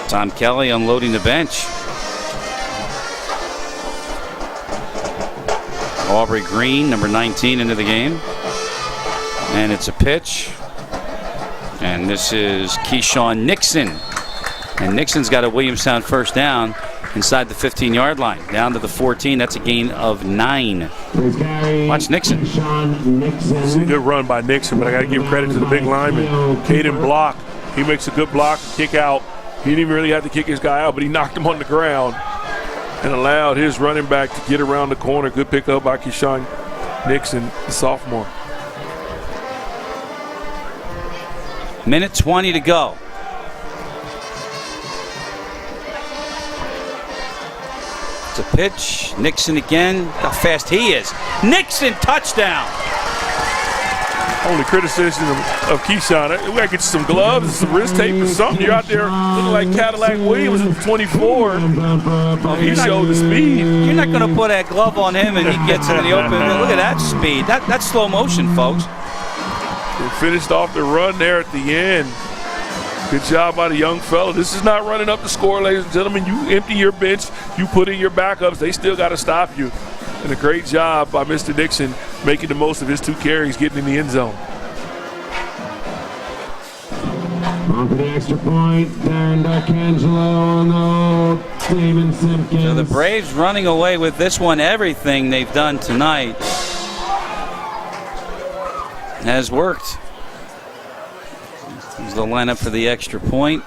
Tom Kelly unloading the bench. Aubrey Green, number 19, into the game. And it's a pitch. And this is Keyshawn Nixon. And Nixon's got a Williamstown first down inside the 15-yard line. Down to the 14. That's a gain of 9. Watch Nixon. It's a good run by Nixon, but I got to give credit to the big lineman. Caden Block. He makes a good block, kick out. He didn't even really have to kick his guy out, but he knocked him on the ground and allowed his running back to get around the corner. Good pickup by Keyshawn Nixon, the sophomore. Minute 20 to go. It's a pitch. Nixon again. How fast he is. Nixon, touchdown. Only criticism of Keyshawn, we got to get you some gloves, some wrist tape or something. You're out there looking like Cadillac Williams at 24. He showed the speed. You're not going to put that glove on him and he gets into the open. Look at that speed. That's slow motion, folks. We finished off the run there at the end. Good job by the young fella. This is not running up the score, ladies and gentlemen. You empty your bench, you put in your backups. They still got to stop you. And a great job by Mr. Nixon making the most of his 2 carries, getting in the end zone. On for the extra point, Darren D'Arcangelo, no, Damon Simpkins. So the Braves running away with this one. Everything they've done tonight has worked. Here's the lineup for the extra point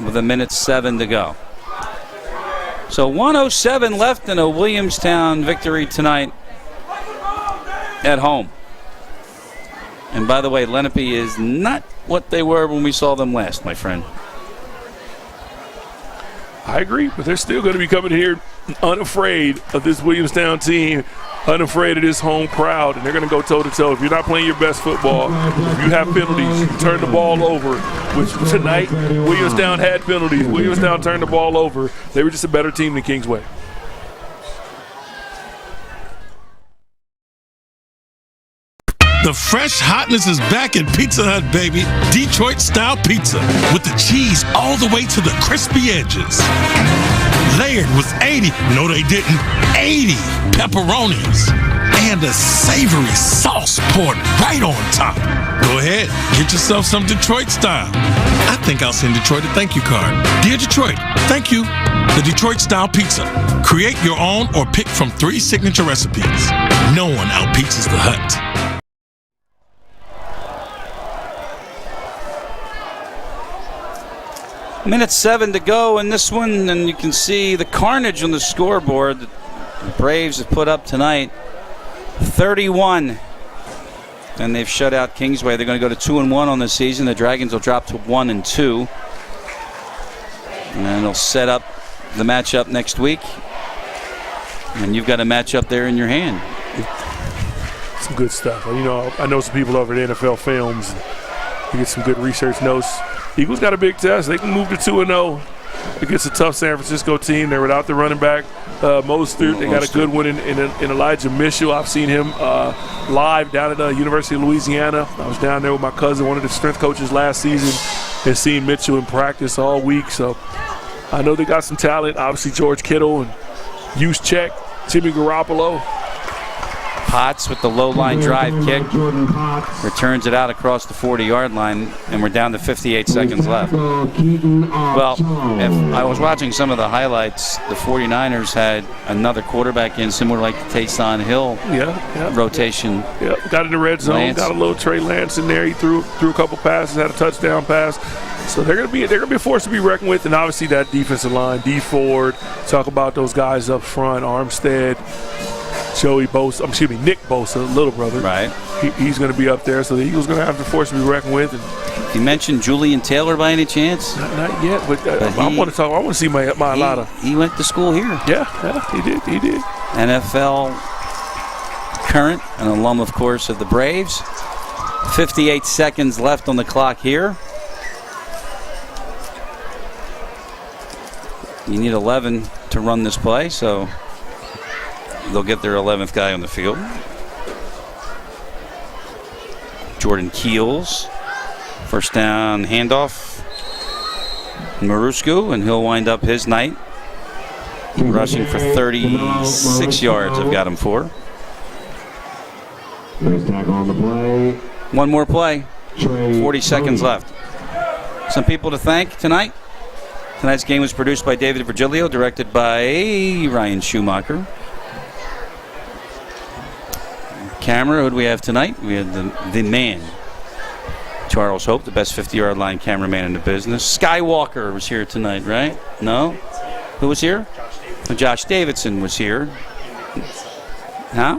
with a minute 7 to go. So 1:07 left in a Williamstown victory tonight at home. And by the way, Lenape is not what they were when we saw them last, my friend. I agree, but they're still going to be coming here unafraid of this Williamstown team, unafraid of this home crowd, and they're going to go toe-to-toe. If you're not playing your best football, if you have penalties, you turn the ball over, which tonight Williamstown had penalties. Williamstown turned the ball over. They were just a better team than Kingsway. The fresh hotness is back at Pizza Hut, baby. Detroit-style pizza with the cheese all the way to the crispy edges. Layered with 80 pepperonis. And a savory sauce poured right on top. Go ahead, get yourself some Detroit style. I think I'll send Detroit a thank you card. Dear Detroit, thank you. The Detroit-style pizza. Create your own or pick from 3 signature recipes. No one outpizzas the Hut. Minute 7 to go in this one, and you can see the carnage on the scoreboard that the Braves have put up tonight. 31. And they've shut out Kingsway. They're going to go to 2-1 on the season. The Dragons will drop to 1-2. And then they'll set up the matchup next week. And you've got a matchup there in your hand. Some good stuff. You know, I know some people over at NFL Films. You get some good research notes. Eagles got a big test. They can move to 2-0 against a tough San Francisco team. They're without the running back, Mostert. They got a good one in Elijah Mitchell. I've seen him live down at the University of Louisiana. I was down there with my cousin, one of the strength coaches last season, and seen Mitchell in practice all week. So I know they got some talent. Obviously, George Kittle and Juszczyk, Jimmy Garoppolo. Potts with the low line drive kick, returns it out across the 40-yard line, and we're down to 58 seconds left. Well, if I was watching some of the highlights, the 49ers had another quarterback in, similar like the Taysom Hill rotation. Yeah, got in the red zone, Lance. got a little Trey Lance in there. He threw a couple passes, had a touchdown pass. So they're gonna be a force to be reckoned with, and obviously that defensive line, D Ford. Talk about those guys up front, Armstead, Nick Bosa, little brother. Right. He's going to be up there, so the Eagles going to have the force to be reckoned with. And you mentioned Julian Taylor by any chance? not yet, but I want to see my Lotta. He went to school here. Yeah, he did. NFL current, an alum, of course, of the Braves. 58 seconds left on the clock here. You need 11 to run this play, so they'll get their 11th guy on the field. Jordan Keels, first down handoff. Marusku, and he'll wind up his night rushing for 36 yards. I've got him for. Nice tackle on the play. One more play. 40 seconds left. Some people to thank tonight. Tonight's game was produced by David Virgilio, directed by Ryan Schumacher. Camera, who do we have tonight? We have the man, Charles Hope, the best 50-yard line cameraman in the business. Skywalker was here tonight, right? No? Who was here? Josh Davidson was here. Huh?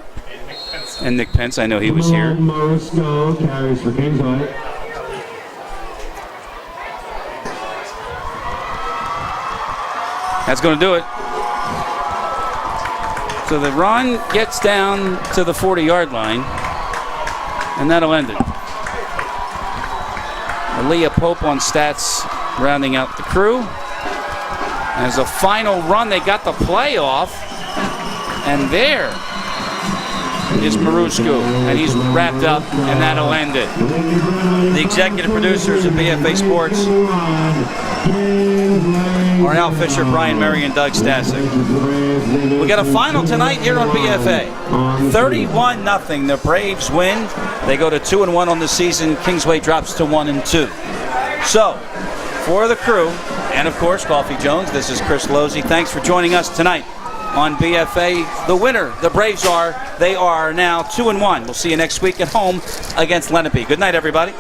And Nick Pence, I know he was here. Morisco carries for Kingsway. That's going to do it. So the run gets down to the 40-yard line, and that'll end it. Aaliyah Pope on stats, rounding out the crew. As a final run, they got the play off, and there is Marusku, and he's wrapped up, and that'll end it. The executive producers of BFA Sports are Al Fisher, Brian Murray, and Doug Stasek. We got a final tonight here on BFA. 31-0. The Braves win. They go to 2-1 on the season. Kingsway drops to 1-2. So, for the crew, and of course, Coffee Jones, this is Chris Losey. Thanks for joining us tonight on BFA. The winner, the Braves are now 2-1. We'll see you next week at home against Lenape. Good night, everybody.